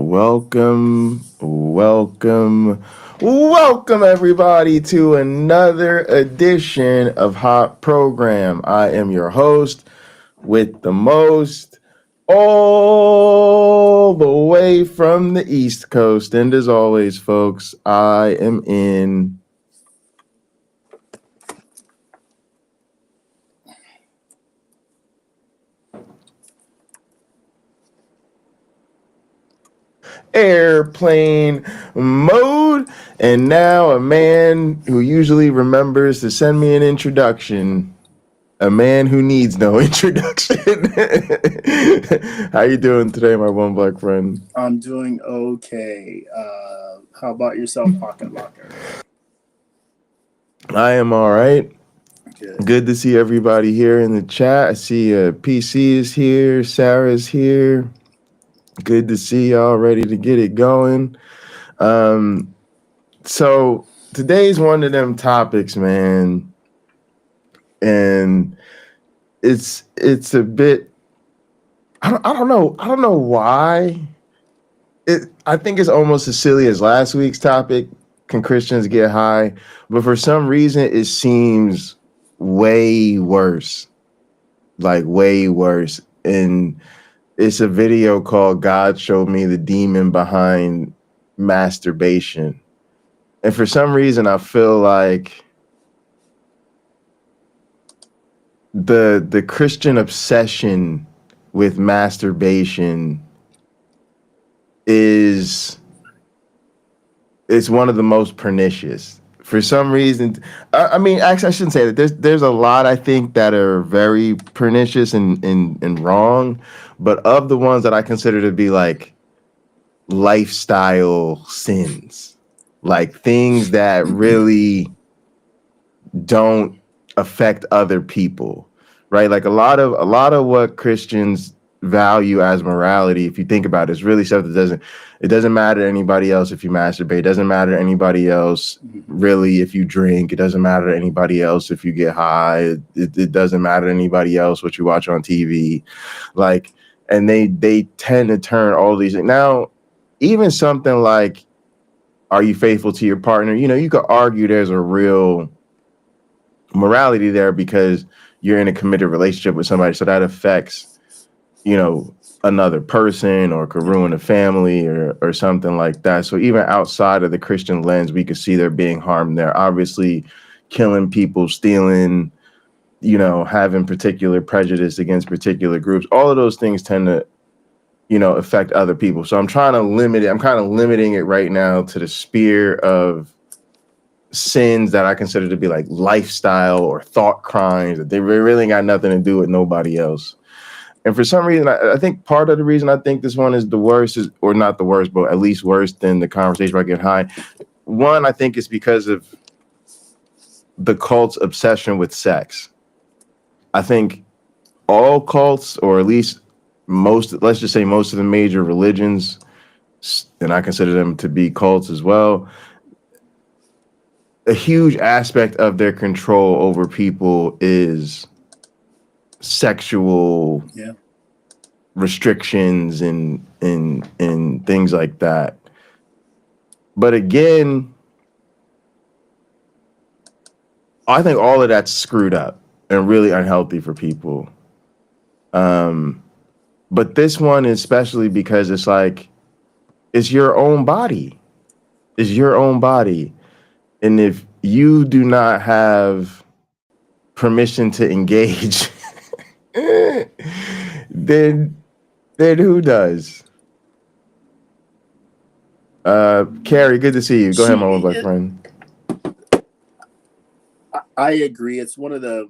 welcome everybody to another edition of Hot Program. I am your host with the most, all the way from the East Coast. And as always, folks, I am in airplane mode, and now a man who usually remembers to send me an introduction, a man who needs no introduction. How you doing today, my one black friend? I'm doing okay. How about yourself, Pocket Locker? I am all right. Good to see everybody here in the chat. I see PC is here, Sarah's here. Good to see y'all, ready to get it going. So today's one of them topics, man, and it's a bit. I don't know why. I think it's almost as silly as last week's topic. Can Christians get high? But for some reason, it seems way worse. Like way worse. And it's a video called "God Showed Me the Demon Behind Masturbation." And for some reason, I feel like the Christian obsession with masturbation is one of the most pernicious. For some reason, I mean, actually, I shouldn't say that. There's a lot I think that are very pernicious and wrong, but of the ones that I consider to be like lifestyle sins, like things that really don't affect other people, right? Like a lot of what Christians value as morality, if you think about it, is really stuff that doesn't matter to anybody else if you masturbate. It doesn't matter to anybody else really if you drink. It doesn't matter to anybody else if you get high. It doesn't matter to anybody else what you watch on TV. Like, and they tend to turn all these now, even something like, are you faithful to your partner? You know, you could argue there's a real morality there because you're in a committed relationship with somebody, so that affects, you know, another person, or could ruin a family or something like that. So even outside of the Christian lens, we could see there being harm there. Obviously, killing people, stealing, you know, having particular prejudice against particular groups, all of those things tend to, you know, affect other people. So I'm trying to limit it. I'm kind of limiting it right now to the sphere of sins that I consider to be like lifestyle or thought crimes, that they really got nothing to do with nobody else. And for some reason, I think part of the reason I think this one is the worst, is, or not the worst, but at least worse than the conversation about getting high. One, I think it's because of the cult's obsession with sex. I think all cults, or at least most, let's just say most of the major religions, and I consider them to be cults as well, a huge aspect of their control over people is sexual restrictions and things like that. But again, I think all of that's screwed up and really unhealthy for people. But this one, especially because it's like, it's your own body. It's your own body. And if you do not have permission to engage, then who does? Carrie, good to see you. Go ahead, my old black friend. I agree. It's one of the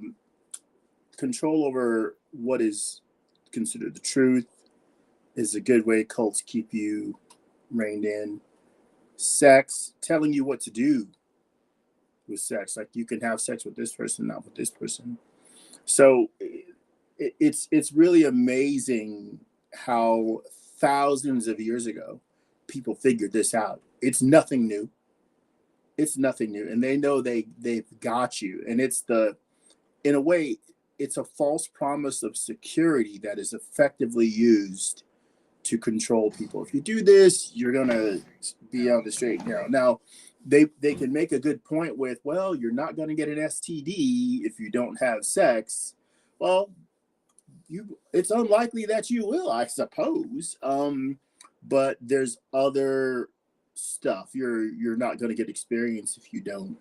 control over what is considered the truth is a good way cults keep you reined in. Sex, telling you what to do with sex, like you can have sex with this person, not with this person. So it's really amazing how thousands of years ago people figured this out. It's nothing new. It's nothing new, and they know they've got you. And it's in a way, it's a false promise of security that is effectively used to control people. If you do this, you're gonna be on the straight and narrow. Now, they can make a good point with, well, you're not gonna get an STD if you don't have sex. Well, it's unlikely that you will, I suppose. But there's other stuff you're not gonna get experience if you don't.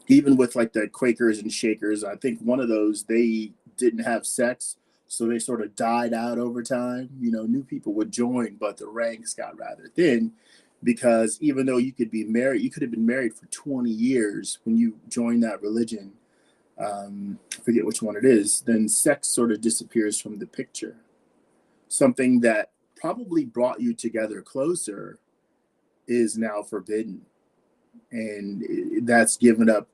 Even with like the Quakers and Shakers, I think one of those, they didn't have sex, so they sort of died out over time. New people would join, but the ranks got rather thin, because even though you could be married, you could have been married for 20 years when you join that religion. I forget which one it is. Then sex sort of disappears from the picture. Something that probably brought you together closer is now forbidden. And that's given up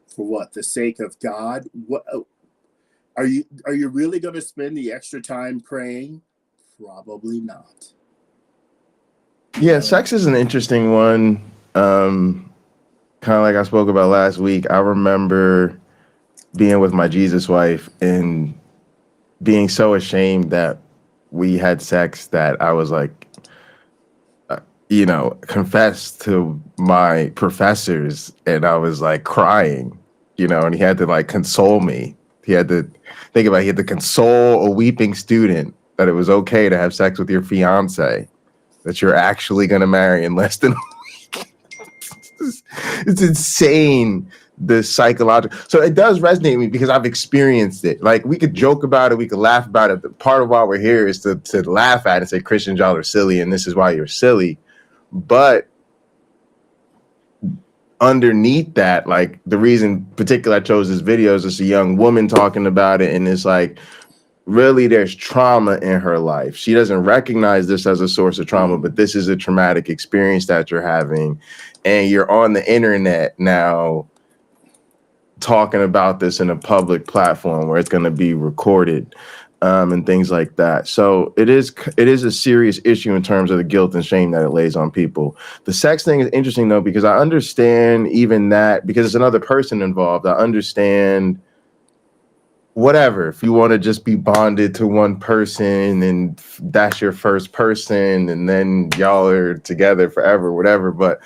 for what? The sake of God? What are you really going to spend the extra time praying? Probably not. Yeah, sex is an interesting one. Kind of like I spoke about last week. I remember being with my Jesus wife and being so ashamed that we had sex that I was like, confessed to my professors, and I was like crying, and he had to like console me. He had to console a weeping student that it was okay to have sex with your fiance that you're actually going to marry in less than a week. It's insane, the psychological. So it does resonate with me because I've experienced it. Like, we could joke about it, we could laugh about it. But part of why we're here is to laugh at it and say, Christians, y'all are silly, and this is why you're silly. But underneath that, like, the reason particularly I chose this video is it's a young woman talking about it, and it's like, really, there's trauma in her life. She doesn't recognize this as a source of trauma, but this is a traumatic experience that you're having, and you're on the internet now talking about this in a public platform where it's going to be recorded. And things like that. So it is a serious issue in terms of the guilt and shame that it lays on people. The sex thing is interesting, though, because I understand even that, because it's another person involved. I understand whatever. If you want to just be bonded to one person and that's your first person and then y'all are together forever, whatever. But,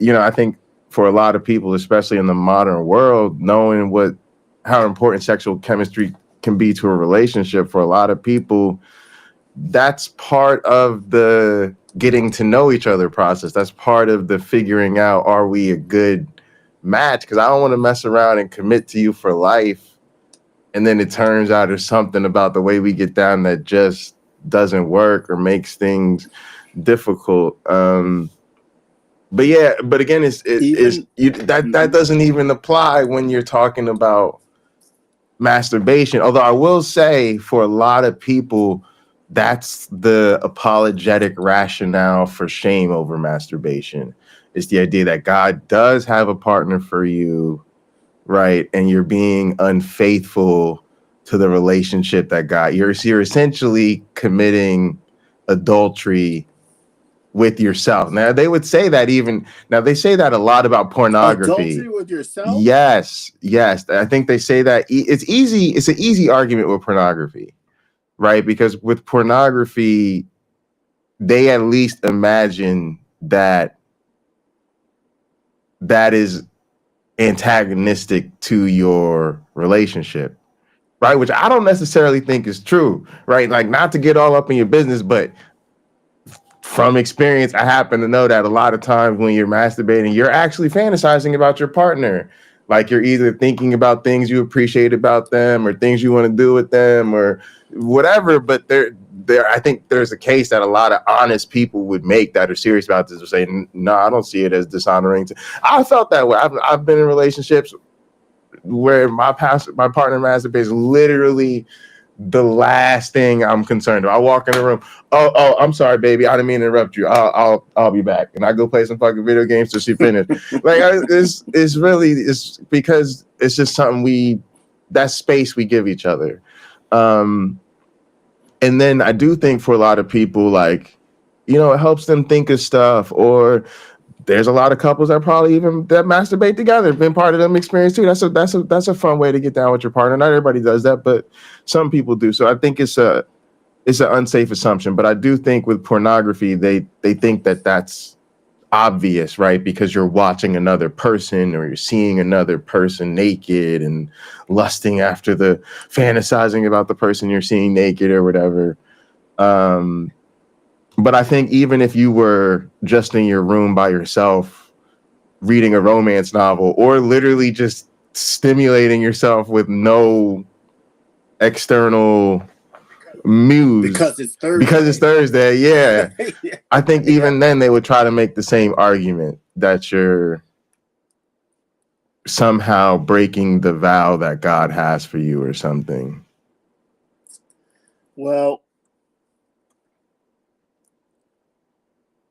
I think for a lot of people, especially in the modern world, knowing how important sexual chemistry can be to a relationship, for a lot of people, that's part of the getting to know each other process. That's part of the figuring out, are we a good match? Because I don't want to mess around and commit to you for life, and then it turns out there's something about the way we get down that just doesn't work or makes things difficult. But again, that doesn't even apply when you're talking about masturbation. Although I will say, for a lot of people, that's the apologetic rationale for shame over masturbation. It's the idea that God does have a partner for you, right? And you're being unfaithful to the relationship that God, you're essentially committing adultery with yourself. Now, they would say that they say that a lot about pornography. Adultery with yourself? Yes. I think they say that it's easy. It's an easy argument with pornography, right? Because with pornography, they at least imagine that is antagonistic to your relationship, right? Which I don't necessarily think is true, right? Like, not to get all up in your business, but from experience, I happen to know that a lot of times when you're masturbating, you're actually fantasizing about your partner. Like, you're either thinking about things you appreciate about them or things you want to do with them or whatever. But I think there's a case that a lot of honest people would make that are serious about this, would say, no, I don't see it as dishonoring. I felt that way. I've been in relationships where my partner masturbates literally the last thing I'm concerned about. I walk in the room. Oh, I'm sorry, baby. I didn't mean to interrupt you. I'll be back. And I go play some fucking video games till she finished. Like, it's because it's just something that space we give each other. And then I do think for a lot of people, like, it helps them think of stuff, or there's a lot of couples that probably even that masturbate together, been part of them experience too. That's a fun way to get down with your partner. Not everybody does that, but some people do. So I think it's a it's an unsafe assumption, but I do think with pornography, they think that that's obvious, right? Because you're watching another person or you're seeing another person naked and lusting after fantasizing about the person you're seeing naked or whatever. But I think even if you were just in your room by yourself reading a romance novel or literally just stimulating yourself with no external muse because it's Thursday. Because it's Thursday, yeah. Yeah. I think even then they would try to make the same argument that you're somehow breaking the vow that God has for you or something. Well,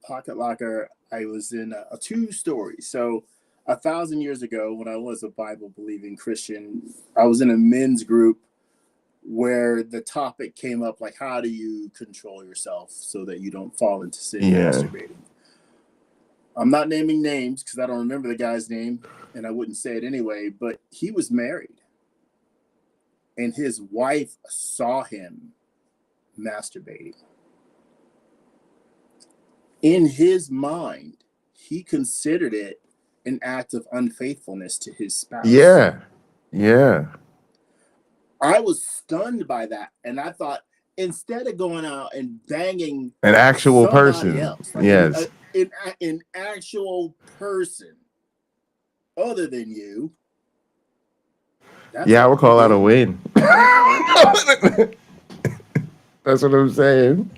Pocket Locker, I was in a two story. So 1,000 years ago, when I was a Bible believing Christian, I was in a men's group where the topic came up like, how do you control yourself so that you don't fall into sin masturbating? I'm not naming names because I don't remember the guy's name and I wouldn't say it anyway, but he was married and his wife saw him masturbating. In his mind, he considered it an act of unfaithfulness to his spouse. Yeah. I was stunned by that, and I thought instead of going out and banging an actual person, else, like yes, an actual person other than you, I would call that a win. That's what I'm saying.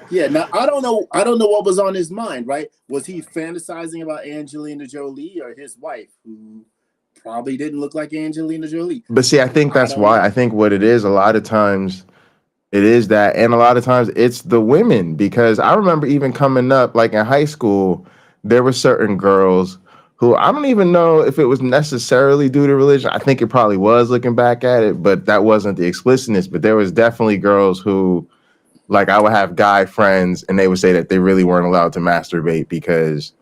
Yeah, now I don't know what was on his mind, right? Was he fantasizing about Angelina Jolie or his wife, who probably didn't look like Angelina Jolie? But see, I think that's why. I think what it is, a lot of times it is that, and a lot of times it's the women, because I remember even coming up, like in high school, there were certain girls who I don't even know if it was necessarily due to religion. I think it probably was looking back at it, but that wasn't the explicitness. But there was definitely girls who, like, I would have guy friends and they would say that they really weren't allowed to masturbate because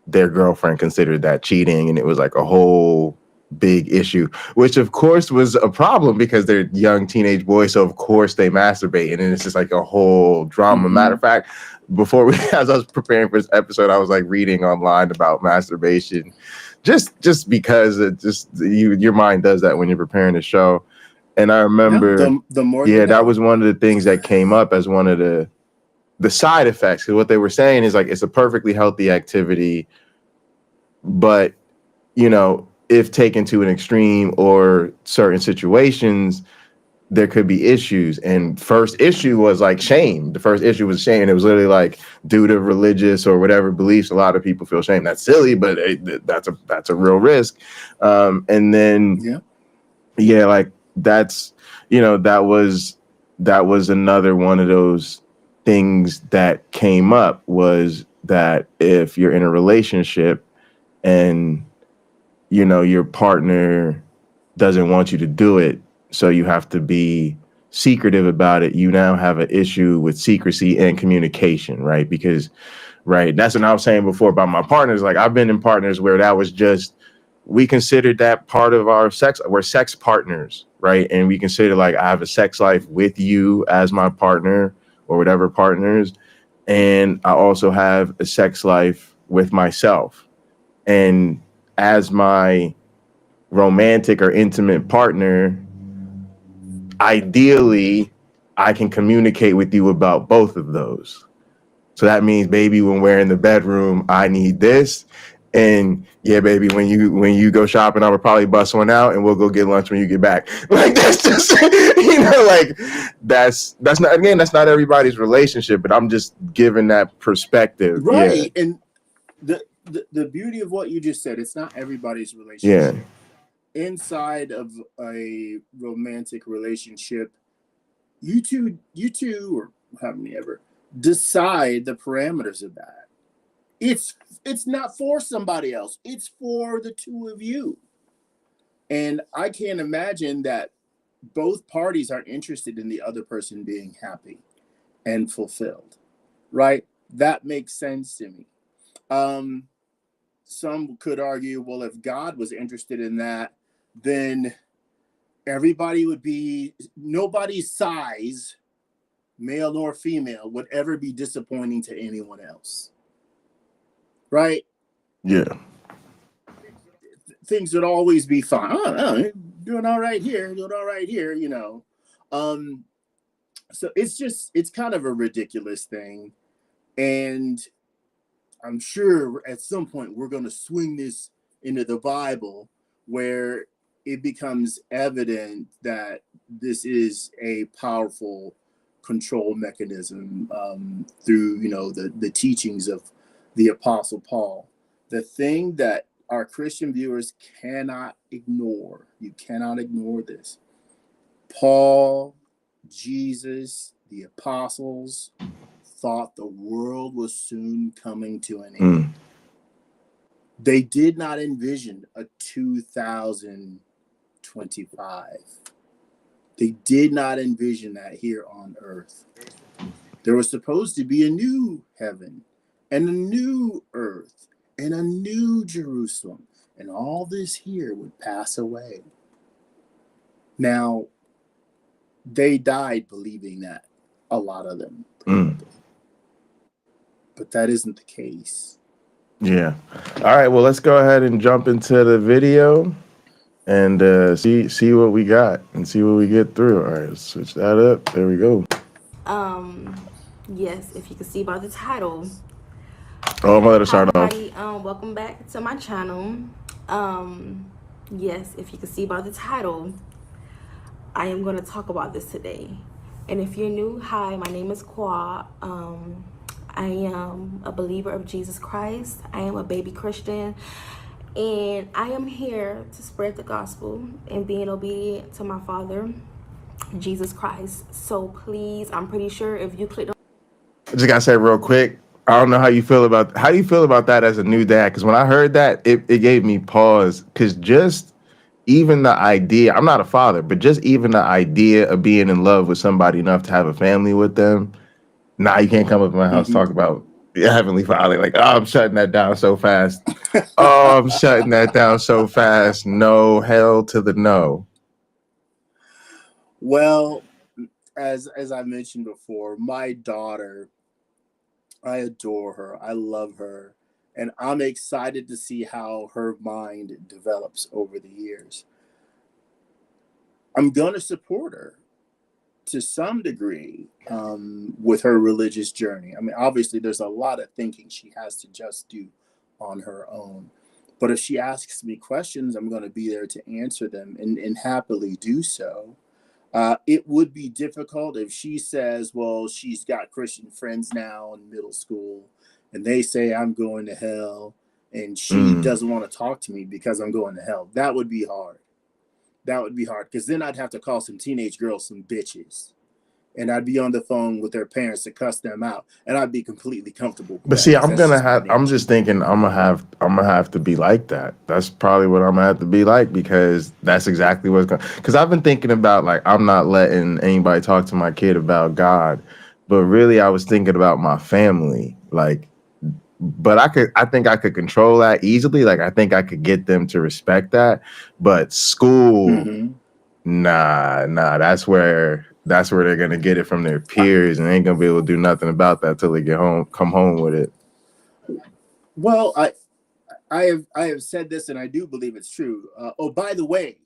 their girlfriend considered that cheating. And it was like a whole big issue, which of course was a problem because they're young teenage boys. So of course they masturbate. And then it's just like a whole drama. Mm-hmm. Matter of fact, as I was preparing for this episode, I was like reading online about masturbation, just because your mind does that when you're preparing a show. And I remember that was one of the things that came up as one of the side effects. Because what they were saying is like, it's a perfectly healthy activity, but if taken to an extreme or certain situations, there could be issues. And first issue was like shame. The first issue was shame. It was literally like, due to religious or whatever beliefs, a lot of people feel shame. That's silly, but that's a real risk. And then like that's that was another one of those things that came up, was that if you're in a relationship and your partner doesn't want you to do it, so you have to be secretive about it, you now have an issue with secrecy and communication, right? Because, that's what I was saying before about my partners. Like, I've been in partners where that was just, we considered that part of our sex. We're sex partners, right? And we consider, like, I have a sex life with you as my partner or whatever partners. And I also have a sex life with myself. And as my romantic or intimate partner, ideally, I can communicate with you about both of those. So that means, baby, when we're in the bedroom, I need this. And yeah, baby, when you go shopping, I would probably bust one out and we'll go get lunch when you get back. Like, that's just, like that's not everybody's relationship, but I'm just giving that perspective. Right. Yeah. And the beauty of what you just said, it's not everybody's relationship. Yeah. Inside of a romantic relationship, you two, or how many ever, decide the parameters of that. It's not for somebody else. It's for the two of you. And I can't imagine that both parties aren't interested in the other person being happy and fulfilled, right? That makes sense to me. Some could argue, well, if God was interested in that, then everybody would be, nobody's size male nor female, would ever be disappointing to anyone else. Right? Yeah. Things would always be fine. Oh, doing all right here, doing all right here, you know. So it's kind of a ridiculous thing. And I'm sure at some point we're going to swing this into the Bible, where it becomes evident that this is a powerful control mechanism through, you know, the teachings of the Apostle Paul. The thing that our Christian viewers cannot ignore, you cannot ignore this. Paul, Jesus, the apostles thought the world was soon coming to an end. They did not envision a 2025. They did not envision that here on earth. There was supposed to be a new heaven and a new earth and a new Jerusalem, and all this here would pass away. Now, they died believing that, a lot of them. But that isn't the case. Yeah. All right, well, let's go ahead and jump into the video and see what we got and see what we get through. All right, let's switch that up. There we go. Yes, if you can see by the title. Oh, I'm gonna let her start off. Welcome back to my channel. Yes, if you can see by the title, I am going to talk about this today. And if you're new, hi, my name is Kwa. I am a believer of Jesus Christ. I am a baby Christian. And I am here to spread the gospel and being obedient to my Father, Jesus Christ. So please, I'm pretty sure if you click on... I just gotta say real quick, I don't know how you feel about that as a new dad, because when I heard that, it gave me pause, because just even the idea, I'm not a father, but just even the idea of being in love with somebody enough to have a family with them, nah, you can't come up to my house talk about your Heavenly Father. Like, oh, I'm shutting that down so fast. Oh, I'm shutting that down so fast. No, hell to the no. Well, as I mentioned before, my daughter, I adore her. I love her. And I'm excited to see how her mind develops over the years. I'm going to support her to some degree with her religious journey. I mean, obviously, there's a lot of thinking she has to just do on her own. But if she asks me questions, I'm going to be there to answer them and happily do so. It would be difficult if she says, well, she's got Christian friends now in middle school, and they say I'm going to hell, and she doesn't want to talk to me because I'm going to hell. That would be hard. That would be hard, because then I'd have to call some teenage girls some bitches. And I'd be on the phone with their parents to cuss them out, and I'd be completely comfortable with but that, see, because I'm just thinking I'm gonna have to be like that. That's probably what I'm gonna have to be like, because that's exactly what's going. Because I've been thinking about, like, I'm not letting anybody talk to my kid about God, but really I was thinking about my family. Like, but I think I could control that easily. Like, I think I could get them to respect that. But school, nah, that's where they're gonna get it from their peers, and they ain't gonna be able to do nothing about that till they come home with it. Well, I have said this, and I do believe it's true. Oh, by the way,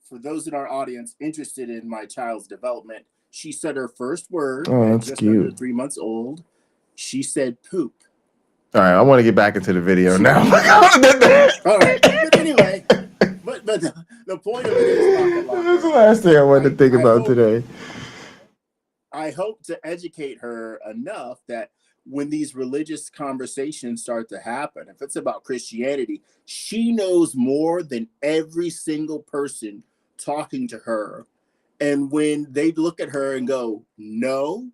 for those in our audience interested in my child's development, she said her first word at just under 3 months old. She said poop. All right, I want to get back into the video now. All right, but anyway, but the point of it is, that's the last thing I wanted to think about today. I hope to educate her enough that when these religious conversations start to happen, if it's about Christianity, she knows more than every single person talking to her. And when they look at her and go, no,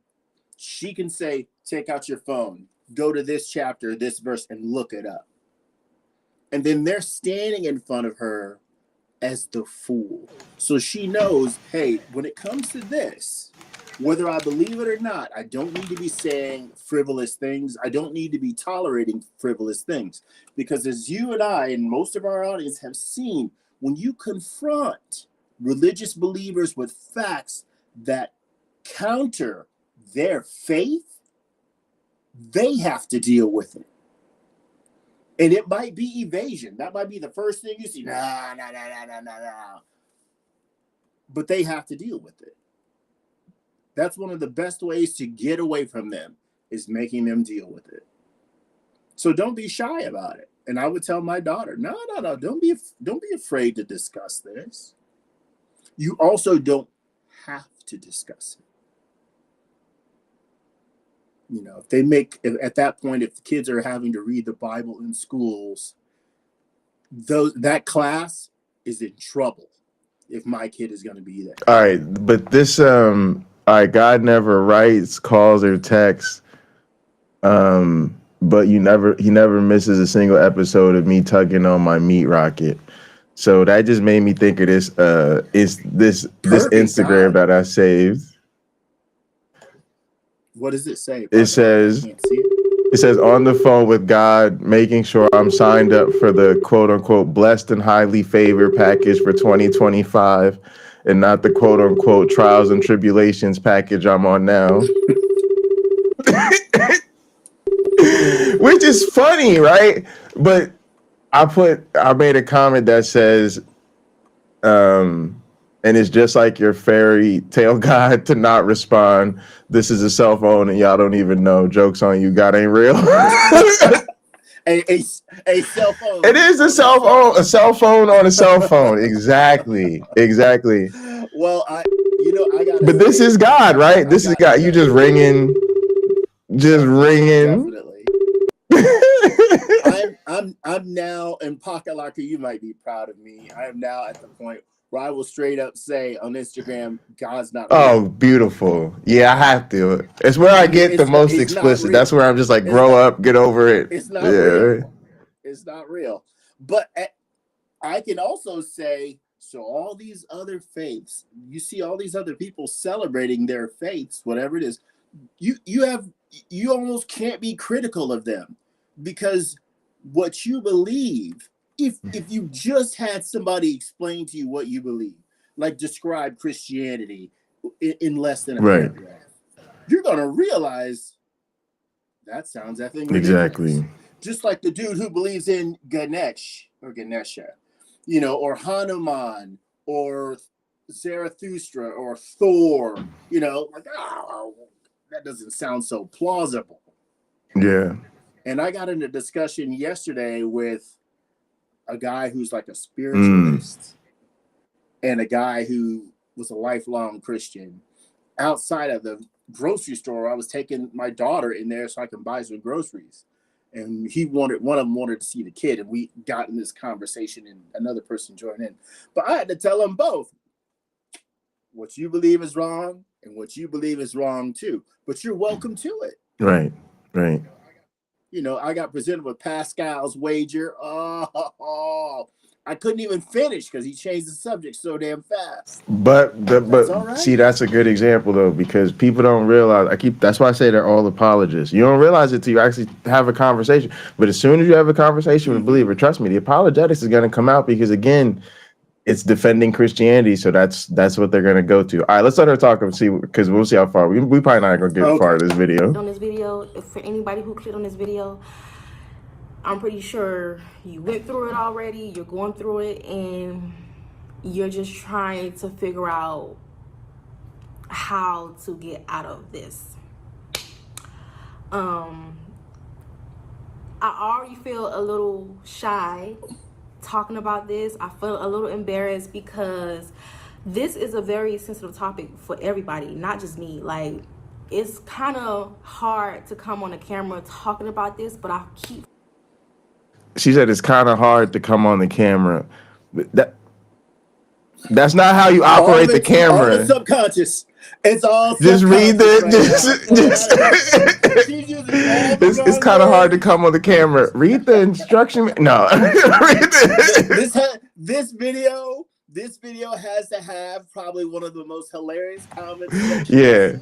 she can say, take out your phone, go to this chapter, this verse, and look it up. And then they're standing in front of her as the fool. So she knows, hey, when it comes to this, whether I believe it or not, I don't need to be saying frivolous things. I don't need to be tolerating frivolous things. Because as you and I and most of our audience have seen, when you confront religious believers with facts that counter their faith, they have to deal with it. And it might be evasion. That might be the first thing you see. Nah. But they have to deal with it. That's one of the best ways to get away from them, is making them deal with it. So don't be shy about it. And I would tell my daughter, no, don't be afraid to discuss this. You also don't have to discuss it. You know, at that point, if the kids are having to read the Bible in schools, that class is in trouble if my kid is going to be there. All right, but this all right, God never writes, calls, or texts. But he never misses a single episode of me tugging on my meat rocket. So that just made me think of this this Instagram that I saved. What does it say? It says, on the phone with God, making sure I'm signed up for the quote unquote blessed and highly favored package for 2025, and not the quote unquote trials and tribulations package I'm on now. Which is funny, right? But I made a comment that says, and it's just like your fairy tale God to not respond. This is a cell phone and y'all don't even know. Joke's on you. God ain't real. a cell phone. It is a cell phone on a cell phone. Exactly. Well, I got. But this is God, right? This is God. You just ringing. Definitely. I'm now, and Pakalaka, you might be proud of me. I am now at the point where I will straight up say on Instagram, God's not real. Oh, beautiful. Yeah, I have to. It's where I get the most explicit. That's where I'm just like, grow up, get over it. It's not real. It's not real. But I can also say, so all these other faiths, you see all these other people celebrating their faiths, whatever it is, you almost can't be critical of them, because what you believe, if you just had somebody explain to you what you believe, like describe Christianity in less than a paragraph, you're gonna realize that sounds effing ridiculous. Exactly. Just like the dude who believes in Ganesh or Ganesha, or Hanuman or Zarathustra or Thor, like, that doesn't sound so plausible. Yeah. And I got in a discussion yesterday with a guy who's like a spiritualist and a guy who was a lifelong Christian. Outside of the grocery store, I was taking my daughter in there so I can buy some groceries. And one of them wanted to see the kid, and we got in this conversation, and another person joined in. But I had to tell them both, what you believe is wrong and what you believe is wrong too. But you're welcome to it. Right. I got presented with Pascal's wager. I couldn't even finish because he changed the subject so damn fast. But right. See, that's a good example though, because people don't realize. That's why I say they're all apologists. You don't realize it till you actually have a conversation. But as soon as you have a conversation with a believer, trust me, the apologetics is going to come out, because again, it's defending Christianity, so that's what they're going to go to. All right, let's let her talk and see, because we'll see how far we probably not going to get far in this video. On this video, for anybody who clicked on this video, I'm pretty sure you went through it already. You're going through it, and you're just trying to figure out how to get out of this. I already feel a little shy talking about this. I feel a little embarrassed because this is a very sensitive topic for everybody, not just me. Like, it's kind of hard to come on the camera talking about this, but I keep. She said it's kind of hard to come on the camera. That's not how you operate the camera. All the subconscious. It's all just read it's kind of hard to come on the camera. Read the instruction. No. This video has to have probably one of the most hilarious comments in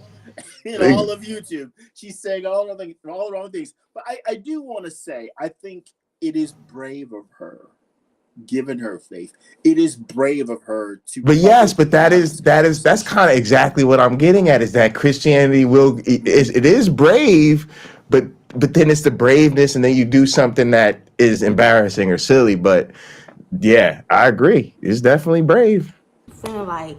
all of YouTube. She's saying all the wrong things. But I do want to say, I think it is brave of her given her faith. It is brave of her to. But yes, but that's kind of exactly what I'm getting at, is that Christianity it is brave, but then it's the braveness, and then you do something that is embarrassing or silly. But yeah, I agree. It's definitely brave. Feeling like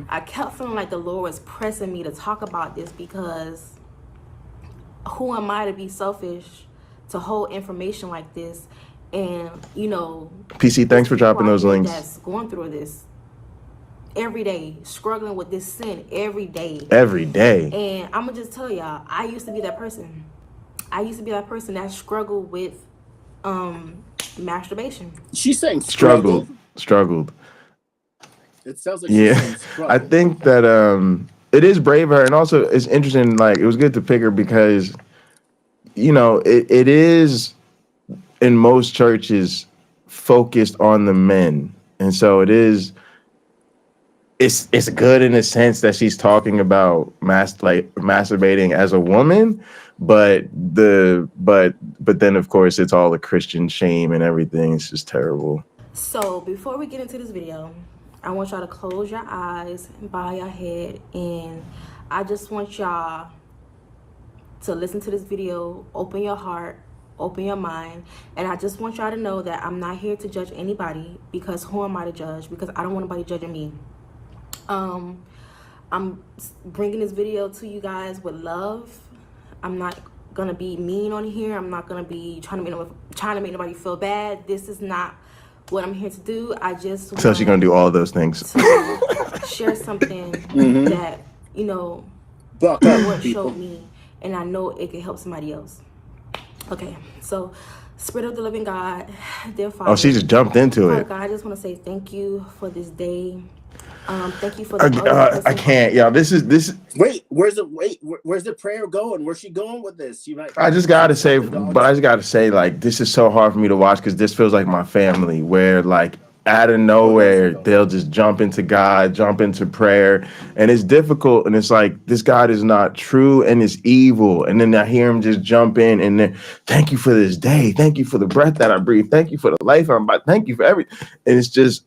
I kept feeling like the Lord was pressing me to talk about this, because who am I to be selfish to hold information like this? And PC, thanks for dropping those links. That's going through this every day, struggling with this sin every day. And I'm gonna just tell y'all, I used to be that person. I used to be that person that struggled with masturbation. She's saying struggled. It sounds like she's saying struggled. I think that it is brave of her, and also it's interesting. Like, it was good to pick her because it is in most churches focused on the men, and so it's good in a sense that she's talking about masturbating as a woman, but then of course it's all the Christian shame and everything. It's just terrible. So before we get into this video, I want y'all to close your eyes and bow your head, and I just want y'all to listen to this video, open your heart, open your mind, and I just want y'all to know that I'm not here to judge anybody, because who am I to judge? Because I don't want anybody judging me. I'm bringing this video to you guys with love. I'm not gonna be mean on here. I'm not gonna be trying to make nobody feel bad. This is not what I'm here to do. I just so she's gonna do all those things. To share something that the Lord showed me, and I know it can help somebody else. Okay, so Spirit of the living God, dear Father. Oh, she just jumped into it. God, I just want to say thank you for this day. Thank you for the I can't, y'all. This is. Wait, where's the prayer going? Where's she going with this? I just gotta say, like, this is so hard for me to watch, because this feels like my family, where like out of nowhere they'll just jump into God, jump into prayer, and it's difficult. And it's like, this God is not true and it's evil. And then I hear him just jump in, and then thank you for this day, thank you for the breath that I breathe, thank you for the life I'm about, thank you for everything. And it's just,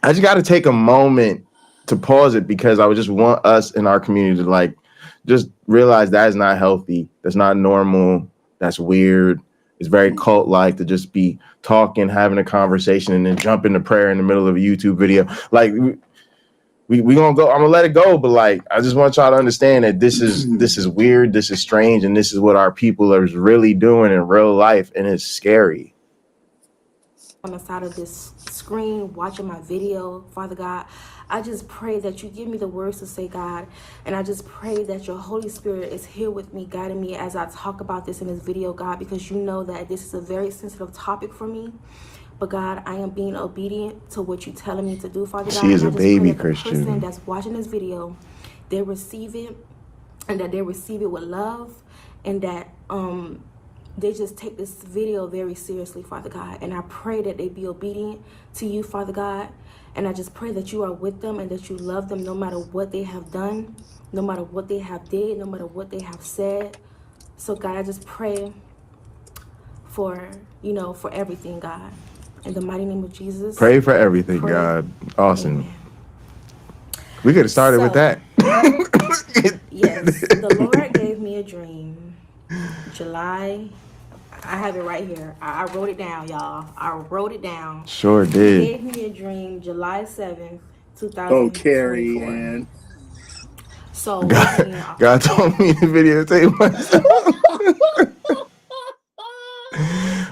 I just got to take a moment to pause it, because I would just want us in our community to like just realize that is not healthy, that's not normal, that's weird. It's very cult-like to just be talking, having a conversation, and then jump into prayer in the middle of a YouTube video. Like, we gonna go. I'm gonna let it go, but like, I just want y'all to understand that this is weird, this is strange, and this is what our people are really doing in real life, and it's scary. On the side of this screen watching my video, Father God, I just pray that you give me the words to say, God, and I just pray that your Holy Spirit is here with me, guiding me as I talk about this in this video, God, because you know that this is a very sensitive topic for me. But God, I am being obedient to what you're telling me to do, Father God. She is a baby Christian. The person Christian that's watching this video, they receive it, and that they receive it with love, and that they just take this video very seriously, Father God. And I pray that they be obedient to you, Father God. And I just pray that you are with them, and that you love them no matter what they have done, no matter what they have did, no matter what they have said. So God, I just pray for everything, God. In the mighty name of Jesus. Pray for everything, God. Awesome. Amen. We could have started with that. Yes, the Lord gave me a dream. July, I have it right here. I wrote it down, y'all. I wrote it down. Sure did. He gave me a dream July 7th, 2024. Oh, Carrie, man. So God told me to videotape myself.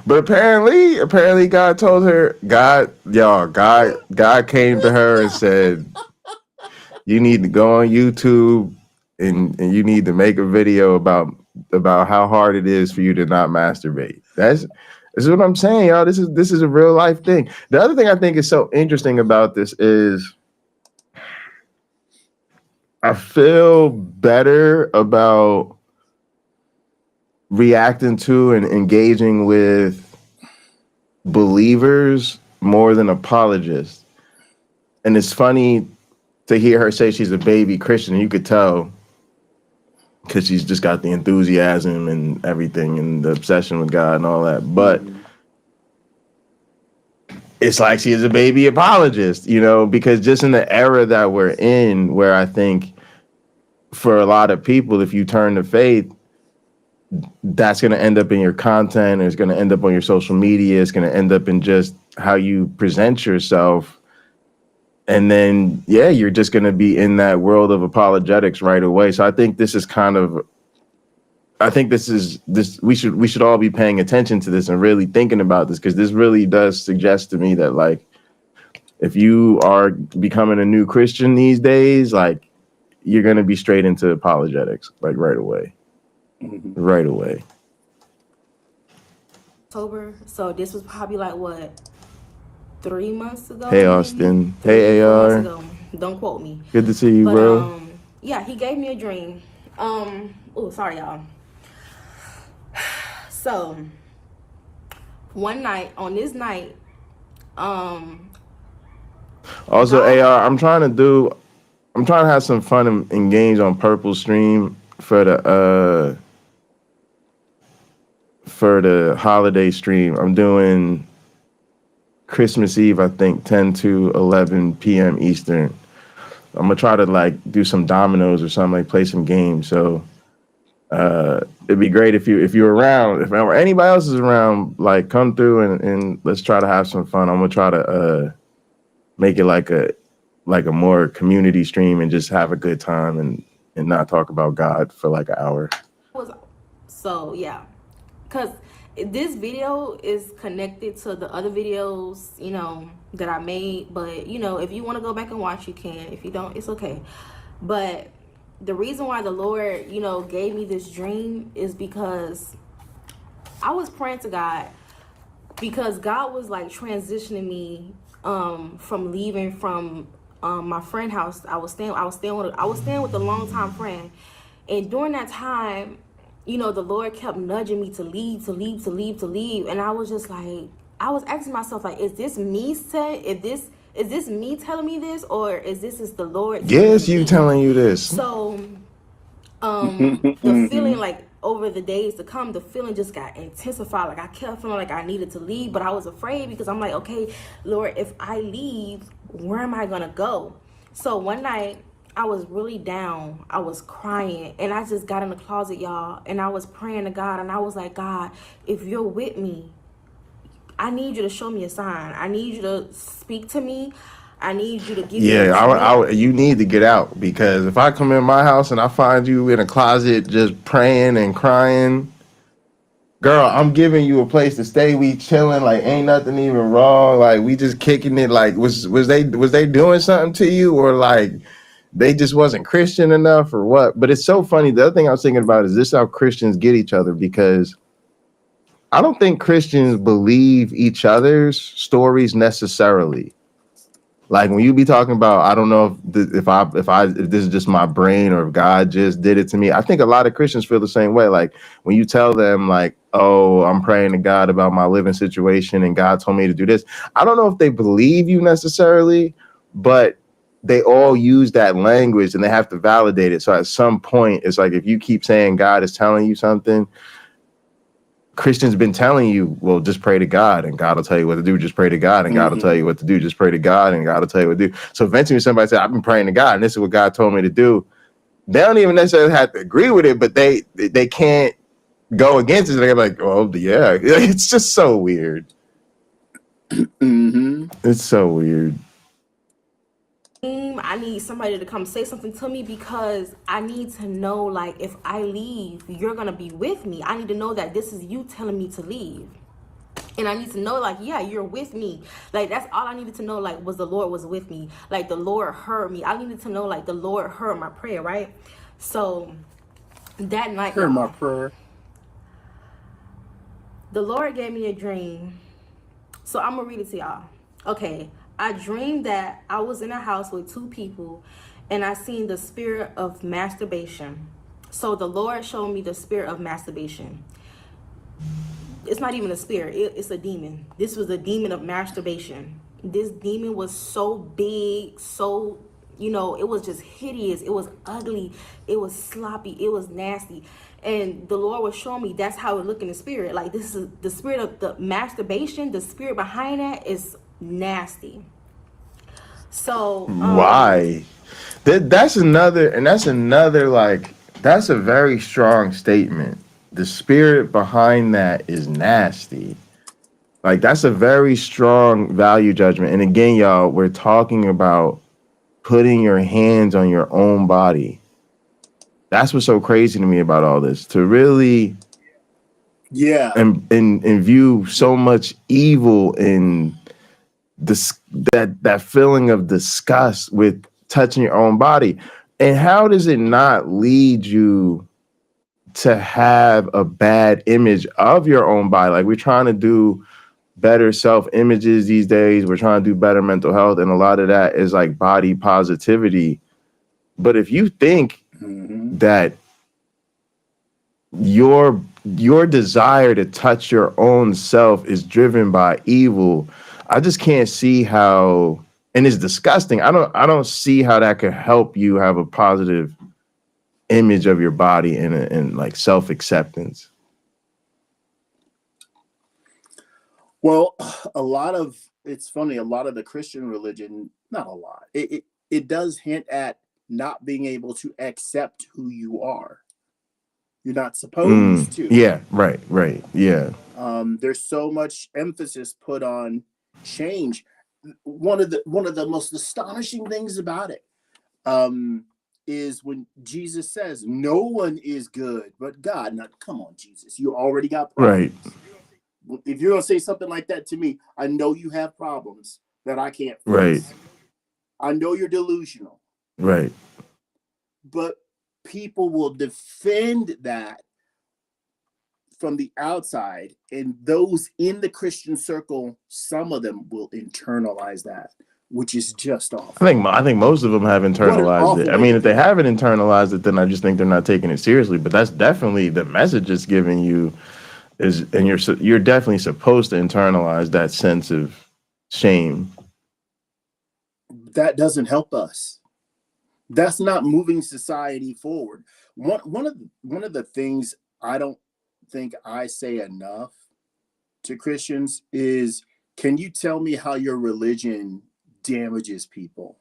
But apparently God told her, God came to her and said, you need to go on YouTube and you need to make a video about how hard it is for you to not masturbate. This is what I'm saying, y'all. This is a real life thing. The other thing I think is so interesting about this is I feel better about reacting to and engaging with believers more than apologists. And it's funny to hear her say she's a baby Christian. You could tell, because she's just got the enthusiasm and everything and the obsession with God and all that. But it's like she is a baby apologist, you know, because just in the era that we're in, where I think for a lot of people, if you turn to faith, that's going to end up in your content, it's going to end up on your social media, it's going to end up in just how you present yourself. And then, yeah, you're just going to be in that world of apologetics right away. So I think this is we should all be paying attention to this and really thinking about this, because this really does suggest to me that, like, if you are becoming a new Christian these days, like, you're going to be straight into apologetics, like, right away. Right away. October. So this was probably like what, 3 months ago? Hey, maybe? Austin. 3 Hey, or 4 AR. months ago. Don't quote me. Good to see you, But bro. yeah, he gave me a dream. Oh, sorry, y'all. So one night, on this night, Also, AR, I'm trying to have some fun and games on Purple Stream for the holiday stream. I'm doing Christmas Eve, I think, 10 to 11 p.m. Eastern. I'm gonna try to, like, do some dominoes or something, like play some games. So it'd be great if you're around, if anybody else is around, like, come through and let's try to have some fun. I'm gonna try to make it like a more community stream and just have a good time and not talk about God for like an hour. So yeah, because this video is connected to the other videos, you know, that I made. But, you know, if you want to go back and watch, you can. If you don't, it's okay. But the reason why the Lord, you know, gave me this dream is because I was praying to God, because God was like transitioning me from leaving from my friend house. I was staying with a longtime friend, and during that time, you know, the Lord kept nudging me to leave, and I was just like, I was asking myself, like, is this me telling me this, or is the Lord? Yes, you telling you this. So, the feeling, like, over the days to come, the feeling just got intensified. Like, I kept feeling like I needed to leave, but I was afraid, because I'm like, okay, Lord, if I leave, where am I gonna go? So one night, I was really down. I was crying, and I just got in the closet, y'all, and I was praying to God, and I was like, God, if you're with me, I need you to show me a sign. I need you to speak to me. I need you to give me a dream. You need to get out, because if I come in my house and I find you in a closet just praying and crying, girl, I'm giving you a place to stay. We chilling, like, ain't nothing even wrong. Like, we just kicking it. Like, was they doing something to you, or like they just wasn't Christian enough, or what? But it's so funny. The other thing I was thinking about is this: how Christians get each other, because I don't think Christians believe each other's stories necessarily. Like, when you be talking about, I don't know if this is just my brain, or if God just did it to me. I think a lot of Christians feel the same way. Like, when you tell them, like, oh, I'm praying to God about my living situation and God told me to do this, I don't know if they believe you necessarily, but they all use that language and they have to validate it. So at some point, it's like, if you keep saying God is telling you something, Christians been telling you, well, just pray to God and God will tell you what to do. Just pray to God and God will tell you what to do. Just pray to God and God will tell you what to do. So eventually somebody said, I've been praying to God and this is what God told me to do, they don't even necessarily have to agree with it, but they can't go against it. They're like, oh, yeah. It's just so weird. It's so weird. I need somebody to come say something to me, because I need to know, like, if I leave, you're gonna be with me. I need to know that this is you telling me to leave, and I need to know, like, yeah, you're with me. Like, that's all I needed to know. Like, was the Lord was with me? Like, the Lord heard me. I needed to know, like, the Lord heard my prayer, right? So that night, heard my prayer. The Lord gave me a dream. So I'm gonna read it to y'all. Okay. I dreamed that I was in a house with two people, and I seen the spirit of masturbation. So the Lord showed me the spirit of masturbation. It's not even a spirit, it's a demon. This was a demon of masturbation. This demon was so big, so, you know, it was just hideous. It was ugly. It was sloppy. It was nasty. And the Lord was showing me that's how it looked in the spirit. Like, this is the spirit of the masturbation. The spirit behind that is nasty. So Why? That's another like that's a very strong statement. The spirit behind that is nasty. Like that's a very strong value judgment. And again, y'all, we're talking about putting your hands on your own body. That's what's so crazy to me about all this. To really and view so much evil in this that feeling of disgust with touching your own body. And how does it not lead you to have a bad image of your own body? Like we're trying to do better self images these days. We're trying to do better mental health. And a lot of that is like body positivity. But if you think that your desire to touch your own self is driven by evil, I just can't see how, and it's disgusting. I don't see how that could help you have a positive image of your body and like self-acceptance. Well, it's funny, a lot of the Christian religion, not a lot, it does hint at not being able to accept who you are. You're not supposed to. Yeah, right, yeah. There's so much emphasis put on change. One of the most astonishing things about it is when Jesus says, "No one is good but God." Now, come on, Jesus, you already got problems. Right. If you're gonna say something like that to me, I know you have problems that I can't fix. Right. I know you're delusional. Right. But people will defend that from the outside, and those in the Christian circle, some of them will internalize that, which is just awful. I think most of them have internalized it. I mean, if they haven't internalized it, then I just think they're not taking it seriously. But that's definitely the message it's giving you is, and you're definitely supposed to internalize that sense of shame. That doesn't help us. That's not moving society forward. One of the things I don't think I say enough to Christians is, can you tell me how your religion damages people?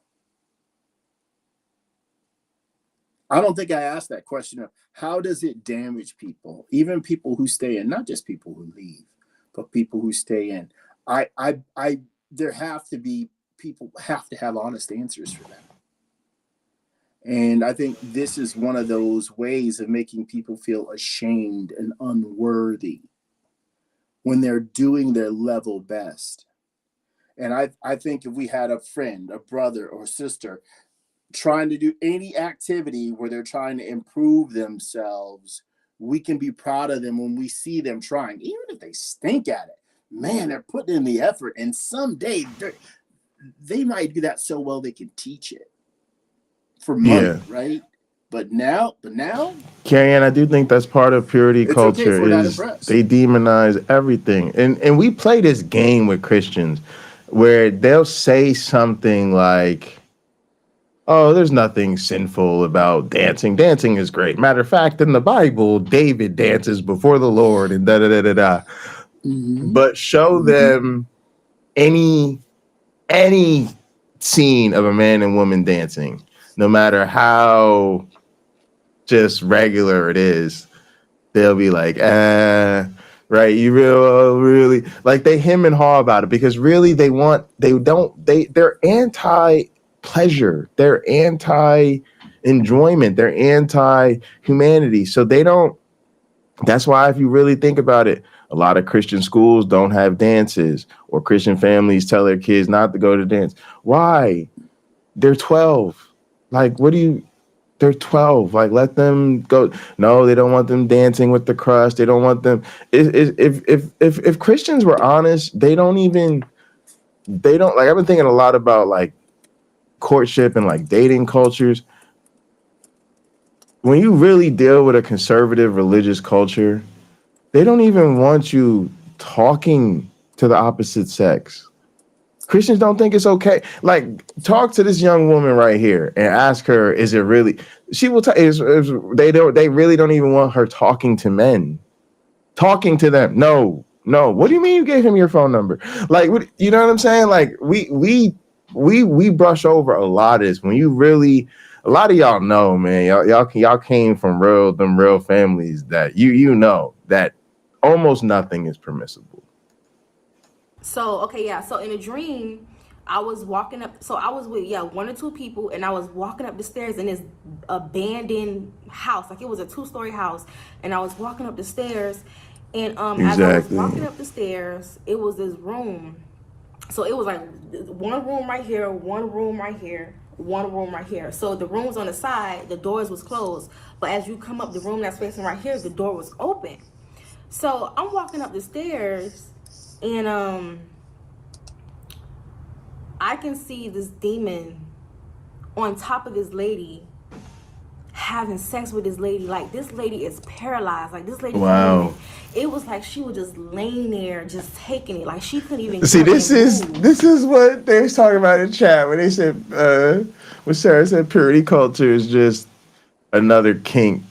I don't think I asked that question of how does it damage people, even people who stay in, not just people who leave, but people who stay in. There have to be, people have to have honest answers for that. And I think this is one of those ways of making people feel ashamed and unworthy when they're doing their level best. And I think if we had a friend, a brother or sister trying to do any activity where they're trying to improve themselves, we can be proud of them when we see them trying, even if they stink at it. Man, they're putting in the effort, and someday they might do that so well they can teach it for money, right? But now, Carrie Ann, I do think that's part of purity culture. Is they demonize everything, and we play this game with Christians where they'll say something like, "Oh, there's nothing sinful about dancing. Dancing is great. Matter of fact, in the Bible, David dances before the Lord," and da da da da da. But show them any scene of a man and woman dancing, no matter how just regular it is, they'll be like, right, you really like, they hem and haw about it because really they're anti-pleasure, they're anti-enjoyment, they're anti-humanity. So they don't, that's why if you really think about it, a lot of Christian schools don't have dances, or Christian families tell their kids not to go to dance. Why? They're 12. Like, they're 12. Like, let them go. No, they don't want them dancing with the crush. They don't want them. If Christians were honest, they don't, like, I've been thinking a lot about like courtship and like dating cultures. When you really deal with a conservative religious culture, they don't even want you talking to the opposite sex. Christians don't think it's okay. Like, talk to this young woman right here and ask her, is it really? She will tell you, they really don't even want her talking to men. Talking to them. No, No, what do you mean you gave him your phone number? Like, what, you know what I'm saying? Like, we brush over a lot of this. When you really, a lot of y'all know, man, y'all came from real families that you know that almost nothing is permissible. So, okay, yeah. So in a dream, I was walking up. So I was with, one or two people, and I was walking up the stairs in this abandoned house. Like, it was a 2-story house. And I was walking up the stairs. And as I was walking up the stairs, it was this room. So it was like one room right here, one room right here, one room right here. So the rooms on the side, the doors was closed. But as you come up the room that's facing right here, the door was open. So I'm walking up the stairs, and I can see this demon on top of this lady having sex with this lady. Like, this lady is paralyzed. Like, this lady, wow. It was like she was just laying there, just taking it. Like, she couldn't even see. This is what they was talking about in chat when they said, when Sarah said purity culture is just another kink.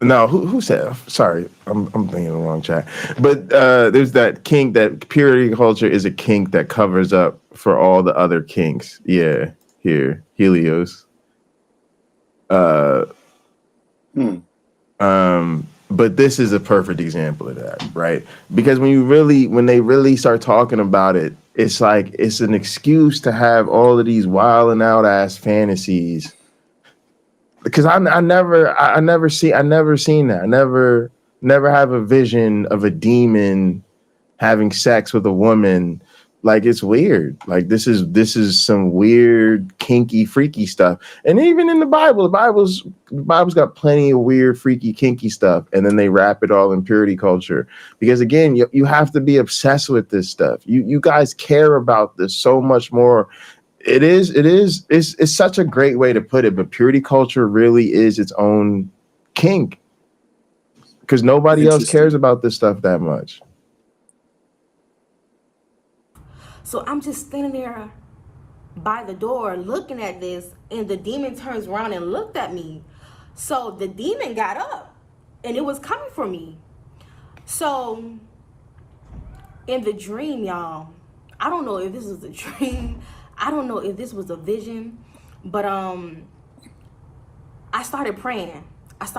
No, who said? Sorry, I'm thinking the wrong chat. But there's that kink, that purity culture is a kink that covers up for all the other kinks. Yeah, here, Helios. But this is a perfect example of that, right? Because when they really start talking about it, it's like it's an excuse to have all of these wild and out ass fantasies. Because I never seen that. I never have a vision of a demon having sex with a woman. Like, it's weird. Like, this is some weird, kinky, freaky stuff. And even in the Bible's got plenty of weird, freaky, kinky stuff. And then they wrap it all in purity culture. Because again, you have to be obsessed with this stuff. You guys care about this so much more. It's such a great way to put it, but purity culture really is its own kink, because nobody else cares about this stuff that much. So I'm just standing there by the door looking at this, and the demon turns around and looked at me. So the demon got up, and it was coming for me. So in the dream, y'all, I don't know if this was a dream, I don't know if this was a vision, but I started praying. And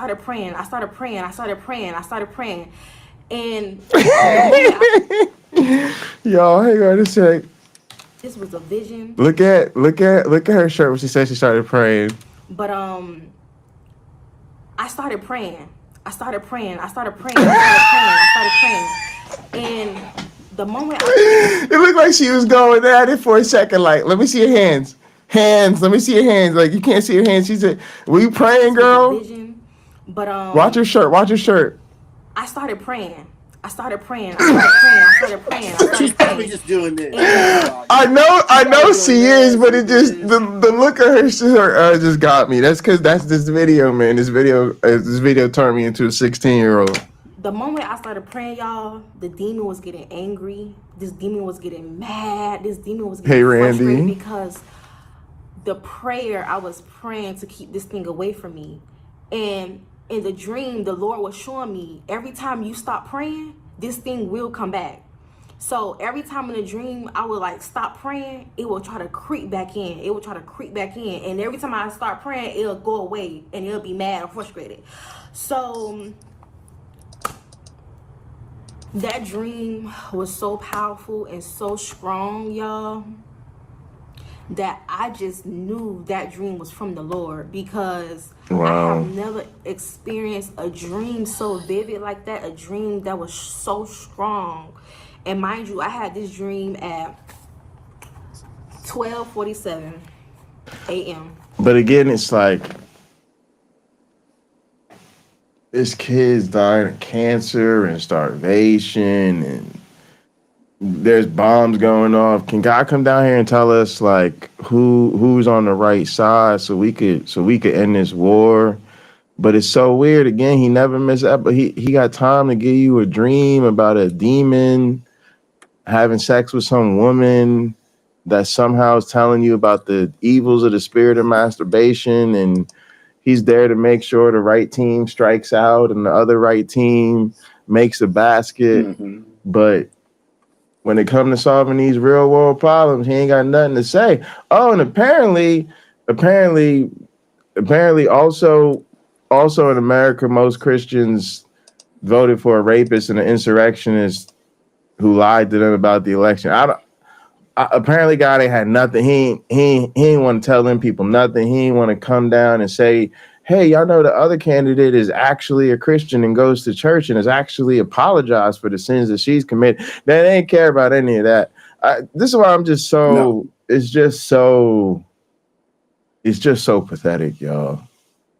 y'all, hang on a sec. This was a vision. Look at her shirt when she said she started praying. But I started praying. And the moment it looked like she was going at it for a second. Like, let me see your hands. Let me see your hands. Like, you can't see your hands. She said, "Were you praying, girl?" Vision, but watch your shirt. I started praying. She's probably just doing this. I know she is, but it just the look of her just got me. That's because that's this video, man. This video turned me into a 16-year-old. The moment I started praying, y'all, the demon was getting angry. This demon was getting mad. This demon was getting frustrated because the prayer I was praying to keep this thing away from me. And in the dream, the Lord was showing me every time you stop praying, this thing will come back. So every time in the dream, I would like stop praying, it will try to creep back in. And every time I start praying, it'll go away and it'll be mad or frustrated. So that dream was so powerful and so strong, y'all, that I just knew that dream was from the Lord, because I have never experienced a dream so vivid like that, a dream that was so strong. And mind you, I had this dream at 12:47 a.m. But again, it's like, it's kids dying of cancer and starvation, and there's bombs going off. Can God come down here and tell us like who's on the right side so we could end this war? But it's so weird. Again, he never missed up. But he got time to give you a dream about a demon having sex with some woman that somehow is telling you about the evils of the spirit of masturbation, and he's there to make sure the right team strikes out and the other right team makes a basket. But when it comes to solving these real world problems, he ain't got nothing to say. Oh, and apparently also in America, most Christians voted for a rapist and an insurrectionist who lied to them about the election. Apparently God ain't had nothing. He ain't want to tell them people nothing. He ain't want to come down and say, hey, y'all know the other candidate is actually a Christian and goes to church and has actually apologized for the sins that she's committed. They ain't care about any of that. This is why I'm just so, no. It's just so pathetic, y'all.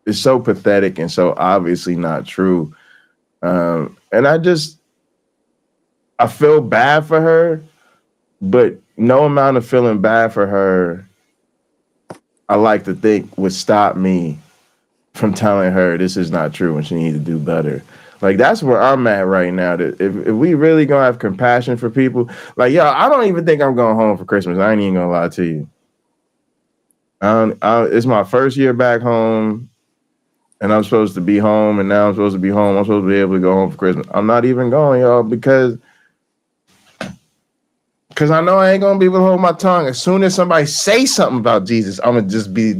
It's so pathetic and so obviously not true. And I feel bad for her, but no amount of feeling bad for her, I like to think, would stop me from telling her this is not true and she needs to do better. Like, that's where I'm at right now. That if we really gonna have compassion for people, like, yo, I don't even think I'm going home for Christmas. I ain't even gonna lie to you. It's my first year back home, and I'm supposed to be home, and now I'm supposed to be home. I'm supposed to be able to go home for Christmas. I'm not even going, y'all, because I know I ain't gonna be able to hold my tongue. As soon as somebody say something about Jesus, I'm gonna just be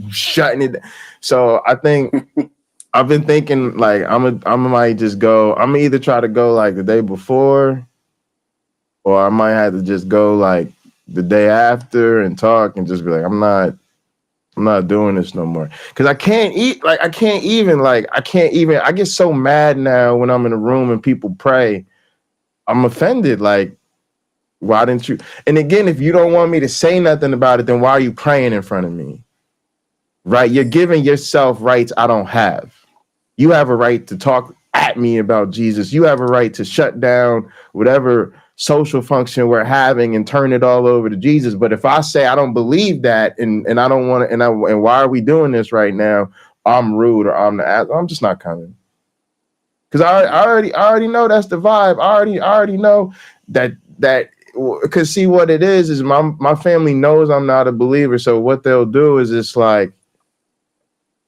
shutting it. So I think I've been thinking like I might just go. I'm gonna either try to go like the day before, or I might have to just go like the day after and talk and just be like, I'm not doing this no more. Cause I can't even. I get so mad now when I'm in a room and people pray. I'm offended. Like, why didn't you? And again, if you don't want me to say nothing about it, then why are you praying in front of me? Right? You're giving yourself rights I don't have. You have a right to talk at me about Jesus. You have a right to shut down whatever social function we're having and turn it all over to Jesus. But if I say I don't believe that and I don't want to, and why are we doing this right now? I'm rude or I'm just not coming. Because I already know that's the vibe. I already know that because see what it is my family knows I'm not a believer. So what they'll do is it's like,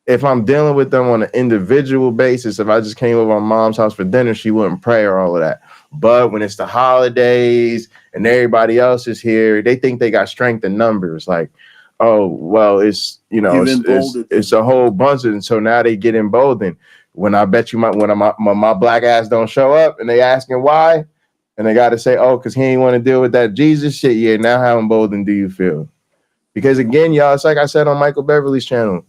if I'm dealing with them on an individual basis, if I just came over my mom's house for dinner, she wouldn't pray or all of that. But when it's the holidays and everybody else is here, they think they got strength in numbers. Like, oh, well, it's, you know, it's a whole bunch of, and so now they get emboldened. When I bet you when my black ass don't show up and they asking why, and they got to say, oh, because he ain't want to deal with that Jesus shit. Yeah, now how emboldened do you feel? Because again, y'all, it's like I said on Michael Beverly's channel,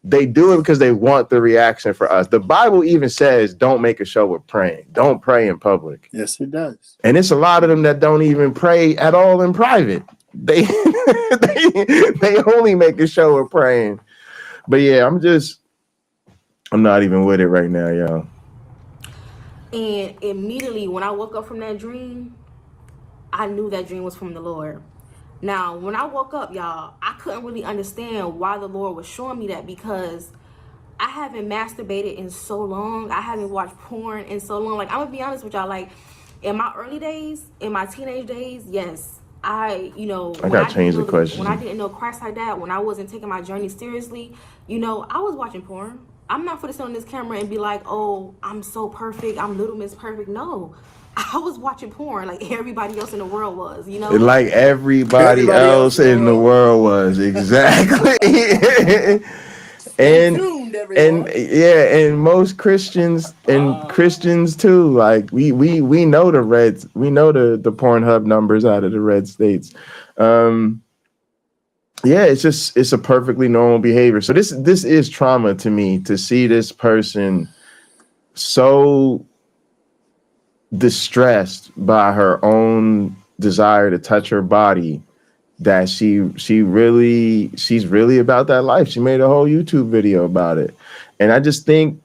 they do it because they want the reaction for us. The Bible even says, don't make a show of praying. Don't pray in public. Yes, it does. And it's a lot of them that don't even pray at all in private. They they only make a show of praying. But yeah, I'm not even with it right now, y'all. And immediately when I woke up from that dream, I knew that dream was from the Lord. Now, when I woke up, y'all, I couldn't really understand why the Lord was showing me that, because I haven't masturbated in so long. I haven't watched porn in so long. Like, I'm gonna be honest with y'all, like, in my early days, in my teenage days, yes, I gotta change the question. When I didn't know Christ like that, when I wasn't taking my journey seriously, I was watching porn. I'm not gonna sit on this camera and be like, oh, I'm so perfect, I'm Little Miss Perfect. No, I was watching porn like everybody else in the world was, Like everybody else in the world was, exactly. and most Christians and Christians too, like we know the Pornhub numbers out of the red states. It's a perfectly normal behavior. So this is trauma to me, to see this person so distressed by her own desire to touch her body that she's really about that life. She made a whole YouTube video about it. And I just think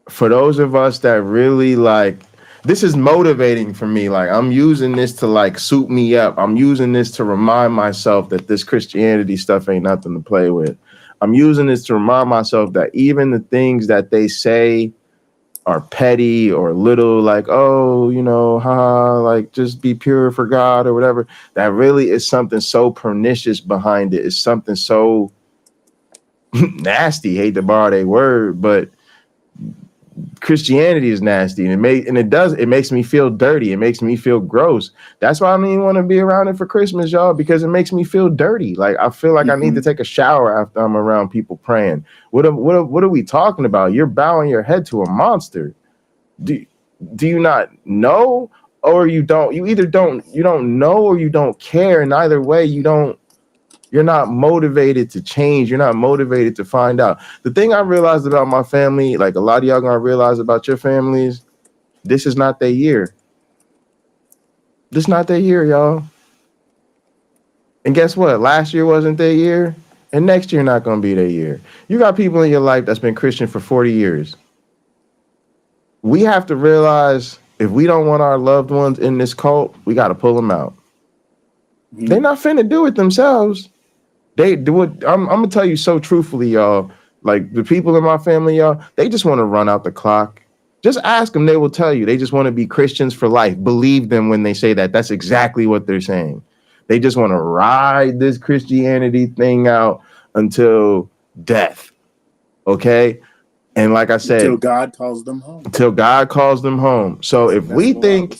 for those of us that really like, this is motivating for me. Like, I'm using this to like suit me up. I'm using this to remind myself that this Christianity stuff ain't nothing to play with. I'm using this to remind myself that even the things that they say are petty or little, like, oh, like just be pure for God or whatever, that really is something so pernicious behind it. It's something so nasty, hate to borrow their word, but Christianity is nasty, and it makes me feel dirty. It makes me feel gross. That's why I don't even want to be around it for Christmas, y'all, because it makes me feel dirty. Like I feel like I need to take a shower after I'm around people praying. What are we talking about? You're bowing your head to a monster. Do you not know, or you don't? You either don't know, or you don't care. And either way, you're not motivated to change. You're not motivated to find out. The thing I realized about my family, like a lot of y'all gonna realize about your families, this is not their year. This is not their year, y'all. And guess what? Last year wasn't their year, and next year not gonna be their year. You got people in your life that's been Christian for 40 years. We have to realize if we don't want our loved ones in this cult, we got to pull them out. They're not finna do it themselves. They do it. I'm gonna tell you so truthfully, y'all. Like the people in my family, y'all, they just want to run out the clock. Just ask them; they will tell you. They just want to be Christians for life. Believe them when they say that. That's exactly what they're saying. They just want to ride this Christianity thing out until death. Okay, and like I said, until God calls them home. Until God calls them home. So if we think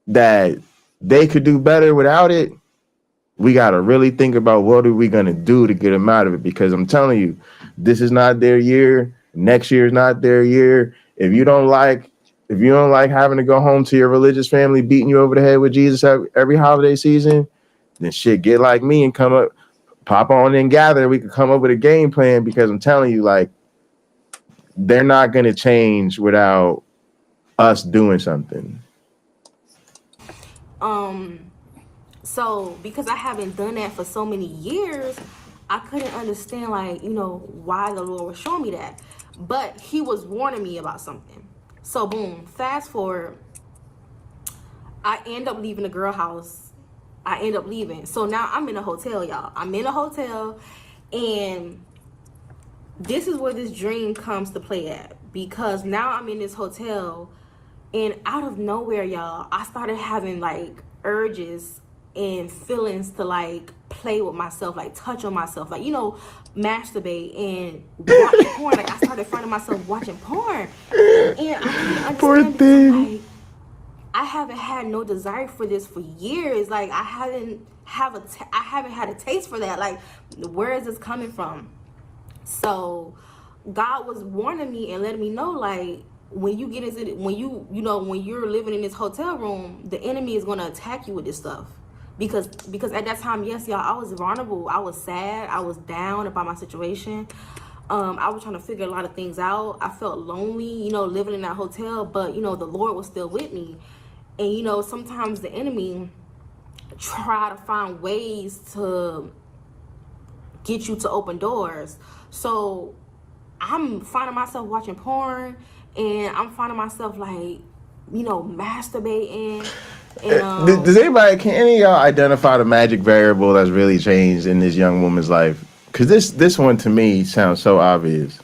that they could do better without it, we got to really think about what are we going to do to get them out of it, because I'm telling you, this is not their year. Next year is not their year. If you don't like having to go home to your religious family beating you over the head with Jesus every holiday season, then shit, get like me and pop on and gather. We could come up with a game plan, because I'm telling you, like, they're not going to change without us doing something. So because I haven't done that for so many years, I couldn't understand, like, why the Lord was showing me that. But he was warning me about something. So boom, fast forward, I end up leaving the girl house. I end up leaving. So now I'm in a hotel, y'all. I'm in a hotel, and this is where this dream comes to play at, because now I'm in this hotel, and out of nowhere, y'all, I started having like urges and feelings to like play with myself, like touch on myself, like, masturbate and watch porn. Like I started finding myself watching porn, and I didn't Poor understand thing. like I haven't had no desire for this for years. Like I haven't had a taste for that. Like, where is this coming from? So God was warning me and letting me know, like, when you get into when you're living in this hotel room, the enemy is going to attack you with this stuff. Because at that time, yes, y'all, I was vulnerable. I was sad. I was down about my situation. I was trying to figure a lot of things out. I felt lonely, living in that hotel, but, the Lord was still with me. And, sometimes the enemy try to find ways to get you to open doors. So I'm finding myself watching porn, and I'm finding myself like, masturbating. And, can any of y'all identify the magic variable that's really changed in this young woman's life? Because this one to me sounds so obvious.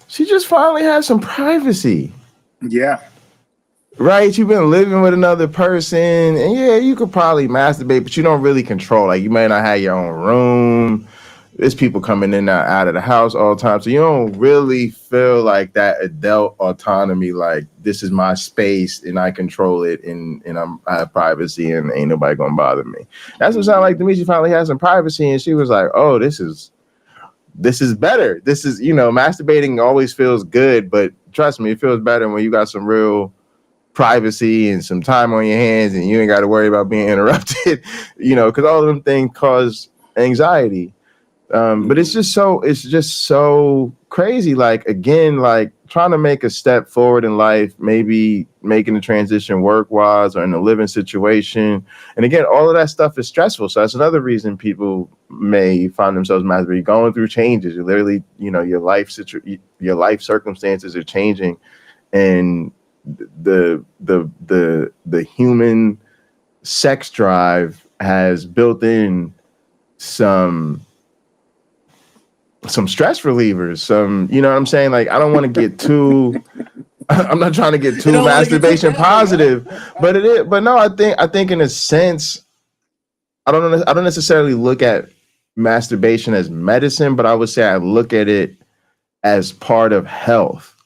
She just finally has some privacy. Yeah. Right? You've been living with another person, and yeah, you could probably masturbate, but you don't really control. Like, you may not have your own room. There's people coming in and out of the house all the time. So you don't really feel like that adult autonomy, like, this is my space and I control it, and I have privacy and ain't nobody gonna bother me. That's what it sounded like to me. She finally had some privacy, and she was like, oh, this is better. This is, masturbating always feels good, but trust me, it feels better when you got some real privacy and some time on your hands, and you ain't got to worry about being interrupted, because all of them things cause anxiety. But it's just so crazy. Like, again, like trying to make a step forward in life, maybe making the transition work-wise or in a living situation. And again, all of that stuff is stressful. So that's another reason people may find themselves masturbating, going through changes. You're literally, your life circumstances are changing, and the human sex drive has built in some stress relievers, you know what I'm saying? Like, I don't want to get too, I'm not trying to get too masturbation positive, but it is, but no, I think in a sense, I don't necessarily look at masturbation as medicine, but I would say I look at it as part of health.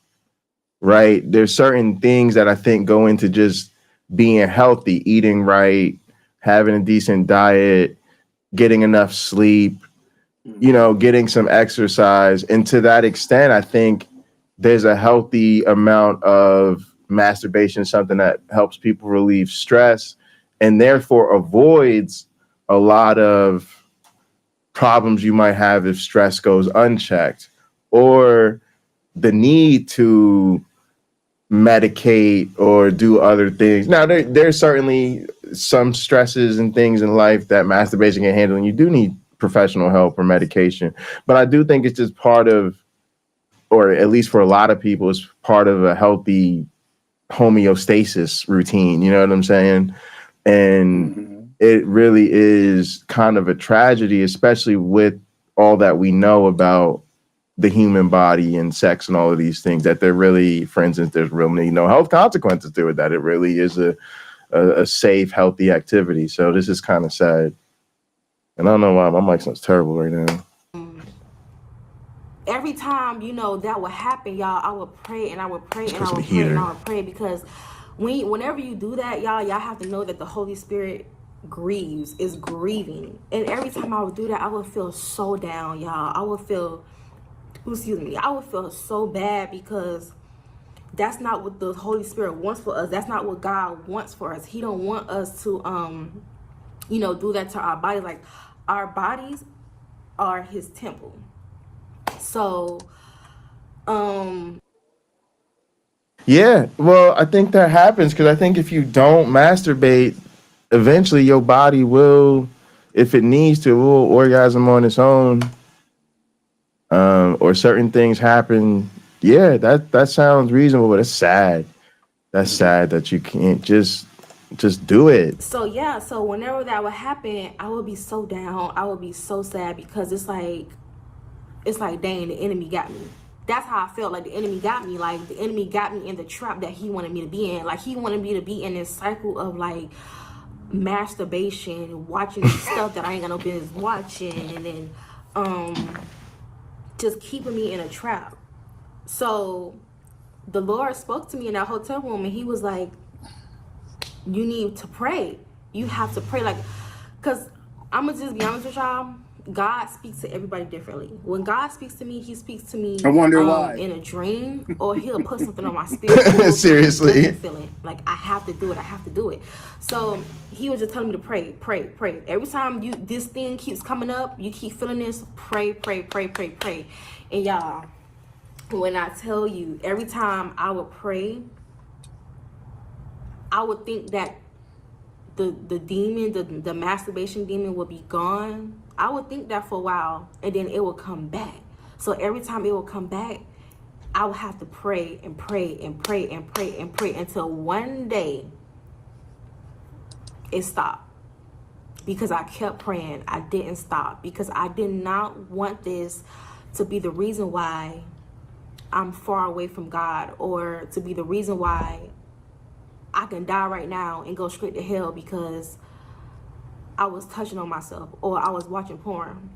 right? There's certain things that I think go into just being healthy, eating right, having a decent diet, getting enough sleep, you know, getting some exercise. And to that extent, I think there's a healthy amount of masturbation, something that helps people relieve stress and therefore avoids a lot of problems you might have if stress goes unchecked, or the need to medicate or do other things. Now, there's certainly some stresses and things in life that masturbation can handle, and you do need professional help or medication. But I do think it's just part of, or at least for a lot of people, it's part of a healthy homeostasis routine. You know what I'm saying? And it really is kind of a tragedy, especially with all that we know about the human body and sex and all of these things, that there really, for instance, there's really no health consequences to it, that it really is a safe, healthy activity. So this is kind of sad. And I don't know why my mic sounds terrible right now. Every time, you know, that would happen, y'all, I would pray and I would pray and I would pray heater. and I would pray, because whenever you do that, y'all have to know that the Holy Spirit is grieving. And every time I would do that, I would feel so down, y'all. I would feel so bad, because that's not what the Holy Spirit wants for us. That's not what God wants for us. He don't want us to, you know, do that to our bodies. Like, our bodies are His temple. So, yeah, well, I think that happens because I think if you don't masturbate, eventually your body will, if it needs to, will orgasm on its own. Or certain things happen. Yeah, that sounds reasonable, but it's sad. That's sad that you can't just do it. So yeah, so whenever that would happen, I would be so down. I would be so sad, because it's like, dang, the enemy got me. That's how I felt. Like, the enemy got me. Like, the enemy got me in the trap that he wanted me to be in. Like, he wanted me to be in this cycle of, like, masturbation, watching stuff that I ain't got no business watching, and then just keeping me in a trap. So the Lord spoke to me in that hotel room, and He was like, you need to pray. You have to pray. Like, because I'm gonna just be honest with y'all, God speaks to everybody differently. When God speaks to me, He speaks to me, I wonder why, in a dream, or He'll put something on my spirit. Seriously. Feeling like I have to do it. I have to do it. So He was just telling me to pray. Every time this thing keeps coming up, you keep feeling this, pray. And y'all, when I tell you, every time I would pray, I would think that the demon, the masturbation demon, would be gone. I would think that for a while, and then it would come back. So every time it would come back, I would have to pray until one day it stopped. Because I kept praying. I didn't stop, because I did not want this to be the reason why I'm far away from God, or to be the reason why I can die right now and go straight to hell because I was touching on myself or I was watching porn.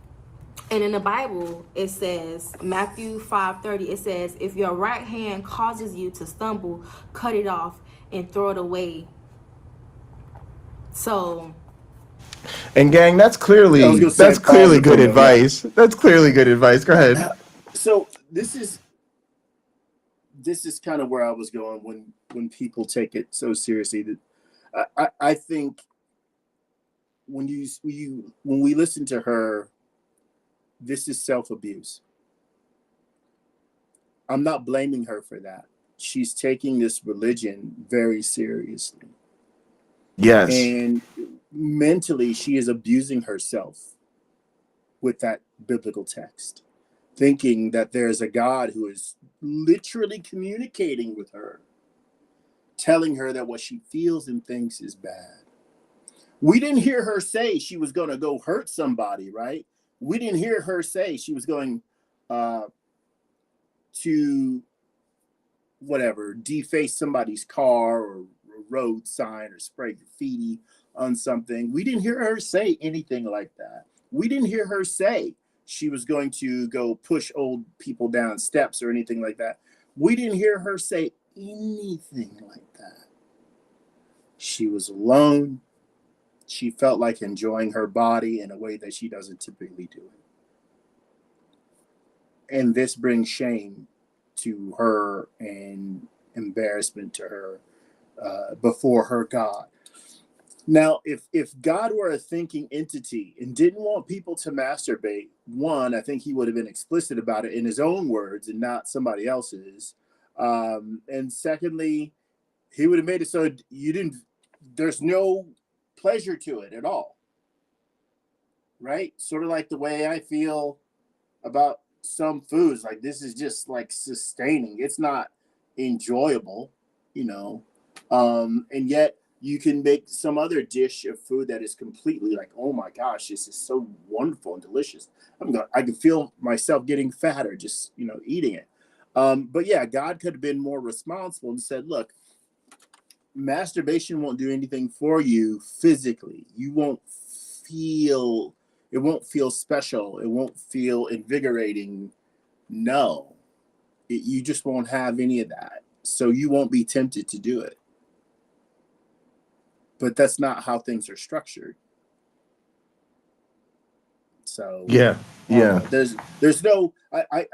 And in the Bible, it says, Matthew 5:30, it says, if your right hand causes you to stumble, cut it off and throw it away. So, and gang, that's clearly good advice. That's clearly good advice. Go ahead. So this is kind of where I was going when people take it so seriously. That I think when we listen to her, this is self-abuse. I'm not blaming her for that. She's taking this religion very seriously. Yes. And mentally, she is abusing herself with that biblical text, thinking that there's a God who is literally communicating with her, telling her that what she feels and thinks is bad. We didn't hear her say she was going to go hurt somebody, right? We didn't hear her say she was going to whatever, deface somebody's car or road sign or spray graffiti on something. We didn't hear her say anything like that. We didn't hear her say she was going to go push old people down steps or anything like that. We didn't hear her say anything like that. She was alone. She felt like enjoying her body in a way that she doesn't typically do it. And this brings shame to her and embarrassment to her before her God. Now, if God were a thinking entity and didn't want people to masturbate, one, I think he would have been explicit about it in his own words and not somebody else's. And secondly, he would have made it so there's no pleasure to it at all. Right? Sort of like the way I feel about some foods. Like, this is just like sustaining. It's not enjoyable, and yet you can make some other dish of food that is completely like, oh my gosh, this is so wonderful and delicious. I can feel myself getting fatter just, eating it. But yeah, God could have been more responsible and said, look, masturbation won't do anything for you physically. It won't feel special. It won't feel invigorating. No, you just won't have any of that. So you won't be tempted to do it. But that's not how things are structured. So yeah. There's no. I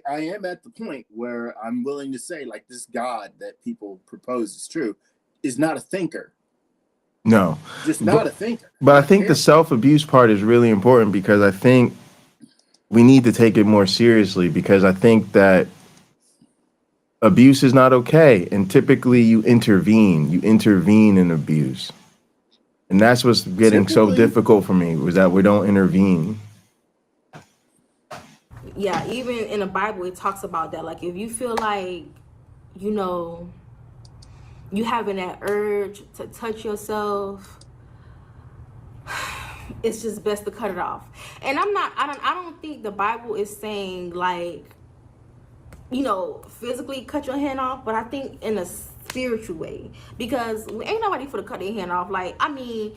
am at the point where I'm willing to say, like, this God that people propose is true is not a thinker. No, just not a thinker. But I think the self-abuse part is really important, because I think we need to take it more seriously, because I think that abuse is not okay. And typically you intervene in abuse. And that's what's getting so difficult for me, was that we don't intervene. Yeah, even in the Bible, it talks about that. Like, if you feel like, you having that urge to touch yourself, it's just best to cut it off. And I don't think the Bible is saying, like, physically cut your hand off, but I think in a spiritual way, because ain't nobody for to cut their hand off. Like, I mean,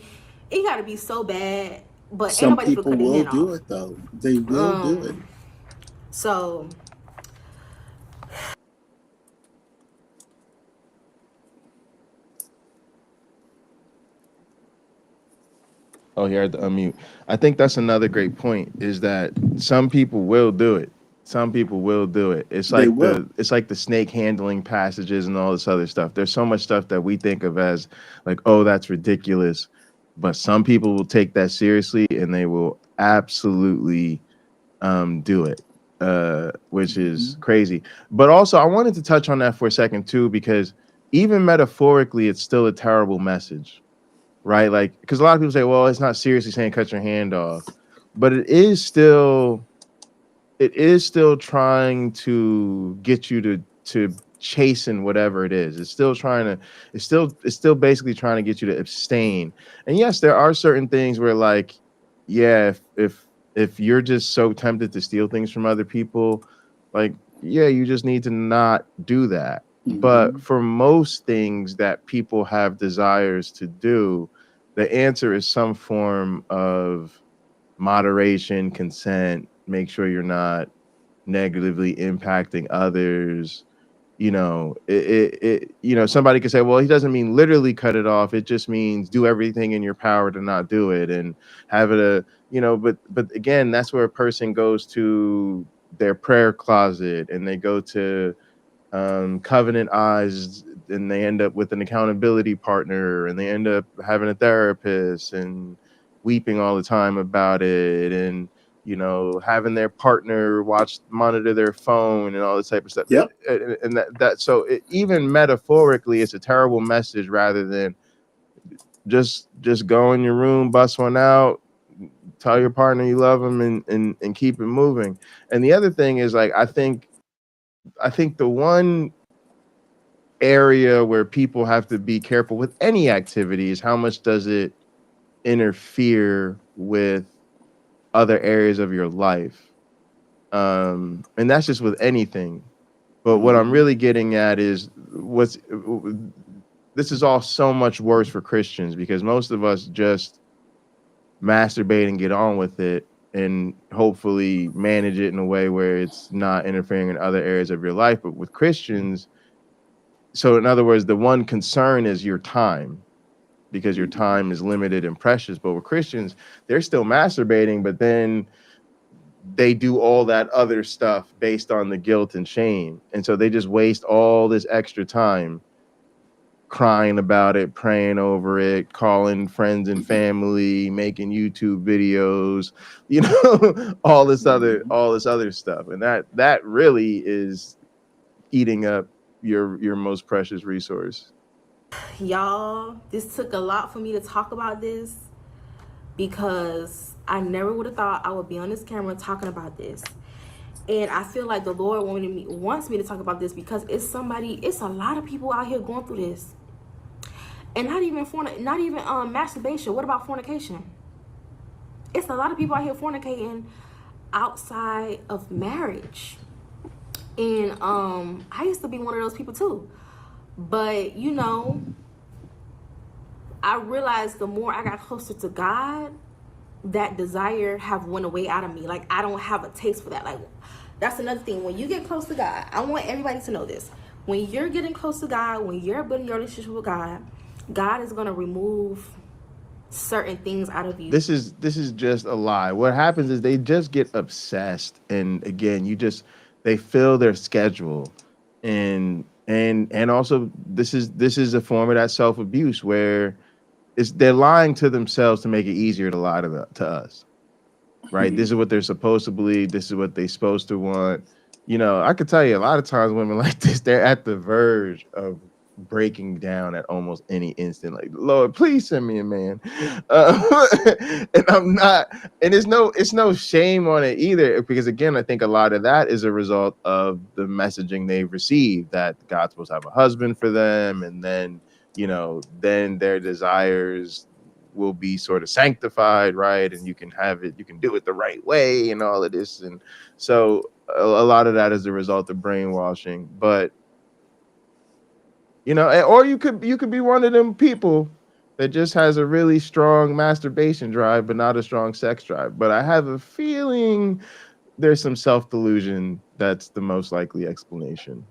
it got to be so bad, but some ain't nobody for to cut their hand off. Some people will do it, though. They will do it. So Oh, he had to unmute. I think that's another great point, is that some people will do it. Some people will do it. It's like the snake handling passages and all this other stuff. There's so much stuff that we think of as like, oh, that's ridiculous. But some people will take that seriously, and they will absolutely do it, which is crazy. But also, I wanted to touch on that for a second too, because even metaphorically, it's still a terrible message. Right? Like, because a lot of people say, well, it's not seriously saying cut your hand off, but it is still trying to get you to chasten whatever it is. It's still basically trying to get you to abstain. And yes, there are certain things where, like, yeah, if you're just so tempted to steal things from other people, like, yeah, you just need to not do that. But for most things that people have desires to do, the answer is some form of moderation, consent, make sure you're not negatively impacting others. Somebody could say, well, he doesn't mean literally cut it off. It just means do everything in your power to not do it, and have it but again, that's where a person goes to their prayer closet, and they go to Covenant Eyes, and they end up with an accountability partner, and they end up having a therapist and weeping all the time about it, and having their partner monitor their phone and all this type of stuff. Yep. And even metaphorically, it's a terrible message, rather than just go in your room, bust one out, tell your partner you love them, and keep it moving. And the other thing is, like, I think the one area where people have to be careful with any activity is how much does it interfere with other areas of your life. And that's just with anything. But what I'm really getting at is this is all so much worse for Christians, because most of us just masturbate and get on with it, and hopefully manage it in a way where it's not interfering in other areas of your life. But with Christians, so in other words, the one concern is your time, because your time is limited and precious. But with Christians, they're still masturbating, but then they do all that other stuff based on the guilt and shame. And so they just waste all this extra time crying about it, praying over it, calling friends and family, making YouTube videos, you know, all this other stuff. And that really is eating up your most precious resource. Y'all, this took a lot for me to talk about this, because I never would have thought I would be on this camera talking about this. And I feel like the Lord wants me to talk about this, because it's a lot of people out here going through this. And not even masturbation. What about fornication? It's a lot of people out here fornicating outside of marriage. And I used to be one of those people too. But you know, I realized the more I got closer to God, that desire have went away out of me. Like, I don't have a taste for that. Like, that's another thing. When you get close to God, I want everybody to know this. When you're getting close to God, when you're building your relationship with God, God is going to remove certain things out of you. This is just a lie. What happens is they just get obsessed, and again, they fill their schedule, and also this is a form of that self-abuse where they're lying to themselves to make it easier to lie to us, right? This is what they're supposed to believe. This is what they're supposed to want. You know, I could tell you a lot of times women like this, they're at the verge of breaking down at almost any instant. Like, Lord, please send me a man. And I'm not, and it's no shame on it either, because again, I think a lot of that is a result of the messaging they've received, that God's supposed to have a husband for them, and then, you know, then their desires will be sort of sanctified, right? And you can do it the right way and all of this. And so a lot of that is the result of brainwashing. But you know, or you could be one of them people that just has a really strong masturbation drive, but not a strong sex drive. But I have a feeling there's some self-delusion that's the most likely explanation.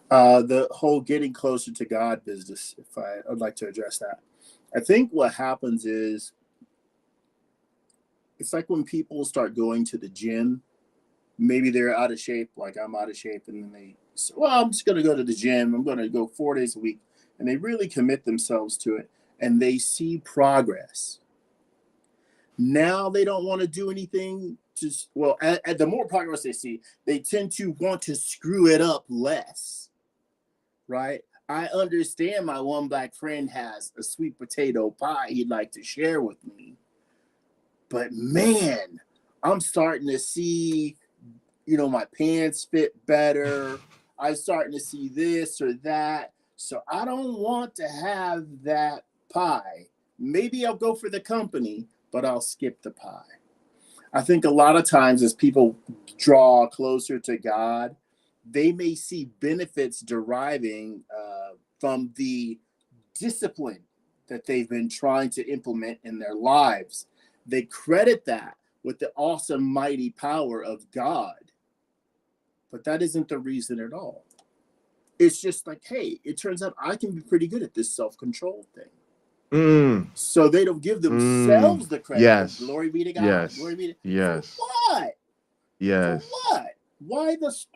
The whole getting closer to God business, if I'd like to address that. I think what happens is, it's like when people start going to the gym, maybe they're out of shape, like I'm out of shape, and then they say, well, I'm just going to go to the gym. I'm going to go 4 days a week. And they really commit themselves to it, and they see progress. Now they don't want to do anything to, well, at the more progress they see, they tend to want to screw it up less, right? I understand my one black friend has a sweet potato pie he'd like to share with me. But man, I'm starting to see, you know, my pants fit better. I'm starting to see this or that. So I don't want to have that pie. Maybe I'll go for the company, but I'll skip the pie. I think a lot of times as people draw closer to God, they may see benefits deriving from the discipline that they've been trying to implement in their lives. They credit that with the awesome, mighty power of God. But that isn't the reason at all. It's just like, hey, it turns out I can be pretty good at this self-control thing. So they don't give themselves the credit. Yes. Glory be to God. Yes. Glory be to God. Yes. For what? Yes. For what?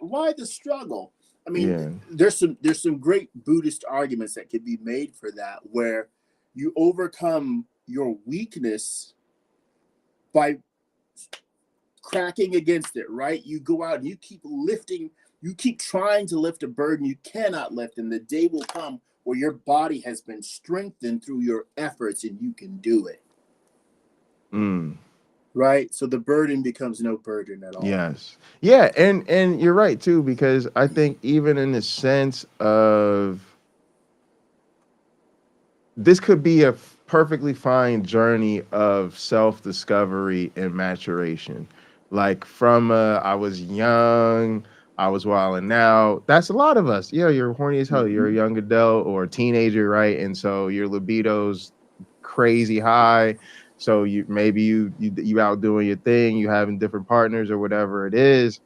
Why the struggle? I mean, there's some great Buddhist arguments that could be made for that, where you overcome your weakness by cracking against it, right? You go out and you keep lifting, you keep trying to lift a burden you cannot lift, and the day will come where your body has been strengthened through your efforts and you can do it. Right? So the burden becomes no burden at all. Yes. Yeah, and you're right too, because I think even in the sense of, this could be a perfectly fine journey of self-discovery and maturation. Like from I was young, I was wild, and now that's a lot of us. Yeah, you're horny as hell. You're a young adult or a teenager, right? And so your libido's crazy high. So you out doing your thing, you having different partners or whatever it is,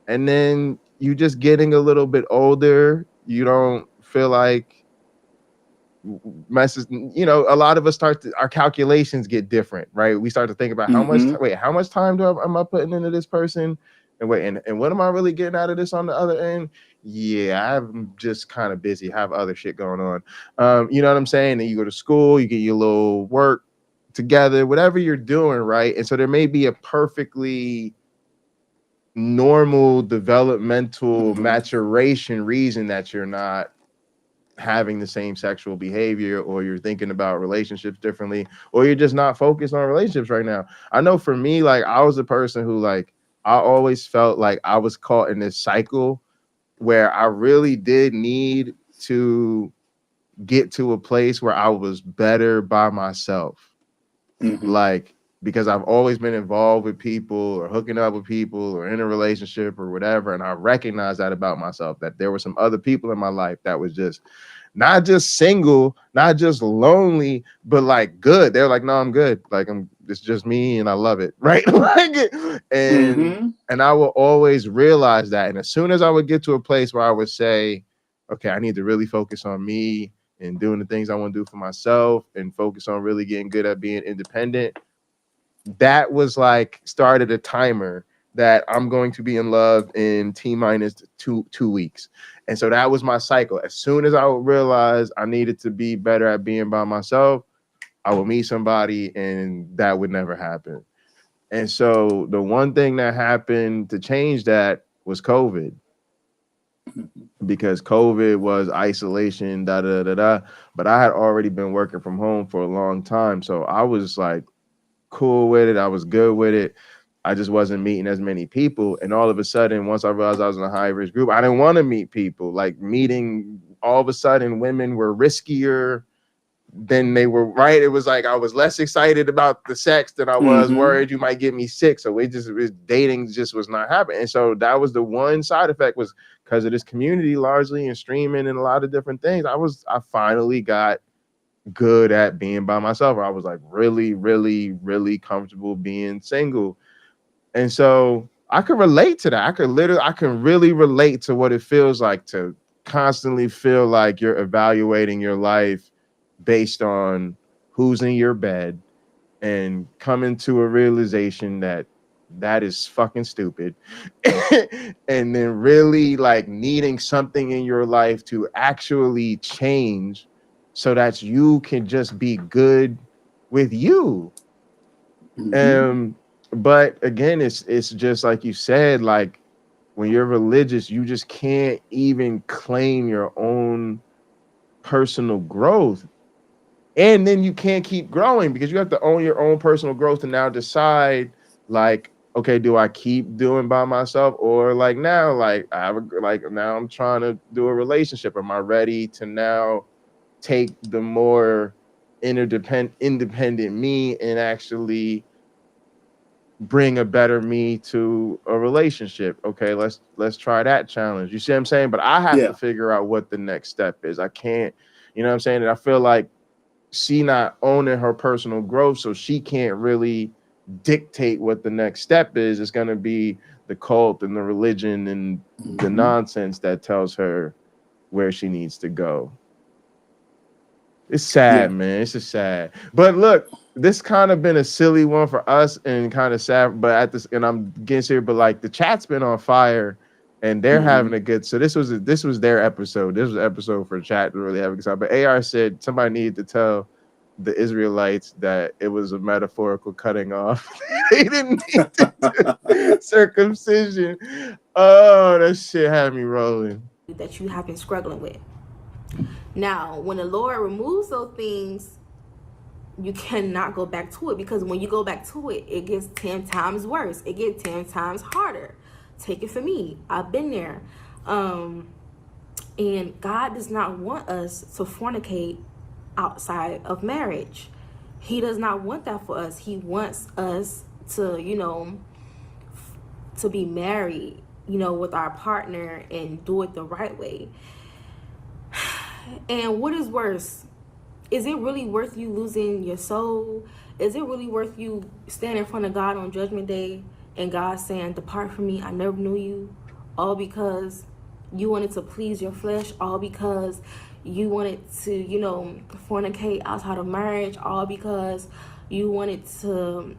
and then you just getting a little bit older. You don't feel like messes, a lot of us our calculations get different, right? We start to think about how much time am I putting into this person, and what am I really getting out of this on the other end? Yeah, I'm just kind of busy, have other shit going on. You know what I'm saying? And you go to school, you get your little work together, whatever you're doing, right? And so there may be a perfectly normal developmental maturation reason that you're not having the same sexual behavior, or you're thinking about relationships differently, or you're just not focused on relationships right now. I know for me, like, I was a person who, like, I always felt like I was caught in this cycle where I really did need to get to a place where I was better by myself. Like, because I've always been involved with people or hooking up with people or in a relationship or whatever. And I recognized that about myself, that there were some other people in my life that was just not just single, not just lonely, but like good. They're like, no, I'm good. Like, it's just me and I love it. Right. And I will always realize that. And as soon as I would get to a place where I would say, okay, I need to really focus on me and doing the things I want to do for myself and focus on really getting good at being independent, that was like started a timer that I'm going to be in love in T-minus two weeks. And so that was my cycle. As soon as I would realize I needed to be better at being by myself, I would meet somebody, and that would never happen. And so the one thing that happened to change that was COVID. Because COVID was isolation, but I had already been working from home for a long time. So I was like cool with it. I was good with it. I just wasn't meeting as many people. And all of a sudden, once I realized I was in a high risk group, I didn't want to meet people. Like, meeting, all of a sudden, women were riskier than they were, right? It was like I was less excited about the sex than I was worried you might get me sick. So dating just was not happening. And so that was the one side effect, was because of this community largely and streaming and a lot of different things. I finally got good at being by myself. I was like really, really, really comfortable being single. And so I could relate to that. I can really relate to what it feels like to constantly feel like you're evaluating your life based on who's in your bed, and coming to a realization that is fucking stupid. And then really like needing something in your life to actually change so that you can just be good with you. But again, it's just like you said, like, when you're religious, you just can't even claim your own personal growth. And then you can't keep growing, because you have to own your own personal growth and now decide, like, okay, do I keep doing by myself, or like now, like now I'm trying to do a relationship. Am I ready to now take the more independent me and actually bring a better me to a relationship? Okay, let's try that challenge. You see what I'm saying? But I have to figure out what the next step is. I can't, you know what I'm saying? And I feel like she not owning her personal growth, so she can't really dictate what the next step is. It's going to be the cult and the religion and the nonsense that tells her where she needs to go. It's sad, man. It's just sad. But look, this kind of been a silly one for us and kind of sad, but and I'm getting serious, but like the chat's been on fire and they're having a good, so this was their episode. This was an episode for chat to really have a good time. But AR said somebody needed to tell the Israelites that it was a metaphorical cutting off. They didn't need to do circumcision. Oh, that shit had me rolling. That you have been struggling with. Now, when the Lord removes those things, you cannot go back to it, because when you go back to it, it gets 10 times worse. It gets 10 times harder. Take it from me. I've been there. And God does not want us to fornicate outside of marriage. He does not want that for us. He wants us to, to be married, with our partner and do it the right way. And what is worse? Is it really worth you losing your soul? Is it really worth you standing in front of God on Judgment Day and God saying, "Depart from me, I never knew you," all because you wanted to please your flesh, all because you wanted to, fornicate outside of marriage, all because you wanted to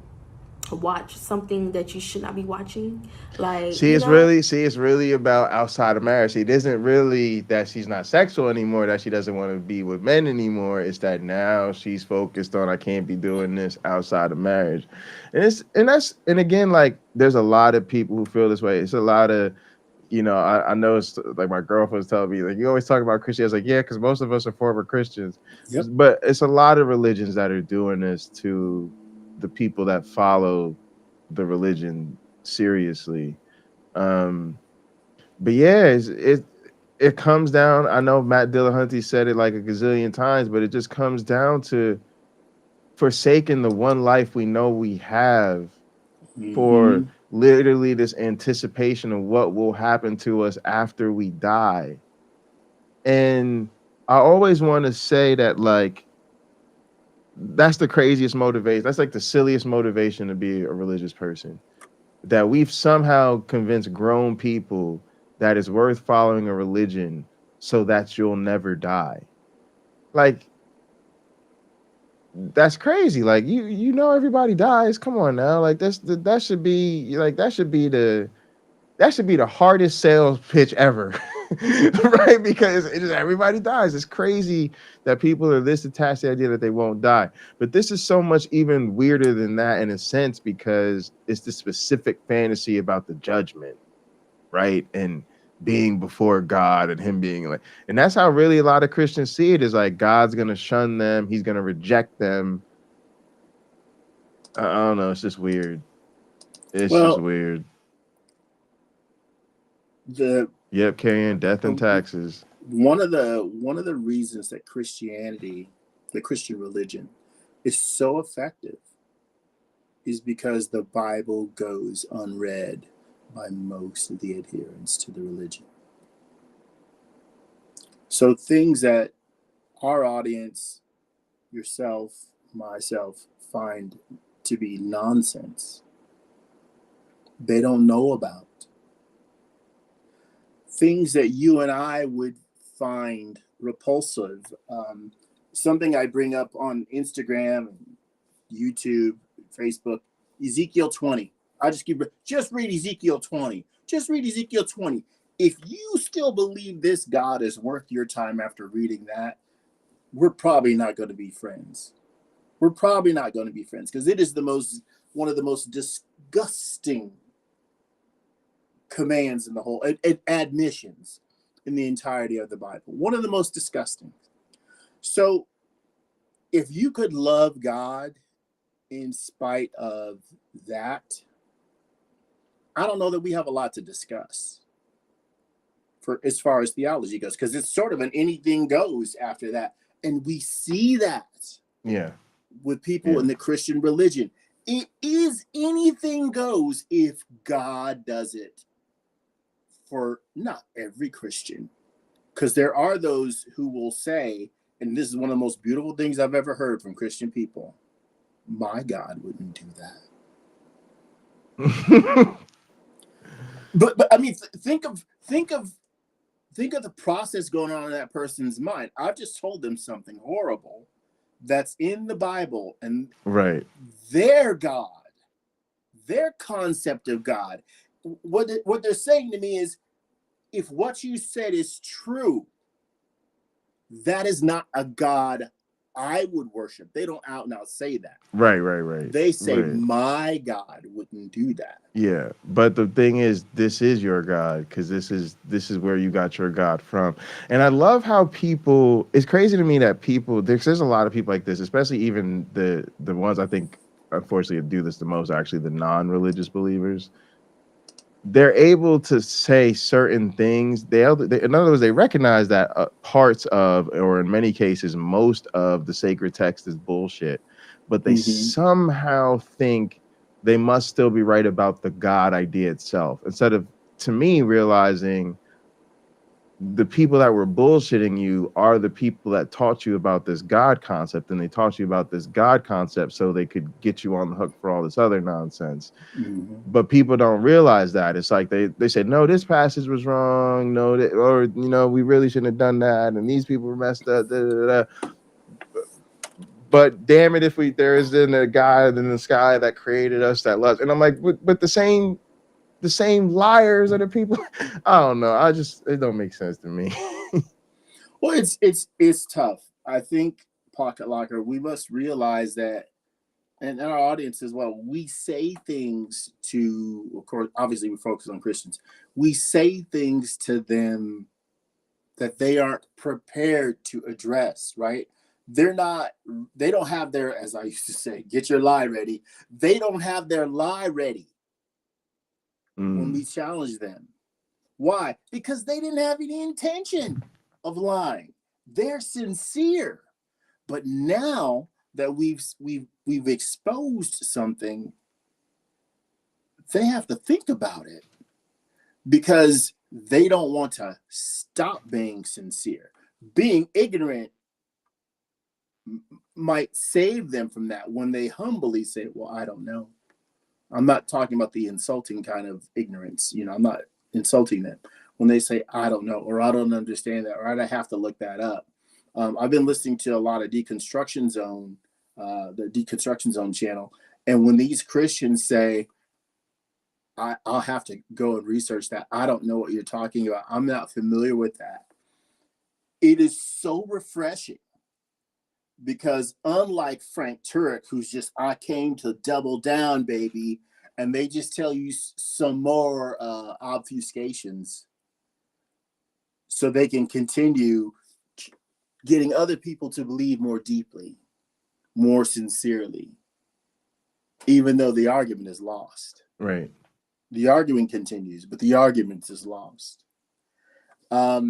watch something that you should not be watching. Like, It's really about outside of marriage. It isn't really that she's not sexual anymore, that she doesn't want to be with men anymore. It's that now she's focused on, I can't be doing this outside of marriage. And again, like, there's a lot of people who feel this way. It's a lot of, I know, it's like my girlfriend was telling me, like, you always talk about Christianity. I was like, yeah, because most of us are former Christians. Yep. But it's a lot of religions that are doing this to the people that follow the religion seriously. But yeah, it comes down. I know Matt Dillahunty said it like a gazillion times, but it just comes down to forsaking the one life we know we have for literally this anticipation of what will happen to us after we die. And I always want to say that, like, that's the craziest motivation. That's like the silliest motivation to be a religious person. That we've somehow convinced grown people that it's worth following a religion so that you'll never die. Like, that's crazy. Like, everybody dies. Come on now. Like, that should be the hardest sales pitch ever. Right? Because everybody dies. It's crazy that people are this attached to the idea that they won't die. But this is so much even weirder than that in a sense, because it's the specific fantasy about the judgment, right? And being before God and him being like, and that's how really a lot of Christians see it, is like God's gonna shun them, he's gonna reject them. I don't know, it's just weird. It's just weird. Carrying death and taxes. One of the reasons that Christianity, the Christian religion, is so effective is because the Bible goes unread by most of the adherents to the religion. So things that our audience, yourself, myself, find to be nonsense, they don't know about. Things that you and I would find repulsive. Something I bring up on Instagram, YouTube, Facebook, Ezekiel 20. Just read Ezekiel 20. Just read Ezekiel 20. If you still believe this God is worth your time after reading that, we're probably not going to be friends. We're probably not going to be friends, because it is one of the most disgusting commands in the whole, admissions in the entirety of the Bible. One of the most disgusting. So if you could love God in spite of that, I don't know that we have a lot to discuss for as far as theology goes, because it's sort of an anything goes after that. And we see that with people in the Christian religion. It is anything goes if God does it. For not every Christian, because there are those who will say, and this is one of the most beautiful things I've ever heard from Christian people, my God wouldn't do that. but I mean, think of the process going on in that person's mind. I've just told them something horrible that's in the Bible, and their God, their concept of God, what they're saying to me is, if what you said is true, that is not a God I would worship. They don't out and out say that. Right. They say, my God wouldn't do that. Yeah, but the thing is, this is your God, because this is where you got your God from. And I love how people, it's crazy to me that people, there's a lot of people like this, especially even the ones I think unfortunately do this the most, actually the non-religious believers. They're able to say certain things. They in other words, they recognize that parts of, or in many cases, most of the sacred text is bullshit, but they somehow think they must still be right about the God idea itself, instead of, to me, realizing the people that were bullshitting you are the people that taught you about this God concept, and they taught you about this God concept so they could get you on the hook for all this other nonsense. Mm-hmm. But people don't realize that. It's like they say, no, this passage was wrong, no, or we really shouldn't have done that, and these people were messed up. Da, da, da, da. But damn it, if there is then a God in the sky that created us that loves, and I'm like, but the same liars are the people. I don't know. It don't make sense to me. Well, it's tough. I think, Pocket Locker, we must realize that, and our audience as well, we say things to, of course, obviously we focus on Christians. We say things to them that they aren't prepared to address, right? They don't have their, as I used to say, get your lie ready. They don't have their lie ready when we challenge them. Why? Because they didn't have any intention of lying. They're sincere. But now that we've exposed something, they have to think about it because they don't want to stop being sincere. Being ignorant might save them from that when they humbly say, well, I don't know. I'm not talking about the insulting kind of ignorance. I'm not insulting them. When they say, I don't know, or I don't understand that, or I have to look that up. I've been listening to a lot of Deconstruction Zone, the Deconstruction Zone channel. And when these Christians say, I'll have to go and research that. I don't know what you're talking about. I'm not familiar with that. It is so refreshing because unlike Frank Turek, who's just, I came to double down, baby, and they just tell you some more obfuscations so they can continue getting other people to believe more deeply, more sincerely, even though the argument is lost. Right. The argument continues, but the argument is lost. I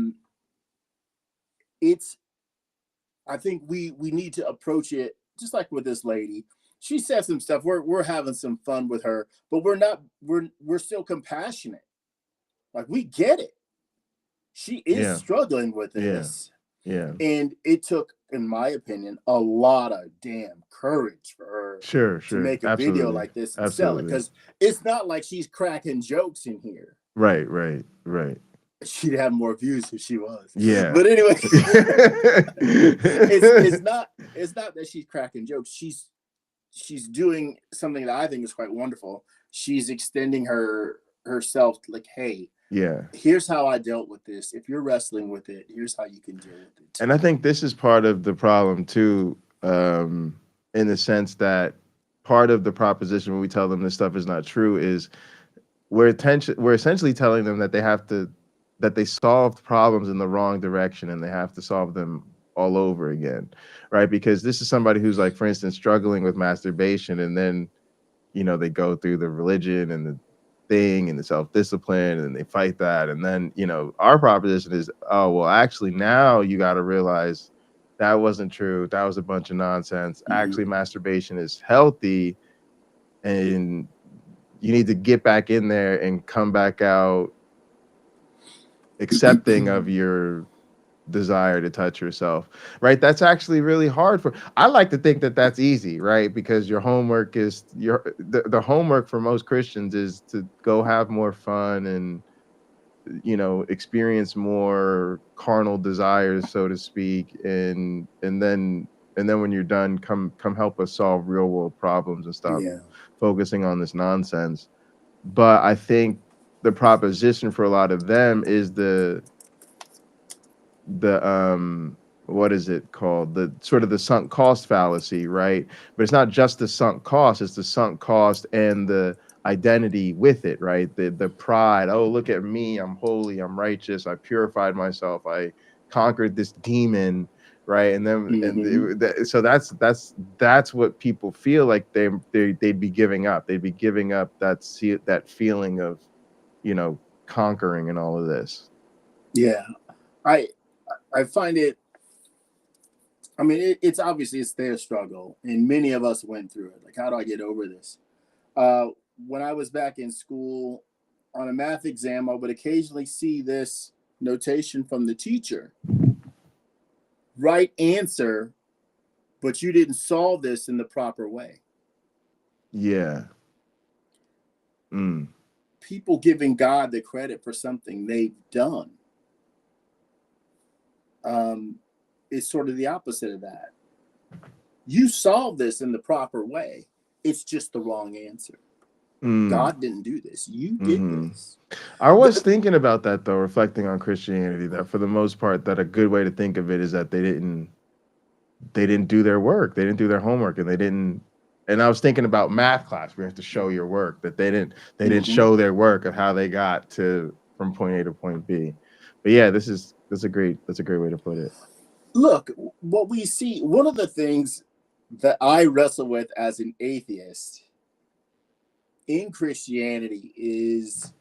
think we need to approach it just like with this lady. She said some stuff. We're having some fun with her, but we're still compassionate. Like, we get it. She is struggling with this. Yeah. And it took, in my opinion, a lot of damn courage for her to make a video like this and sell it. Because it's not like she's cracking jokes in here. Right. She'd have more views if she was. Yeah. But anyway, it's not that she's cracking jokes. She's doing something that I think is quite wonderful. She's extending herself like, hey, here's how I dealt with this. If you're wrestling with it, here's how you can deal with it too. And I think this is part of the problem too, in the sense that part of the proposition when we tell them this stuff is not true is we're essentially telling them that that they solved problems in the wrong direction and they have to solve them all over again, right? Because this is somebody who's, like, for instance, struggling with masturbation, and then they go through the religion and the thing and the self-discipline and they fight that, and then our proposition is, oh well, actually now you got to realize that wasn't true, that was a bunch of nonsense. Actually, masturbation is healthy and you need to get back in there and come back out accepting of your desire to touch yourself, right? That's actually really hard I like to think that that's easy, right? Because your homework is the homework for most Christians is to go have more fun and experience more carnal desires, so to speak, and then when you're done, come help us solve real world problems and stop focusing on this nonsense. But I think the proposition for a lot of them is the what is it called, the sort of the sunk cost fallacy, right? But it's not just the sunk cost, it's the sunk cost and the identity with it, right? The pride, oh, look at me, I'm holy, I'm righteous, I purified myself, I conquered this demon, right? And then so that's what people feel like they'd be giving up. They'd be giving up that feeling of conquering and all of this. Yeah, I find it, I mean, it's obviously it's their struggle, and many of us went through it. Like, how do I get over this? When I was back in school on a math exam, I would occasionally see this notation from the teacher. Right answer, but you didn't solve this in the proper way. Yeah. People giving God the credit for something they've done is sort of the opposite of that. You solved this in the proper way. It's just the wrong answer. God didn't do this. You did this. I was thinking about that, though, reflecting on Christianity, that for the most part, that a good way to think of it is that they didn't do their work. They didn't do their homework, and they didn't. And I was thinking about math class. We have to show your work, that they didn't show their work of how they got from point A to point B. But yeah, that's a great way to put it. Look, what we see, one of the things that I wrestle with as an atheist in Christianity is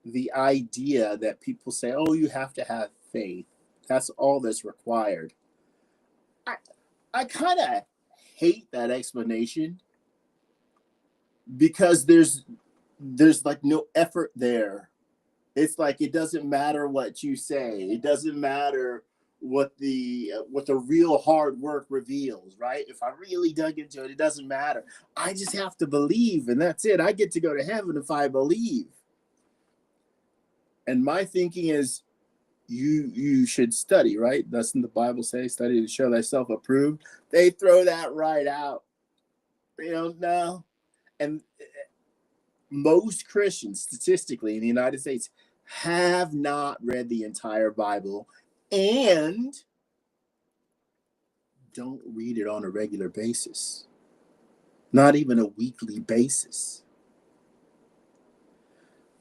the idea that people say, oh, you have to have faith. That's all that's required. I kind of hate that explanation, because there's like no effort there. It's like, it doesn't matter what you say. It doesn't matter what the real hard work reveals, right? If I really dug into it, it doesn't matter. I just have to believe, and that's it. I get to go to heaven if I believe. And my thinking is, you should study, right? Doesn't the Bible say, study to show thyself approved? They throw that right out. They don't know. And most Christians, statistically, in the United States, have not read the entire Bible and don't read it on a regular basis, not even a weekly basis.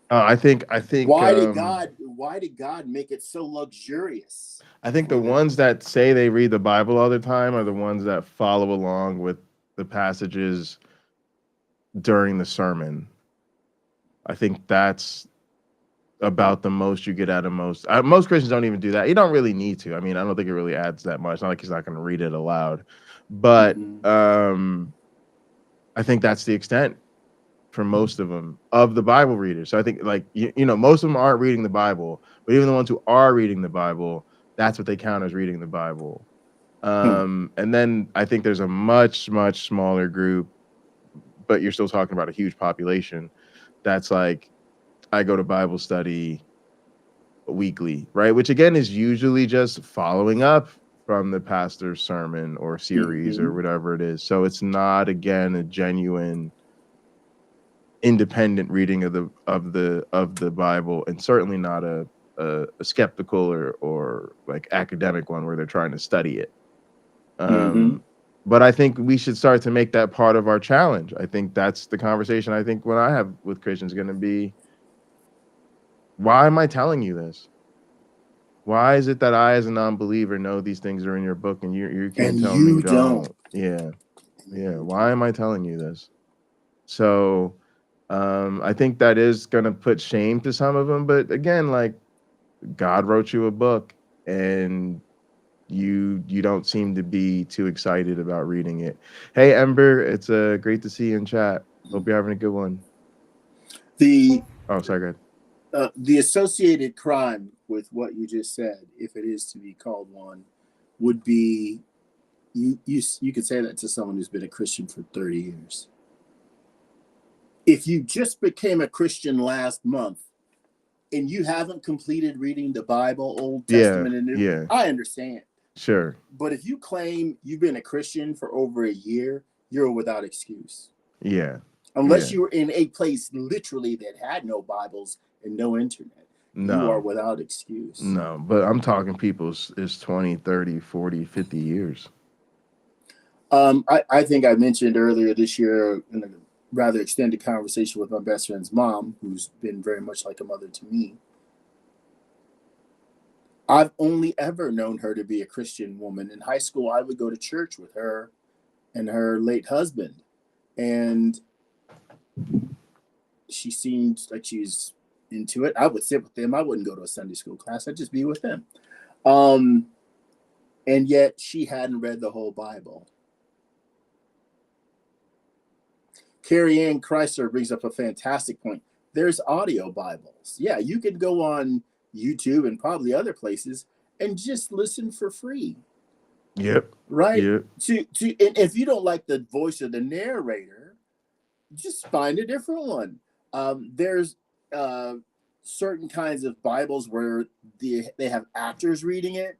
I think. Why did God make it so luxurious? I think the ones that say they read the Bible all the time are the ones that follow along with the passages during the sermon. I think that's about the most you get out of most Christians don't even do that. You don't really need to. I mean, I don't think it really adds that much. Not like he's not going to read it aloud, but I think that's the extent for most of them, of the Bible readers. So I think, like, you know, most of them aren't reading the Bible, but even the ones who are reading the Bible, that's what they count as reading the Bible. And then I think there's a much smaller group, but you're still talking about a huge population, that's like, I go to Bible study weekly, right? Which again is usually just following up from the pastor's sermon or series or whatever it is. So it's not, again, a genuine independent reading of the Bible, and certainly not a skeptical or like academic one where they're trying to study it. But I think we should start to make that part of our challenge. I think that's the conversation I think when I have with Christians going to be, why am I telling you this? Why is it that I, as a non-believer, know these things are in your book and you can't tell me don't? Yeah. Why am I telling you this? So I think that is going to put shame to some of them. But again, like, God wrote you a book and you don't seem to be too excited about reading it. Hey, Ember, it's great to see you in chat. Hope you're having a good one. Sorry, go ahead. The associated crime with what you just said, if it is to be called one, would be you could say that to someone who's been a Christian for 30 years. If you just became a Christian last month and you haven't completed reading the Bible, Old Testament and New, I understand. Sure. But if you claim you've been a Christian for over a year, you're without excuse. Yeah. Unless you were in a place literally that had no Bibles and no internet. No. You are without excuse. No, but I'm talking people is 20, 30, 40, 50 years. I think I mentioned earlier this year in a rather extended conversation with my best friend's mom, who's been very much like a mother to me. I've only ever known her to be a Christian woman. In high school, I would go to church with her and her late husband. And she seemed like she's into it. I would sit with them. I wouldn't go to a Sunday school class. I'd just be with them. And yet she hadn't read the whole Bible. Carrie Ann Chrysler brings up a fantastic point. There's audio Bibles. Yeah, you can go on YouTube and probably other places and just listen for free. Yep. Right? Yep. And if you don't like the voice of the narrator, just find a different one. There's certain kinds of Bibles where they have actors reading it,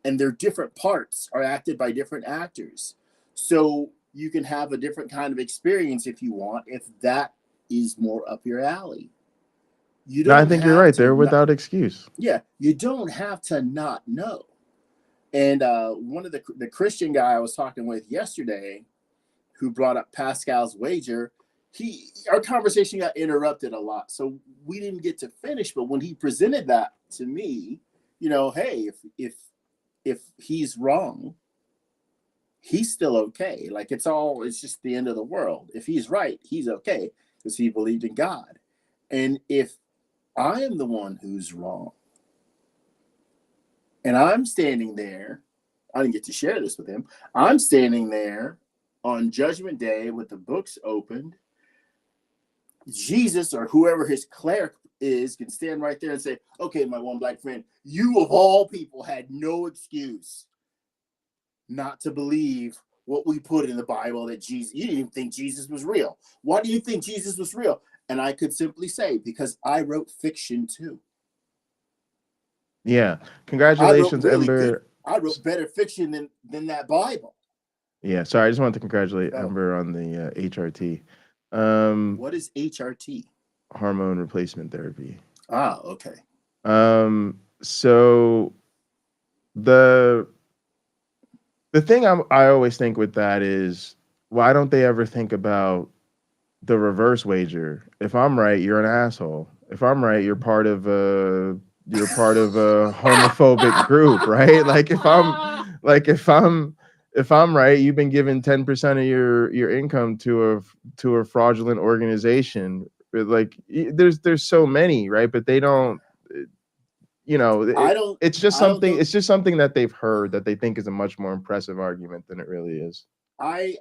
and their different parts are acted by different actors. So you can have a different kind of experience if you want, if that is more up your alley. You don't. No, I think you're right. They're without excuse. Yeah, you don't have to not know. And one of the Christian guy I was talking with yesterday, who brought up Pascal's wager, our conversation got interrupted a lot, so we didn't get to finish. But when he presented that to me, hey, if he's wrong, he's still okay. Like it's just the end of the world. If he's right, he's okay because he believed in God. And if I am the one who's wrong, and I'm standing there, I didn't get to share this with him. I'm standing there on Judgment Day with the books opened. Jesus or whoever his cleric is can stand right there and say, okay, my one black friend, you of all people had no excuse not to believe what we put in the Bible that Jesus, you didn't even think Jesus was real. Why do you think Jesus was real? And I could simply say, because I wrote fiction too. Yeah. Congratulations, Ember. I wrote better fiction than that Bible. Yeah. Sorry, I just wanted to congratulate Ember on the HRT. What is HRT? Hormone replacement therapy. Ah, okay. So the thing I always think with that is, why don't they ever think about the reverse wager? If I'm right, you're an asshole. If I'm right, you're part of a homophobic group, right? Like if I'm right, you've been given 10% of your income to a fraudulent organization. Like there's so many, right? But they don't, it's just something that they've heard that they think is a much more impressive argument than it really is. I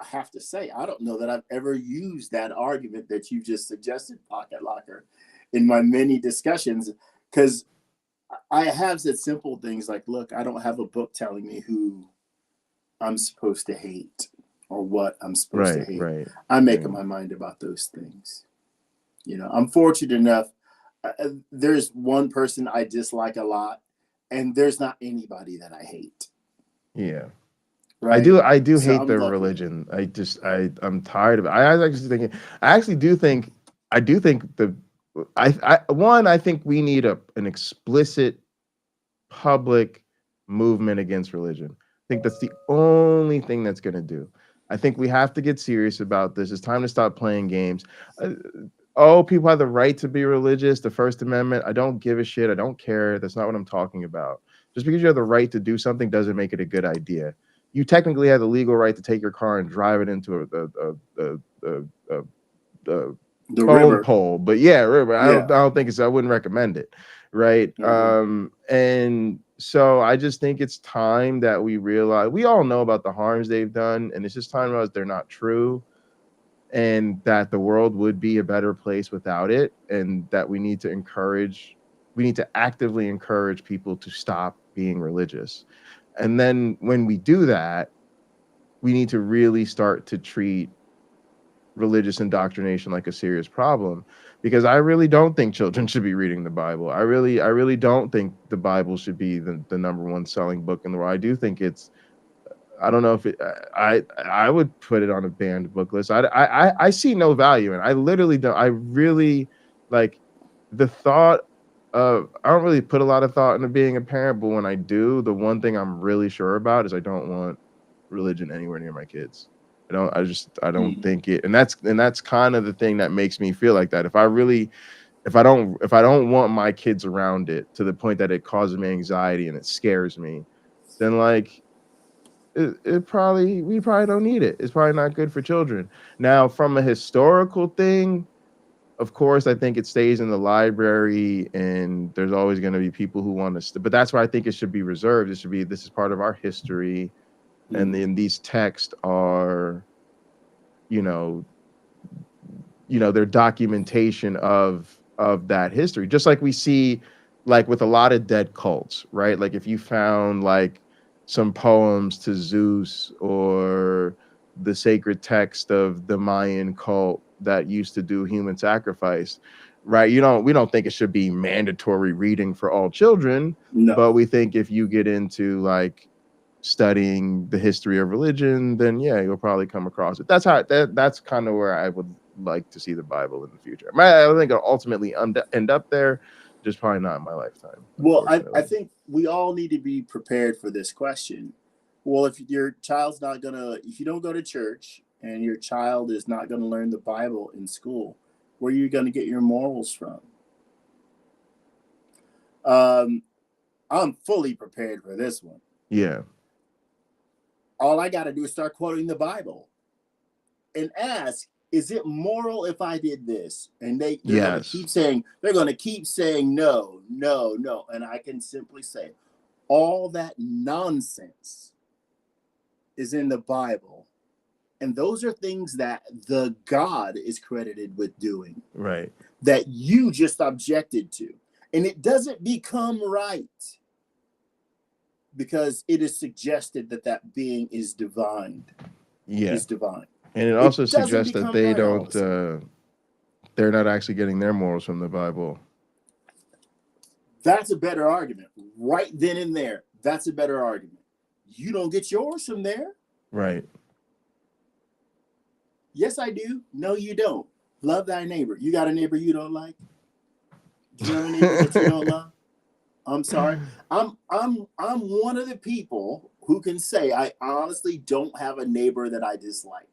have to say, I don't know that I've ever used that argument that you just suggested, Pocket Locker, in my many discussions, because I have said simple things like, look, I don't have a book telling me who I'm supposed to hate or what I'm supposed to hate. Right. I'm making my mind about those things. I'm fortunate enough. There's one person I dislike a lot, and there's not anybody that I hate. Yeah. Right? I do hate their religion. I'm tired of it. I think we need an explicit public movement against religion. I think that's the only thing that's going to do. I think we have to get serious about this. It's time to stop playing games. People have the right to be religious. The First Amendment. I don't give a shit. I don't care. That's not what I'm talking about. Just because you have the right to do something doesn't make it a good idea. You technically have the legal right to take your car and drive it into the phone pole, but river. I don't think I wouldn't recommend it, right? Mm-hmm. And so I just think it's time that we realize, we all know about the harms they've done, and it's just time to realize they're not true, and that the world would be a better place without it, and that we need to actively encourage people to stop being religious. And then when we do that, we need to really start to treat religious indoctrination like a serious problem, because I really don't think children should be reading the Bible. I really don't think the Bible should be the number one selling book in the world. I do think I don't know if I would put it on a banned book list. I see no value in it. I literally don't. I really like the thought of, I don't really put a lot of thought into being a parent, but when I do, the one thing I'm really sure about is I don't want religion anywhere near my kids. I don't think it, and that's kind of the thing that makes me feel like that. If I don't want my kids around it to the point that it causes me anxiety and it scares me, then like we probably don't need it. It's probably not good for children. Now, from a historical thing, of course, I think it stays in the library, and there's always going to be people who want to. But that's why I think it should be reserved. This is part of our history, and then these texts are, they're documentation of of that history. Just like we see, like with a lot of dead cults, right? Like if you found like some poems to Zeus or the sacred text of the Mayan cult that used to do human sacrifice, right? We don't think it should be mandatory reading for all children, No. but we think if you get into like studying the history of religion, then yeah, you'll probably come across it. That's kind of where I would like to see the Bible in the future. I think it'll ultimately end up there, just probably not in my lifetime. Well, I think we all need to be prepared for this question. Well, if your child's not gonna, if you don't go to church and your child is not gonna learn the Bible in school, where are you gonna get your morals from? I'm fully prepared for this one. Yeah. All I got to do is start quoting the Bible and ask, is it moral if I did this? And they're going to keep saying no, no, no. And I can simply say, all that nonsense is in the Bible. And those are things that the God is credited with doing. Right. That you just objected to. And it doesn't become right. Because it is suggested that that being is divine. Yeah. Is divine. And it also suggests that they don't, they're not actually getting their morals from the Bible. That's a better argument. Right then and there. That's a better argument. You don't get yours from there. Right. Yes, I do. No, you don't. Love thy neighbor. You got a neighbor you don't like? Do you have a neighbor that you don't love? I'm sorry. I'm one of the people who can say I honestly don't have a neighbor that I dislike.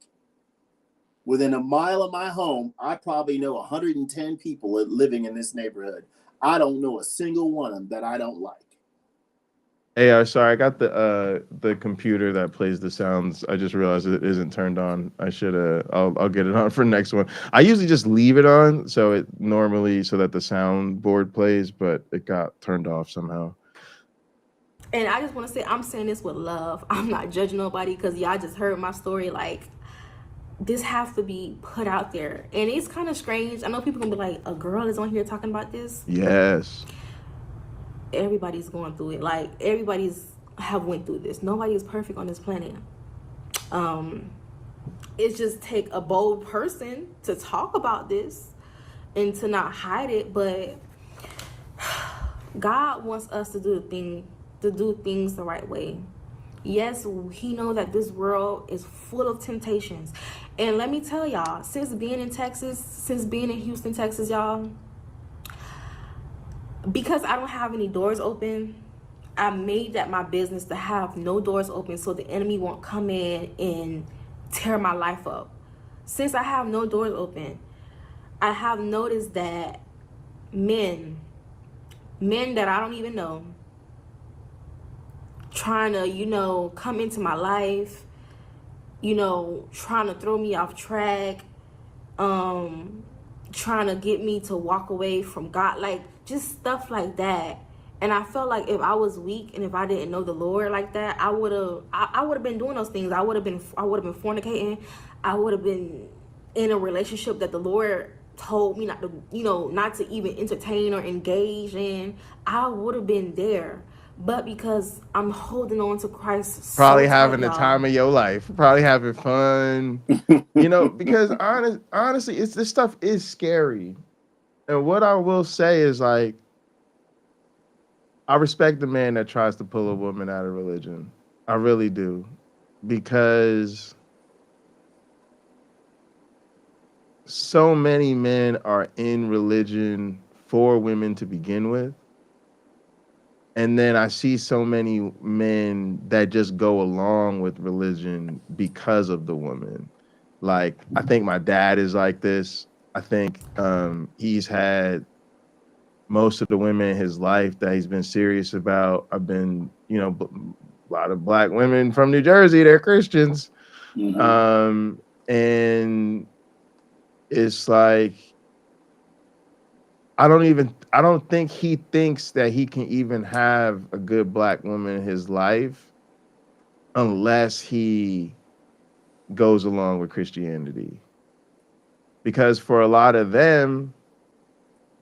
Within a mile of my home, I probably know 110 people living in this neighborhood. I don't know a single one of them that I don't like. Hey, sorry, I got the computer that plays the sounds. I just realized it isn't turned on. I should I'll get it on for next one. I usually just leave it on so that the soundboard plays, but it got turned off somehow. And I just want to say, I'm saying this with love. I'm not judging nobody because y'all just heard my story. Like, this has to be put out there. And it's kind of strange. I know people can be like, a girl is on here talking about this. Yes. Everybody's going through it. Like, everybody's have went through this. Nobody is perfect on this planet. It's just take a bold person to talk about this and to not hide it. But God wants us to do things the right way. Yes, he knows that this world is full of temptations. And let me tell y'all, since being in Houston, Texas, y'all, because I don't have any doors open, I made that my business to have no doors open so the enemy won't come in and tear my life up. Since I have no doors open, I have noticed that men that I don't even know, trying to, come into my life, trying to throw me off track, trying to get me to walk away from God, like just stuff like that. And I felt like if I was weak and if I didn't know the Lord like that, I would have been doing those things. I would have been fornicating. I would have been in a relationship that the Lord told me not to even entertain or engage in. I would have been there. But because I'm holding on to Christ, probably having the time of your life, probably having fun, because honestly, this stuff is scary. And what I will say is, like, I respect the man that tries to pull a woman out of religion. I really do. Because so many men are in religion for women to begin with. And then I see so many men that just go along with religion because of the woman. Like, I think my dad is like this. I think he's had most of the women in his life that he's been serious about. I've been, a lot of black women from New Jersey, they're Christians. Mm-hmm. And it's like, I don't think he thinks that he can even have a good black woman in his life unless he goes along with Christianity. Because for a lot of them,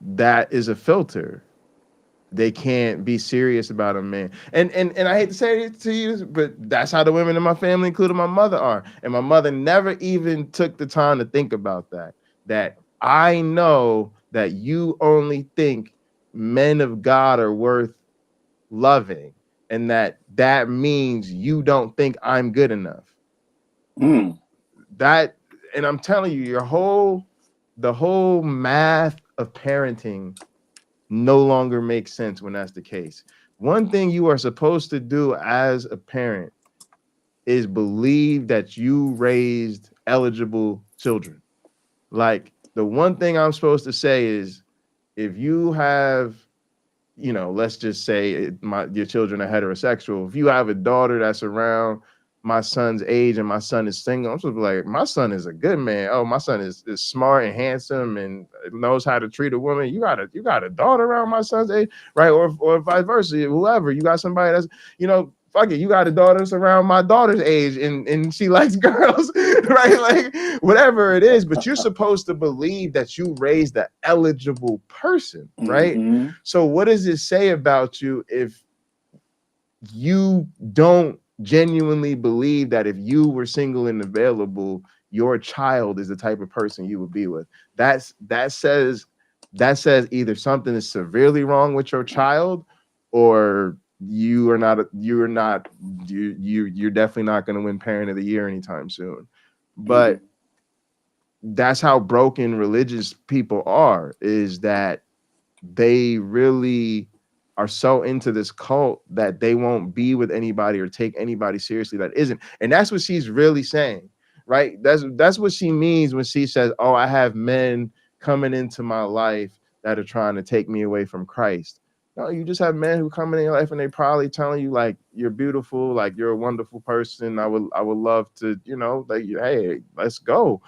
that is a filter. They can't be serious about a man. And I hate to say it to you, but that's how the women in my family, including my mother, are. And my mother never even took the time to think about that. That I know that you only think men of God are worth loving, and that means you don't think I'm good enough. That, and I'm telling you, the whole math of parenting no longer makes sense when that's the case. One thing you are supposed to do as a parent is believe that you raised eligible children. Like, the one thing I'm supposed to say is, if you have, let's just say your children are heterosexual. If you have a daughter that's around my son's age and my son is single, I'm supposed to be like, my son is a good man. Oh, my son is smart and handsome and knows how to treat a woman. You got a daughter around my son's age, right? Or vice versa. Whoever, you got somebody that's, fuck it, you got a daughter that's around my daughter's age and she likes girls, right? Like, whatever it is, but you're supposed to believe that you raised an eligible person, right? Mm-hmm. So what does it say about you if you don't genuinely believe that if you were single and available, your child is the type of person you would be with? That says either something is severely wrong with your child, or you're definitely not going to win parent of the year anytime soon. But that's how broken religious people are, is that they really are so into this cult that they won't be with anybody or take anybody seriously that isn't. And that's what she's really saying, right? That's what she means when she says, oh, I have men coming into my life that are trying to take me away from Christ. No, you just have men who come in your life and they probably telling you, like, you're beautiful, like, you're a wonderful person. I would love to, like, hey, let's go.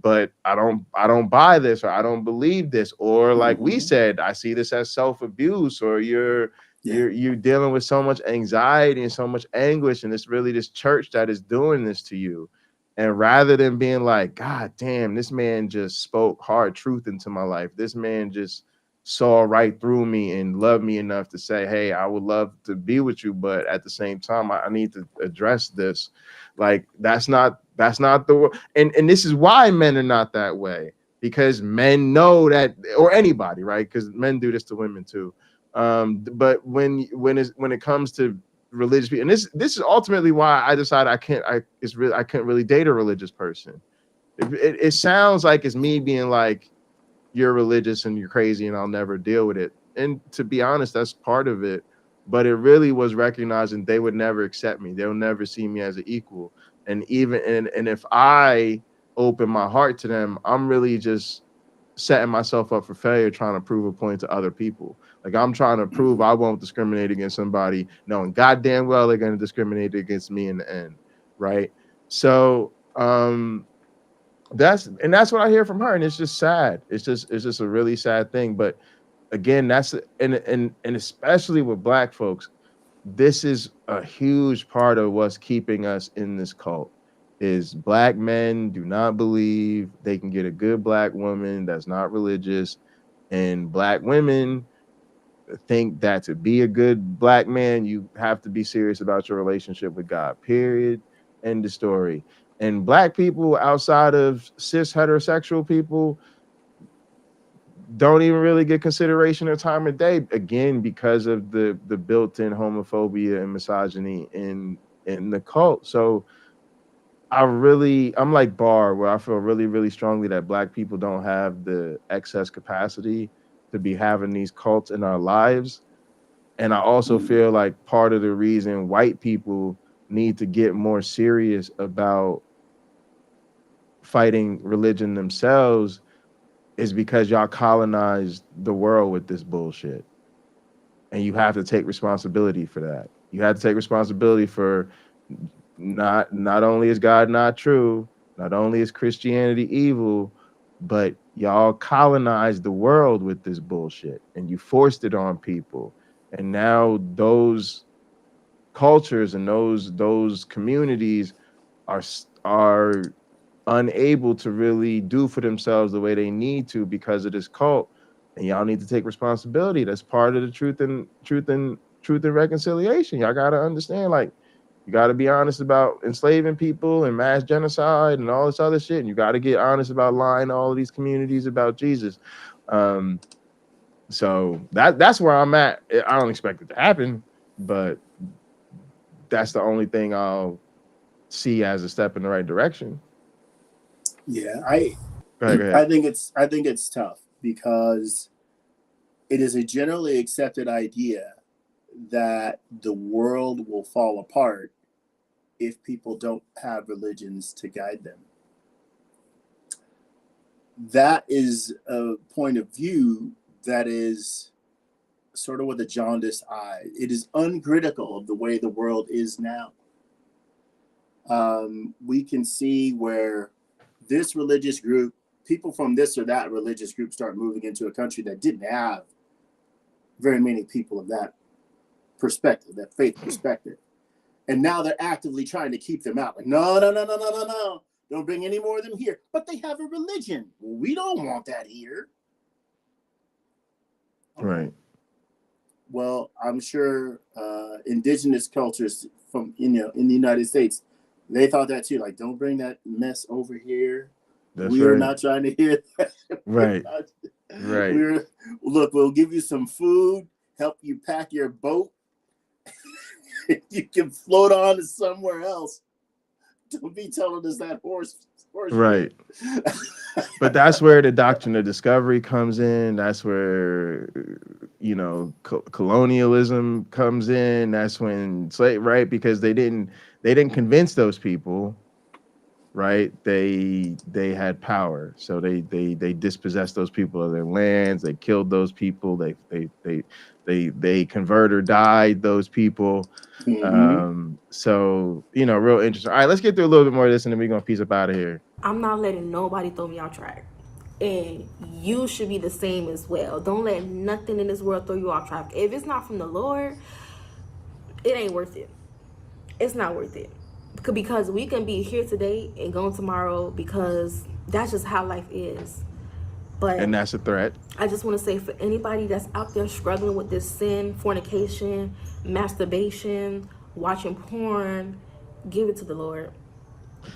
But I don't buy this, or I don't believe this, or like we said, I see this as self-abuse, or you're dealing with so much anxiety and so much anguish, and it's really this church that is doing this to you. And rather than being like, God damn, this man just spoke hard truth into my life, this man just saw right through me and loved me enough to say, hey, I would love to be with you, but at the same time, I need to address this. Like, that's not the, and this is why men are not that way, because men know that, or anybody, right? Because men do this to women too. But when it comes to religious people, and this is ultimately why I decided I couldn't really date a religious person. It sounds like it's me being like, you're religious and you're crazy and I'll never deal with it. And to be honest, that's part of it. But it really was recognizing they would never accept me. They'll never see me as an equal. And even and if I open my heart to them, I'm really just setting myself up for failure, trying to prove a point to other people. Like, I'm trying to prove I won't discriminate against somebody, knowing goddamn well they're going to discriminate against me in the end, right? So that's what I hear from her, and it's just sad. It's just a really sad thing. But again, that's and especially with Black folks, this is a huge part of what's keeping us in this cult. Is Black men do not believe they can get a good Black woman that's not religious, and Black women think that to be a good Black man, you have to be serious about your relationship with God, period. End of story. And Black people outside of cis heterosexual people don't even really get consideration or time of day, again, because of the built-in homophobia and misogyny in the cult. So I'm like Barr, where I feel really, really strongly that Black people don't have the excess capacity to be having these cults in our lives. And I also feel like part of the reason white people need to get more serious about fighting religion themselves is because y'all colonized the world with this bullshit. And you have to take responsibility for that. You have to take responsibility for not only is God not true, not only is Christianity evil, but y'all colonized the world with this bullshit and you forced it on people. And now those cultures and those communities are unable to really do for themselves the way they need to because of this cult. and y'all need to take responsibility. That's part of the truth and reconciliation. Y'all got to understand, like, you got to be honest about enslaving people and mass genocide and all this other shit. And you got to get honest about lying to all of these communities about Jesus. So that's where I'm at. I don't expect it to happen, but that's the only thing I'll see as a step in the right direction. Yeah, Go ahead. I think it's tough because it is a generally accepted idea that the world will fall apart if people don't have religions to guide them. That is a point of view that is sort of with a jaundiced eye. It is uncritical of the way the world is now. We can see where this religious group, people from this or that religious group start moving into a country that didn't have very many people of that perspective, that faith perspective. And now they're actively trying to keep them out. Like, no. Don't bring any more of them here. But they have a religion. We don't want that here. Right. Well, I'm sure indigenous cultures from in the United States, they thought that too. Like, don't bring that mess over here. We're not trying to hear that. Right. Right. Look, we'll give you some food, help you pack your boat. You can float on to somewhere else. Don't be telling us that horse. Right. But that's where the doctrine of discovery comes in. That's where, you know, colonialism comes in. That's when right, because they didn't convince those people, right? They had power, so they dispossessed those people of their lands. They killed those people. They convert or died those people. Mm-hmm. So, you know, real interesting. All right, let's get through a little bit more of this, and then we're gonna piece up out of here. I'm not letting nobody throw me off track. And you should be the same as well. Don't let nothing in this world throw you off track. If it's not from the Lord, it ain't worth it. It's not worth it. Because we can be here today and gone tomorrow, because that's just how life is. And that's a threat. I just want to say, for anybody that's out there struggling with this sin, fornication, masturbation, watching porn, give it to the Lord.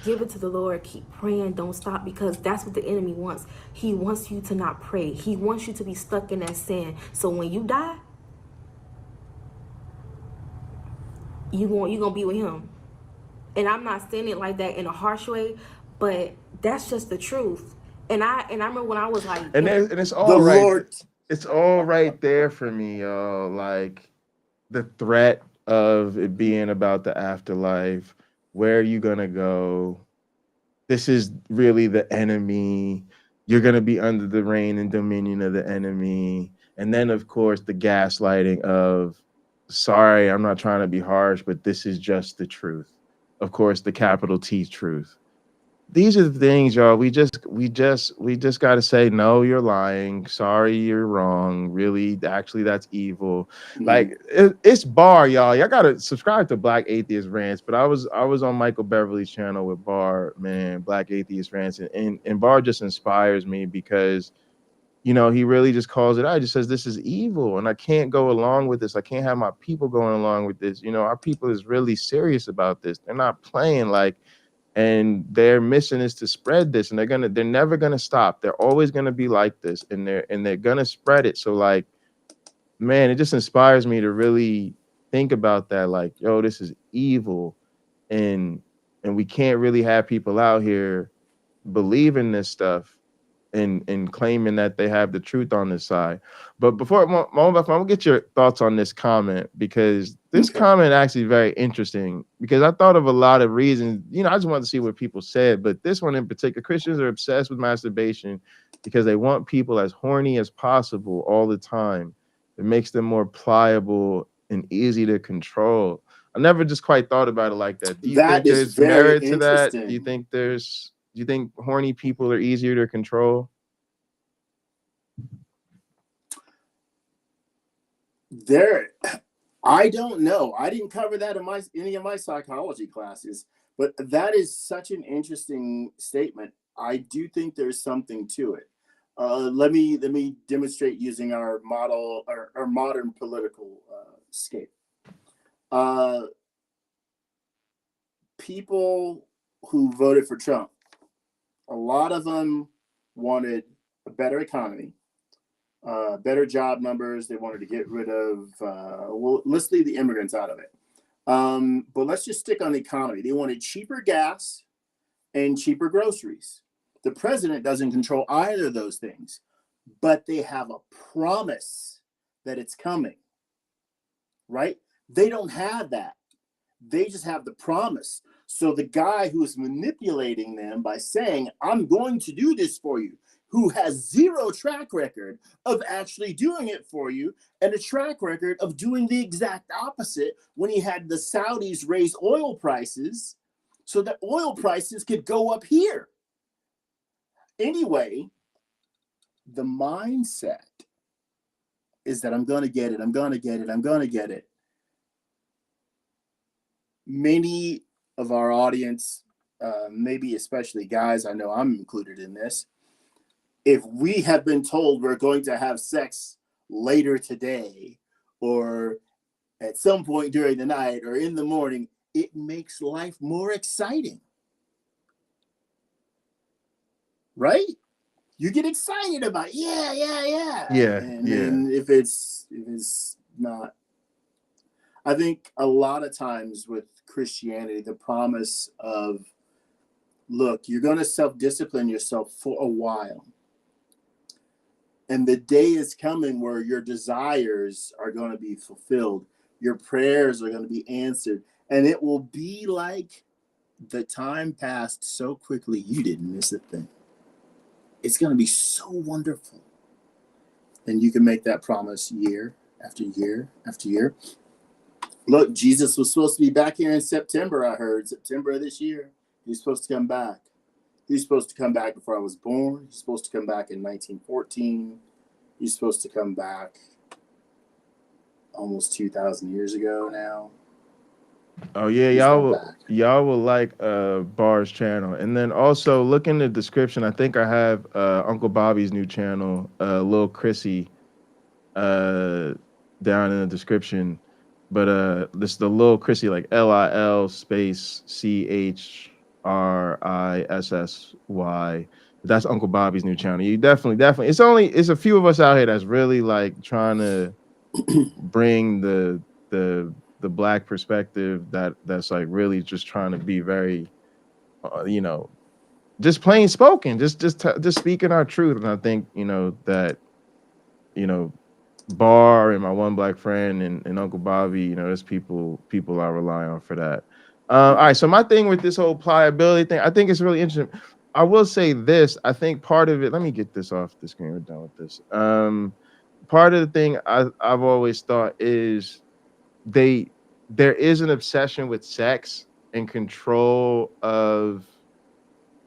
Give it to the Lord. Keep praying. Don't stop, because that's what the enemy wants. He wants you to not pray. He wants you to be stuck in that sin. So when you die, you're gonna be with him. And I'm not saying it like that in a harsh way, but that's just the truth. And I remember when I was like, and it's all right. Lord. It's all right there for me, y'all. Like, the threat of it being about the afterlife. Where are you gonna go? This is really the enemy. You're gonna be under the reign and dominion of the enemy. And then, of course, the gaslighting of, sorry, I'm not trying to be harsh, but this is just the truth. Of course, the capital T truth. These are the things, y'all. We just got to say, no, you're lying. Sorry, you're wrong. Really, actually, that's evil. Mm-hmm. Like, it's Bar, y'all. Y'all got to subscribe to Black Atheist Rants. But I was on Michael Beverly's channel with Bar, man, Black Atheist Rants, and Bar just inspires me because, you know, he really just calls it out. He just says, this is evil, and I can't go along with this. I can't have my people going along with this. You know, our people is really serious about this. They're not playing, like. And their mission is to spread this, and they're never gonna stop. They're always gonna be like this, and they're gonna spread it. So, like, man, it just inspires me to really think about that. Like, yo, this is evil, and we can't really have people out here believing this stuff and claiming that they have the truth on this side. But before I'm gonna get your thoughts on this comment, because this comment actually very interesting, because I thought of a lot of reasons. You know, I just wanted to see what people said, but this one in particular, Christians are obsessed with masturbation because they want people as horny as possible all the time. It makes them more pliable and easy to control. I never just quite thought about it like that. Do you think there's merit to that? Do you think horny people are easier to control? I don't know. I didn't cover that in any of my psychology classes, but that is such an interesting statement. I do think there's something to it. Let me demonstrate using our model, our modern political scape. People who voted for Trump, a lot of them wanted a better economy, better job numbers. They wanted to get rid of, well, let's leave the immigrants out of it. But let's just stick on the economy. They wanted cheaper gas and cheaper groceries. The president doesn't control either of those things, but they have a promise that it's coming, right? They don't have that. They just have the promise. So the guy who is manipulating them by saying, I'm going to do this for you, who has zero track record of actually doing it for you and a track record of doing the exact opposite when he had the Saudis raise oil prices so that oil prices could go up here. Anyway, the mindset is that I'm going to get it. I'm going to get it. I'm going to get it. Many of our audience, maybe especially guys, I know I'm included in this, if we have been told we're going to have sex later today or at some point during the night or in the morning, it makes life more exciting. Right? You get excited about it. Yeah. And then if it's not, I think a lot of times with Christianity, the promise of, look, you're going to self-discipline yourself for a while. And the day is coming where your desires are going to be fulfilled. Your prayers are going to be answered. And it will be like the time passed so quickly, you didn't miss a thing. It's going to be so wonderful. And you can make that promise year after year after year. Look, Jesus was supposed to be back here in September, I heard. September of this year. He's supposed to come back. He's supposed to come back before I was born. He's supposed to come back in 1914. He's supposed to come back almost 2,000 years ago now. Oh yeah, y'all will like Bar's channel, and then also look in the description. I think I have Uncle Bobby's new channel, Lil Chrissy, down in the description. But this is the Lil Chrissy, like LIL space CHRISSY. That's Uncle Bobby's new channel. You definitely. It's a few of us out here that's really like trying to bring the black perspective that's like really just trying to be very, just plain spoken, just speaking our truth. And I think that Bar and my one black friend and Uncle Bobby, there's people I rely on for that. All right, so my thing with this whole pliability thing, I think it's really interesting. I will say this. I think part of it. Let me get this off the screen. We're done with this. Part of the thing I've always thought is there is an obsession with sex and control of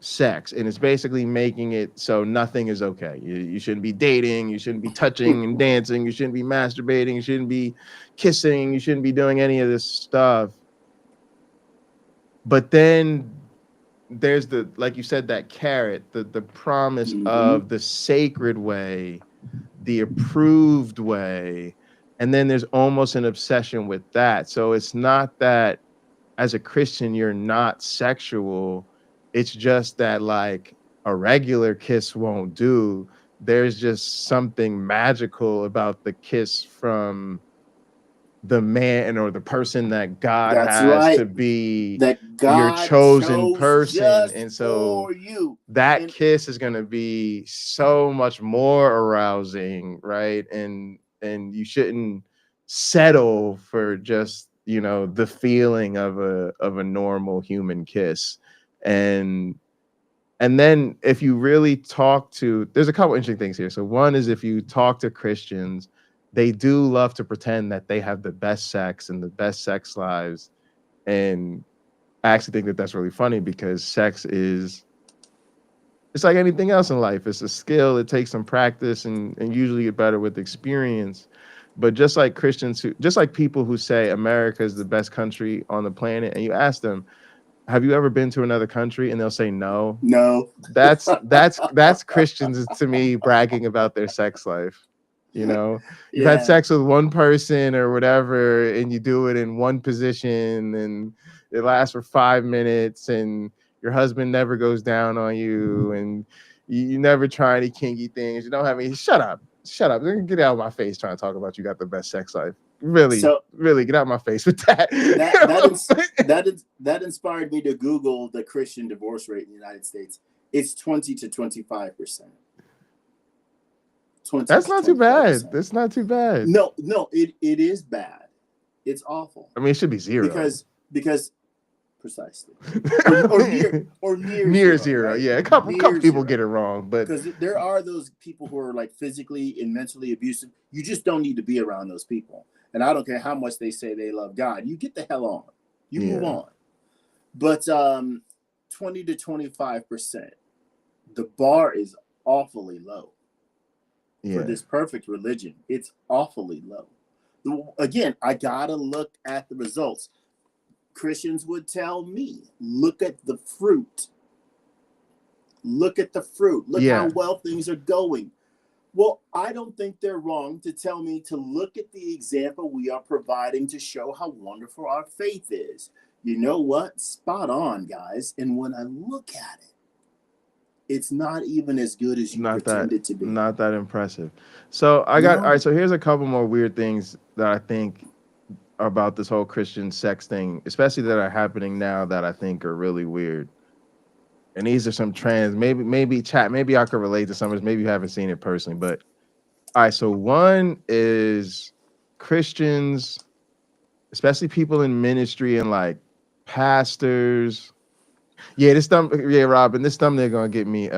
sex, and it's basically making it so nothing is okay. You shouldn't be dating, you shouldn't be touching and dancing, you shouldn't be masturbating, you shouldn't be kissing, you shouldn't be doing any of this stuff. But then there's like you said, that carrot, the promise of the sacred way, the approved way. And then there's almost an obsession with that. So it's not that as a Christian, you're not sexual. It's just that like a regular kiss won't do. There's just something magical about the kiss from the man or the person that God has to be that God your chosen person. And so that kiss is going to be so much more arousing, right? And you shouldn't settle for just, the feeling of a normal human kiss. And then if you really talk to, there's a couple interesting things here. So one is if you talk to Christians, they do love to pretend that they have the best sex and the best sex lives. And I actually think that that's really funny because sex it's like anything else in life. It's a skill. It takes some practice and usually get better with experience. But just like Christians just like people who say America is the best country on the planet, and you ask them, have you ever been to another country? And they'll say no. No. That's Christians to me bragging about their sex life. You know, you've had sex with one person or whatever, and you do it in one position, and it lasts for 5 minutes, and your husband never goes down on you, and you never try any kinky things. You don't have any. Shut up. Get out of my face trying to talk about you got the best sex life. Really, really get out of my face with that. That inspired me to Google the Christian divorce rate in the United States. It's 20 to 25%. That's not too bad. That's not too bad. No, it is bad. It's awful. I mean, it should be zero. Because precisely. or near zero. Right? Yeah, a couple people get it wrong, but because there are those people who are like physically and mentally abusive. You just don't need to be around those people. And I don't care how much they say they love God. You get the hell on. You move on. But 20 to 25%. The bar is awfully low. For this perfect religion. It's awfully low. Again, I gotta look at the results. Christians would tell me, look at the fruit. Look at the fruit. Look how well things are going. Well, I don't think they're wrong to tell me to look at the example we are providing to show how wonderful our faith is. You know what? Spot on, guys. And when I look at it, it's not even as good as you pretend it to be. Not that impressive. So all right, so here's a couple more weird things that I think about this whole Christian sex thing, especially that are happening now that I think are really weird. And these are some trends. Maybe chat, maybe I could relate to some of this. Maybe you haven't seen it personally. But all right, so one is Christians, especially people in ministry and like pastors. Yeah, Robin, this thumbnail gonna get me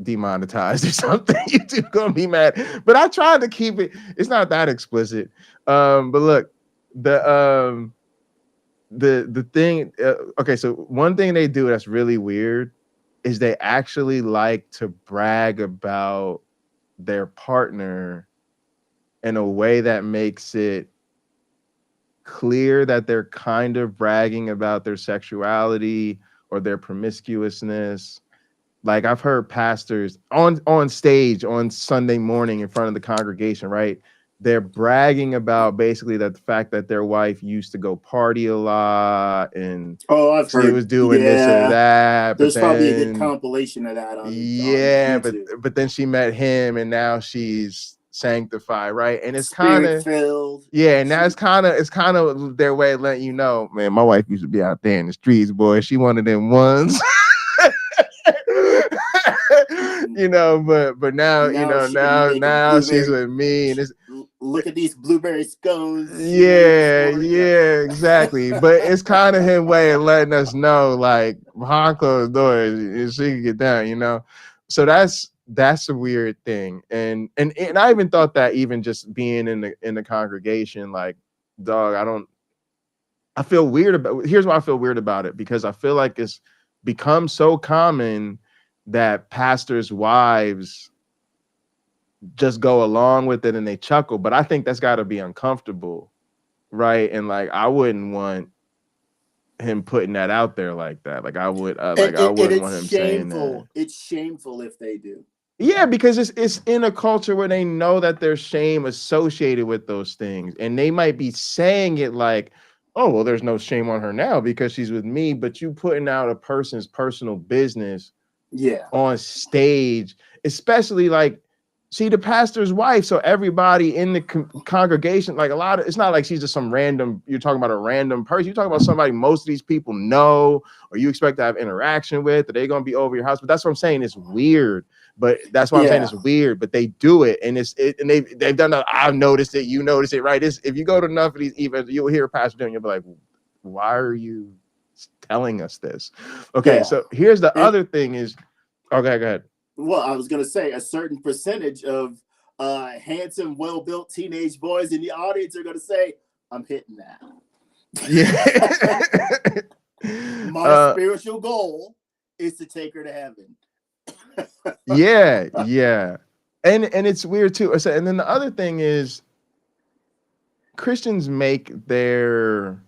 demonetized or something. YouTube gonna be mad. But I tried to keep it. It's not that explicit. But look, the thing. Okay, so one thing they do that's really weird is they actually like to brag about their partner in a way that makes it clear that they're kind of bragging about their sexuality or their promiscuousness. Like I've heard pastors on stage on Sunday morning in front of the congregation, right? They're bragging about basically that the fact that their wife used to go party a lot and she was doing this or that. There's probably a good compilation of that on YouTube. but then she met him and now she's sanctified, right? And it's kind of filled. Yeah, and now it's kind of their way of letting you know, man, my wife used to be out there in the streets, boy. She one of them ones. You know, but now now she's with me, and it's look at these blueberry scones. Yeah, exactly. But it's kind of his way of letting us know, like behind closed doors, she can get down, you know. So that's a weird thing, and I even thought that even just being in the congregation, like, dog, I feel weird about. Here's why I feel weird about it, because I feel like it's become so common that pastors' wives just go along with it and they chuckle, but I think that's got to be uncomfortable, right? And like, I wouldn't want him putting that out there like that. Like I would, I wouldn't want him saying that. It's shameful if they do. Yeah, because it's in a culture where they know that there's shame associated with those things, and they might be saying it like, oh, well, there's no shame on her now because she's with me, but you putting out a person's personal business on stage, especially like, see, the pastor's wife, so everybody in the congregation, like it's not like she's just some random, you're talking about a random person, you're talking about somebody most of these people know or you expect to have interaction with, or they're going to be over your house. But that's what I'm saying, it's weird. But that's why I'm saying it's weird, but they do it, and and they've done that. I've noticed it, you notice it, right? If you go to enough of these events, you'll hear a pastor doing, you'll be like, why are you telling us this? Okay, so here's the other thing is, okay, go ahead. Well, I was gonna say a certain percentage of handsome, well-built teenage boys in the audience are gonna say, "I'm hitting that." Yeah. My spiritual goal is to take her to heaven. yeah. And it's weird too. And then the other thing is, Christians make their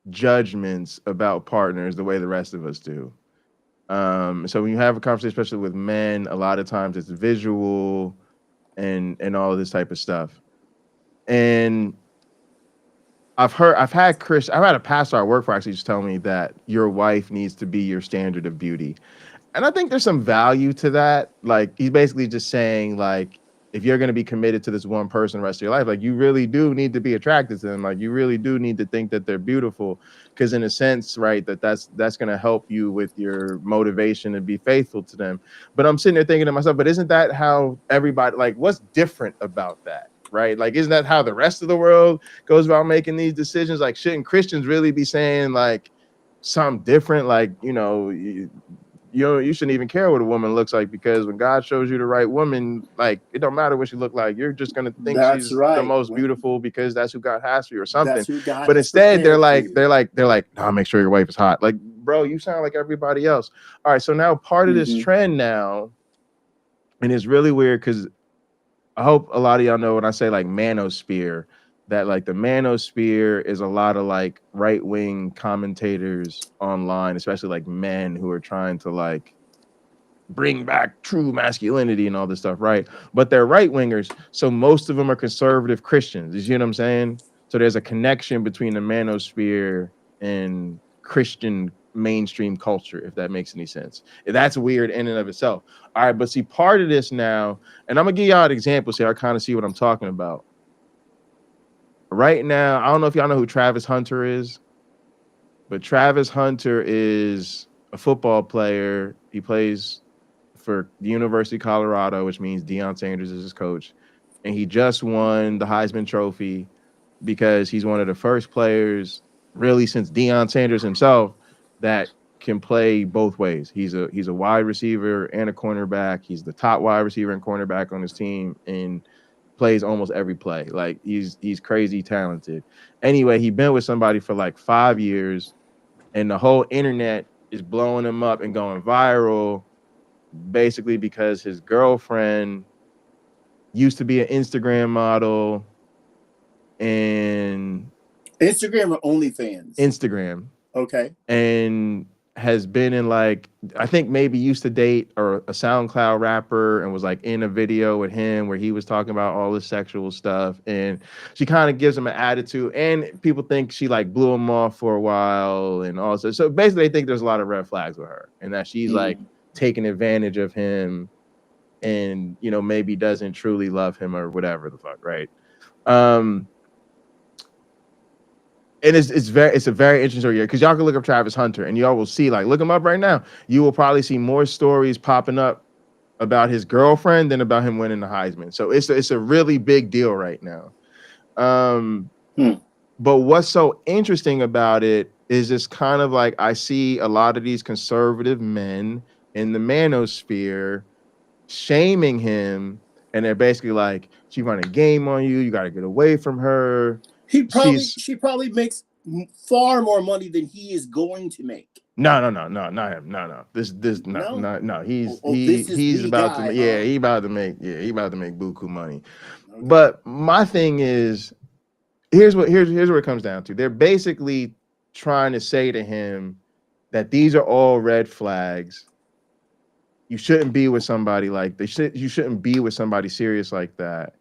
judgments about partners the way the rest of us do. So when you have a conversation, especially with men, a lot of times it's visual and all of this type of stuff. And I've had a pastor I work for actually just tell me that your wife needs to be your standard of beauty. And I think there's some value to that. Like, he's basically just saying, like, if you're going to be committed to this one person the rest of your life, like, you really do need to be attracted to them. Like, you really do need to think that they're beautiful, because in a sense, right, that's going to help you with your motivation to be faithful to them. But I'm sitting there thinking to myself, but isn't that how everybody, like, what's different about that? Right? Like, isn't that how the rest of the world goes about making these decisions? Like, shouldn't Christians really be saying, like, something different? Like, you shouldn't even care what a woman looks like, because when God shows you the right woman, like, it don't matter what she look like. You're just gonna think she's the most beautiful because that's who God has for you or something. That's who God but has instead they're prepared like, nah, make sure your wife is hot. Like, bro, you sound like everybody else. All right, so now part of this trend now, and it's really weird because I hope a lot of y'all know when I say like manosphere, that like the manosphere is a lot of like right-wing commentators online, especially like men who are trying to like bring back true masculinity and all this stuff, right? But they're right-wingers, so most of them are conservative Christians. You see what I'm saying? So there's a connection between the manosphere and Christian mainstream culture, if that makes any sense. That's weird in and of itself. All right, but see, part of this now, and I'm gonna give y'all an example so y'all kind of see what I'm talking about. Right now, I don't know if y'all know who Travis Hunter is, but Travis Hunter is a football player. He plays for the University of Colorado, which means Deion Sanders is his coach. And he just won the Heisman Trophy because he's one of the first players, really since Deion Sanders himself, that can play both ways. He's a wide receiver and a cornerback. He's the top wide receiver and cornerback on his team and plays almost every play. Like, he's crazy talented. Anyway, he's been with somebody for like 5 years, and the whole internet is blowing him up and going viral, basically because his girlfriend used to be an Instagram model. And Instagram or OnlyFans? Instagram. Okay. And has been in, like, I think maybe used to date or a SoundCloud rapper and was like in a video with him where he was talking about all this sexual stuff. And she kind of gives him an attitude, and people think she like blew him off for a while and also. So basically they think there's a lot of red flags with her and that she's like taking advantage of him and, maybe doesn't truly love him or whatever the fuck, right? And it's a very interesting story, because y'all can look up Travis Hunter and y'all will see, like, look him up right now. You will probably see more stories popping up about his girlfriend than about him winning the Heisman. So it's a really big deal right now. But what's so interesting about it is it's kind of like I see a lot of these conservative men in the manosphere shaming him, and they're basically like, she running game on you. You got to get away from her. She probably makes far more money than he is going to make. No, not him. No. This no. He's about to he about to make buku money. Okay. But my thing is, here's where it comes down to. They're basically trying to say to him that these are all red flags. You shouldn't be with somebody like you shouldn't be with somebody serious like that.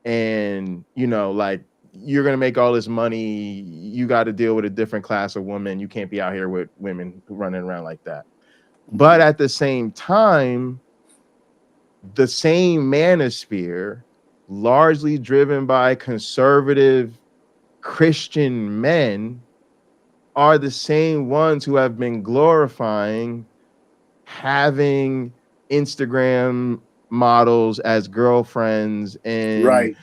And like, you're gonna make all this money. You got to deal with a different class of women. You can't be out here with women running around like that. But at the same time, the same manosphere, largely driven by conservative Christian men, are the same ones who have been glorifying having Instagram models as girlfriends and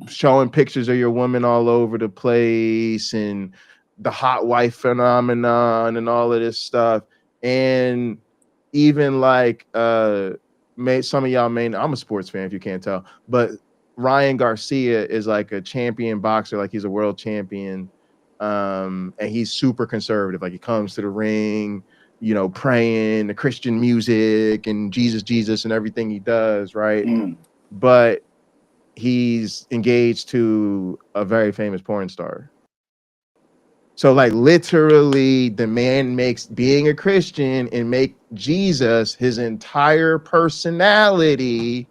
showing pictures of your woman all over the place and the hot wife phenomenon and all of this stuff. And even like some of y'all I'm a sports fan if you can't tell, but Ryan Garcia is like a champion boxer, like he's a world champion. And he's super conservative. Like, he comes to the ring, praying the Christian music and Jesus and everything he does, right? But he's engaged to a very famous porn star. So like literally the man makes being a Christian and make Jesus his entire personality,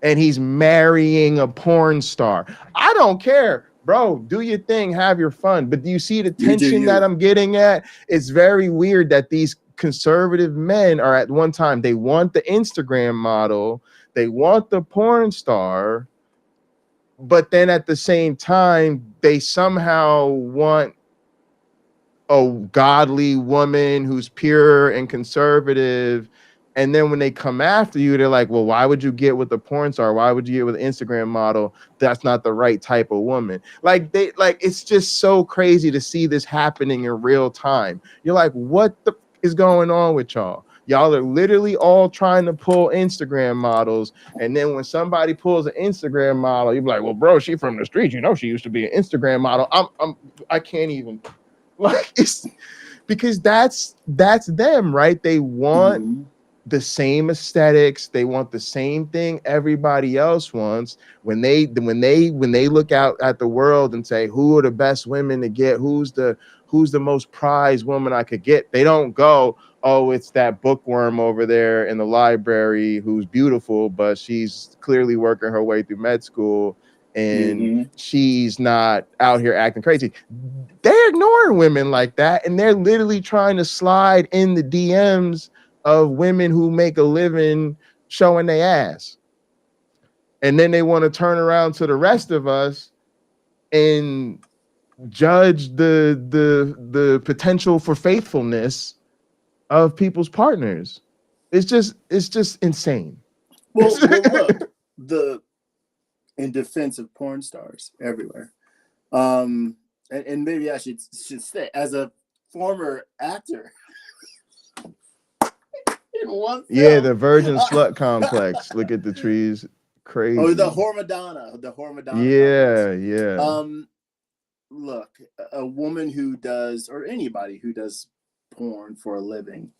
and he's marrying a porn star. I don't care, bro. Do your thing, have your fun. But do you see the You do tension that you. I'm getting at? It's very weird that these conservative men are at one time, they want the Instagram model, they want the porn star, but then at the same time, they somehow want a godly woman who's pure and conservative. And then when they come after you, they're like, well, why would you get with the porn star? Why would you get with an Instagram model? That's not the right type of woman. Like it's just so crazy to see this happening in real time. You're like, what the is going on with y'all? Y'all are literally all trying to pull Instagram models. And then when somebody pulls an Instagram model, you're like, well, bro, she from the streets. You know, she used to be an Instagram model. I can't even. Like, it's because that's them, right? They want the same aesthetics, they want the same thing everybody else wants. When they look out at the world and say, who are the best women to get, who's the most prized woman I could get, they don't go, oh, it's that bookworm over there in the library who's beautiful, but she's clearly working her way through med school and she's not out here acting crazy. They're ignoring women like that, and they're literally trying to slide in the DMs of women who make a living showing their ass. And then they want to turn around to the rest of us and judge the potential for faithfulness of people's partners. It's just insane. Well, look, in defense of porn stars everywhere. And maybe I should say, as a former actor in one film, yeah, the virgin slut complex. Look at the trees. Crazy. Oh, the Hormadonna. Yeah, complex. Yeah. Look, a woman who does, or anybody who does porn for a living,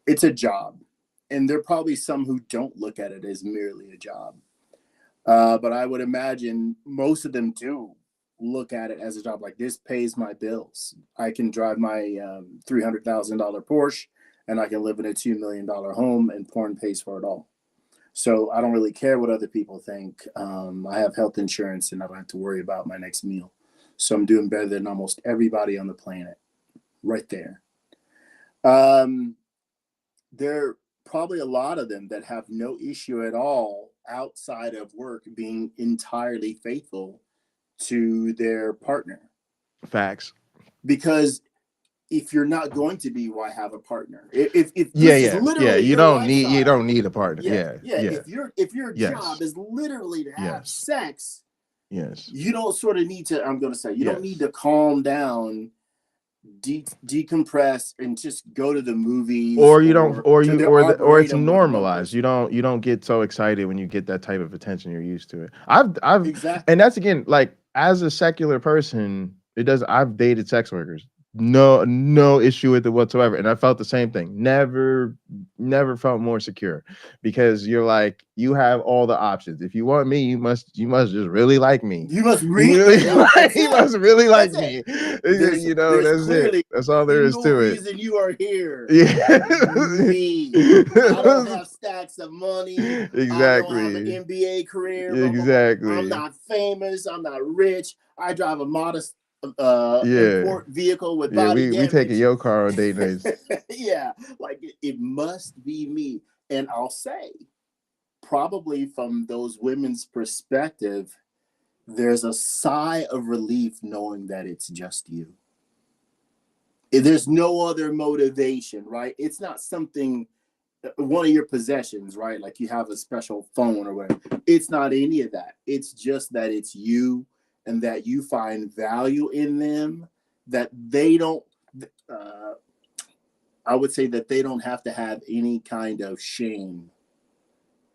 it's a job. And there are probably some who don't look at it as merely a job. But I would imagine most of them do look at it as a job. Like, this pays my bills. I can drive my $300,000 Porsche, and I can live in a $2 million home, and porn pays for it all. So I don't really care what other people think. I have health insurance, and I don't have to worry about my next meal. So I'm doing better than almost everybody on the planet right there. There are probably a lot of them that have no issue at all outside of work being entirely faithful to their partner. Facts. Because if you're not going to be, why have a partner? If you don't need a partner. If your job is literally to have sex, you don't sort of need to. I'm going to say you don't need to calm down, decompress, and just go to the movies. Or it's normalized. You don't get so excited when you get that type of attention. You're used to it. I've exactly. And that's, again, like, as a secular person, I've dated sex workers. No issue with it whatsoever. And I felt the same thing. Never felt more secure, because you're like, you have all the options. If you want me, you must just really like me. You must really he must really like me. You know, that's it. That's all there is to it. Reason you are here. Yeah. Me. I don't have stacks of money. Exactly. I don't have an NBA career. Exactly. I'm not famous. I'm not rich. I drive a modest import vehicle with body damage. We taking your car on date nights. Yeah, like it must be me. And I'll say, probably from those women's perspective, there's a sigh of relief knowing that it's just you. There's no other motivation, right? It's not something, one of your possessions, right? Like you have a special phone or whatever. It's not any of that. It's just that it's you, and that you find value in them, that they don't, I would say that they don't have to have any kind of shame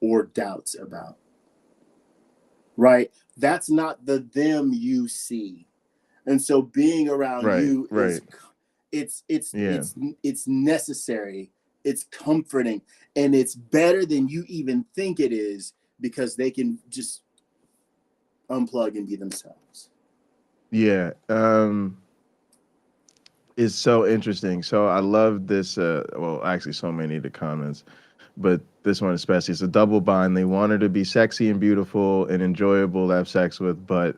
or doubts about, right? That's not the them you see. And so being around you it's necessary, it's comforting, and it's better than you even think it is, because they can just unplug and be themselves. Yeah. It's so interesting. So I love this. Well, actually, so many of the comments, but this one especially. It's a double bind. They want her to be sexy and beautiful and enjoyable to have sex with, but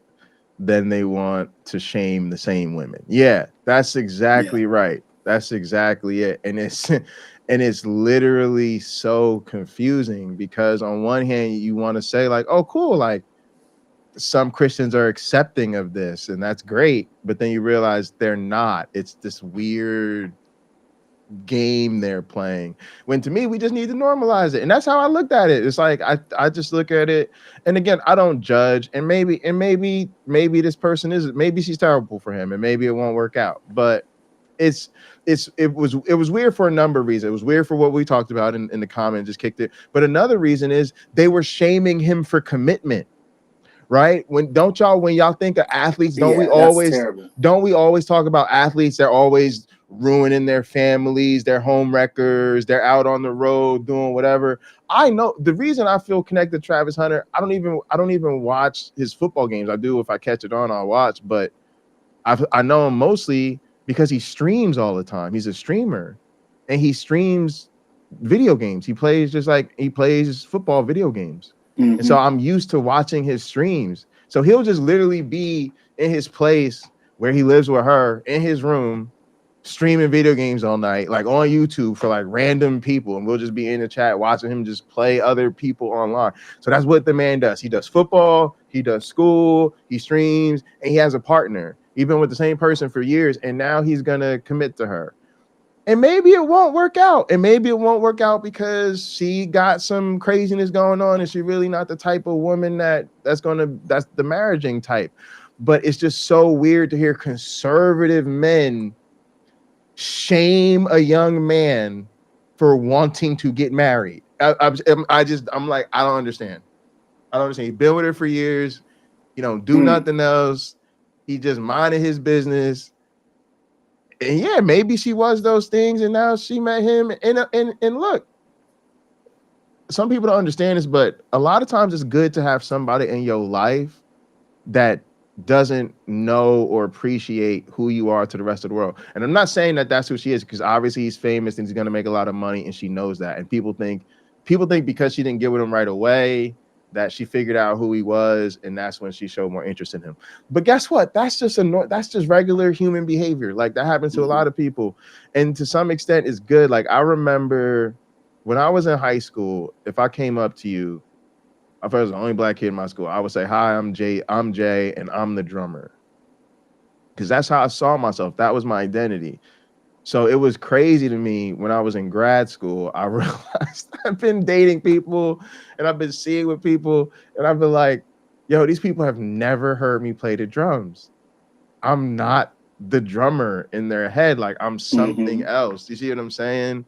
then they want to shame the same women. Yeah, that's Yeah. exactly right. That's exactly it. And it's and it's literally so confusing because on one hand you want to say like, oh, cool, like some Christians are accepting of this, and that's great. But then you realize they're not. It's this weird game they're playing. When to me, we just need to normalize it. And that's how I looked at it. It's like I just look at it. And again, I don't judge. And maybe this person is maybe she's terrible for him, and maybe it won't work out. But it was weird for a number of reasons. It was weird for what we talked about in the comment, just kicked it. But another reason is they were shaming him for commitment. Right? When y'all think of athletes, Yeah, that's terrible. don't we always talk about athletes? They're always ruining their families, their home wreckers, they're out on the road doing whatever. I know the reason I feel connected to Travis Hunter. I don't even watch his football games. I do if I catch it on, I'll watch, but I know him mostly because he streams all the time. He's a streamer and he streams video games. He plays just like he plays football video games. Mm-hmm. And so I'm used to watching his streams. So he'll just literally be in his place where he lives with her in his room, streaming video games all night, like on YouTube for like random people. And we'll just be in the chat watching him just play other people online. So that's what the man does. He does football, he does school, he streams, and he has a partner. He's been with the same person for years, and now he's gonna commit to her. And maybe it won't work out. And maybe it won't work out because she got some craziness going on and she's really not the type of woman that's the marriaging type. But it's just so weird to hear conservative men shame a young man for wanting to get married. I'm like, I don't understand. He's been with her for years. He don't do nothing else. He just minded his business. And yeah, maybe she was those things, and now she met him. And look, some people don't understand this, but a lot of times it's good to have somebody in your life that doesn't know or appreciate who you are to the rest of the world. And I'm not saying that that's who she is, because obviously he's famous and he's going to make a lot of money, and she knows that. And people think because she didn't get with him right away that she figured out who he was, and that's when she showed more interest in him. But guess what? That's just regular human behavior. Like that happens to a lot of people, and to some extent, it's good. Like I remember when I was in high school, if I came up to you, if I was the only black kid in my school, I would say, "Hi, I'm Jay, and I'm the drummer," because that's how I saw myself. That was my identity. So it was crazy to me when I was in grad school. I realized I've been dating people and I've been seeing with people, and I've been like, yo, these people have never heard me play the drums. I'm not the drummer in their head. Like I'm something else. You see what I'm saying?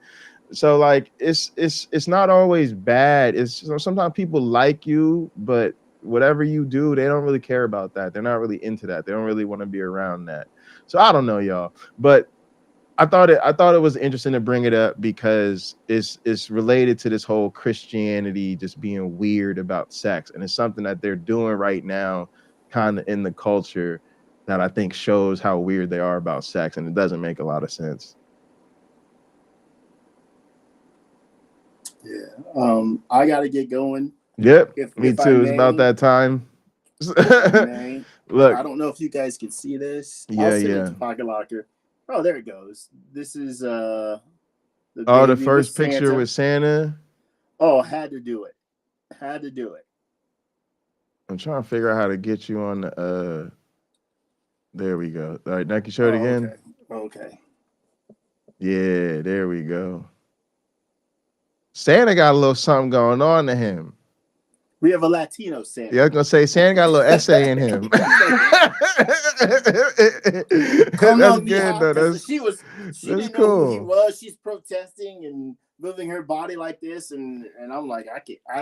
So like it's not always bad. It's sometimes people like you, but whatever you do, they don't really care about that. They're not really into that. They don't really want to be around that. So I don't know, y'all. But I thought it was interesting to bring it up because it's related to this whole Christianity just being weird about sex, and it's something that they're doing right now, kind of in the culture, that I think shows how weird they are about sex, and it doesn't make a lot of sense. Yeah, I gotta get going. Yep, me too. It's about that time. Look, I don't know if you guys can see this. Yeah, I'll send it to Pocket Locker. Oh, there it goes. This is the first picture with Santa. Oh, had to do it. I'm trying to figure out how to get you on the there we go. All right, now can you show it again? Okay. Yeah, there we go. Santa got a little something going on to him. We have a Latino Santa. Yeah, I was gonna say Santa got a little essay in him. That's good though. She didn't know who he was. She's protesting and moving her body like this, and I'm like,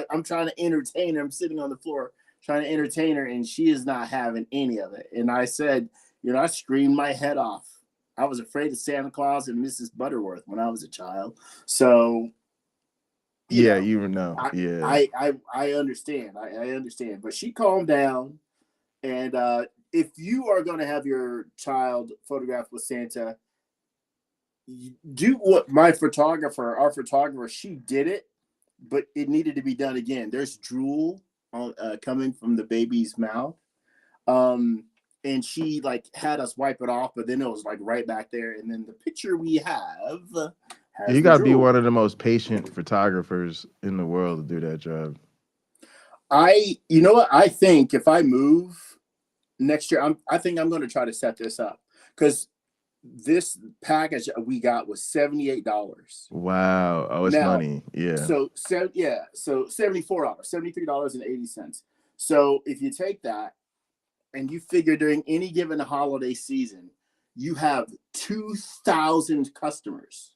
I'm trying to entertain her. I'm sitting on the floor trying to entertain her, and she is not having any of it. And I said, I screamed my head off. I was afraid of Santa Claus and Mrs. Butterworth when I was a child. So I understand. I understand. But she calmed down, and if you are going to have your child photographed with Santa, do what our photographer, she did it, but it needed to be done again. There's drool coming from the baby's mouth. And she like had us wipe it off, but then it was like right back there. And then the picture we have has you got to be drool. one of the most patient photographers in the world to do that job. You know what? I think if I move next year, I think I'm going to try to set this up, because this package we got was $78. Wow. Oh, it's money. Yeah. So $74, $73.80. So if you take that and you figure during any given holiday season, you have 2,000 customers.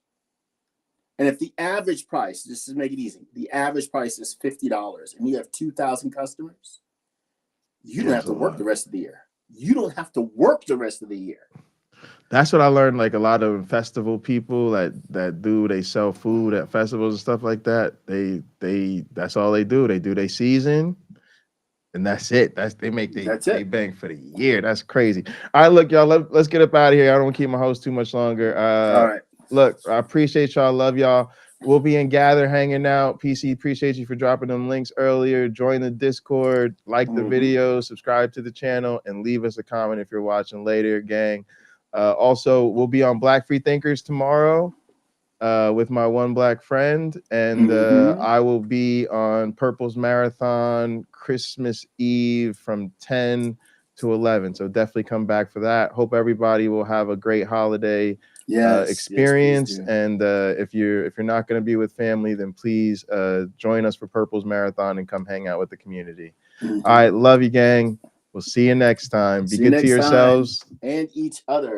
And if the average price, just to make it easy, the average price is $50 and you have 2,000 customers, you don't have to work the rest of the year. You don't have to work the rest of the year. That's what I learned. Like a lot of festival people they sell food at festivals and stuff like that. That's all they do. They do their season, and that's it. They bang for the year. That's crazy. All right, look, y'all. Let's get up out of here. I don't want to keep my host too much longer. All right. Look, I appreciate y'all. Love y'all. We'll be in Gather hanging out. PC, appreciate you for dropping them links earlier. Join the Discord, like the video, subscribe to the channel, and leave us a comment if you're watching later, gang. Also, we'll be on Black Free Thinkers tomorrow with my one black friend, and I will be on Purple's Marathon Christmas Eve from 10 to 11. So definitely come back for that. Hope everybody will have a great holiday experience. Yes, and if you're not going to be with family, then please join us for Purple's Marathon and come hang out with the community. All right, love you, gang. We'll see you next time. Be good to yourselves and each other.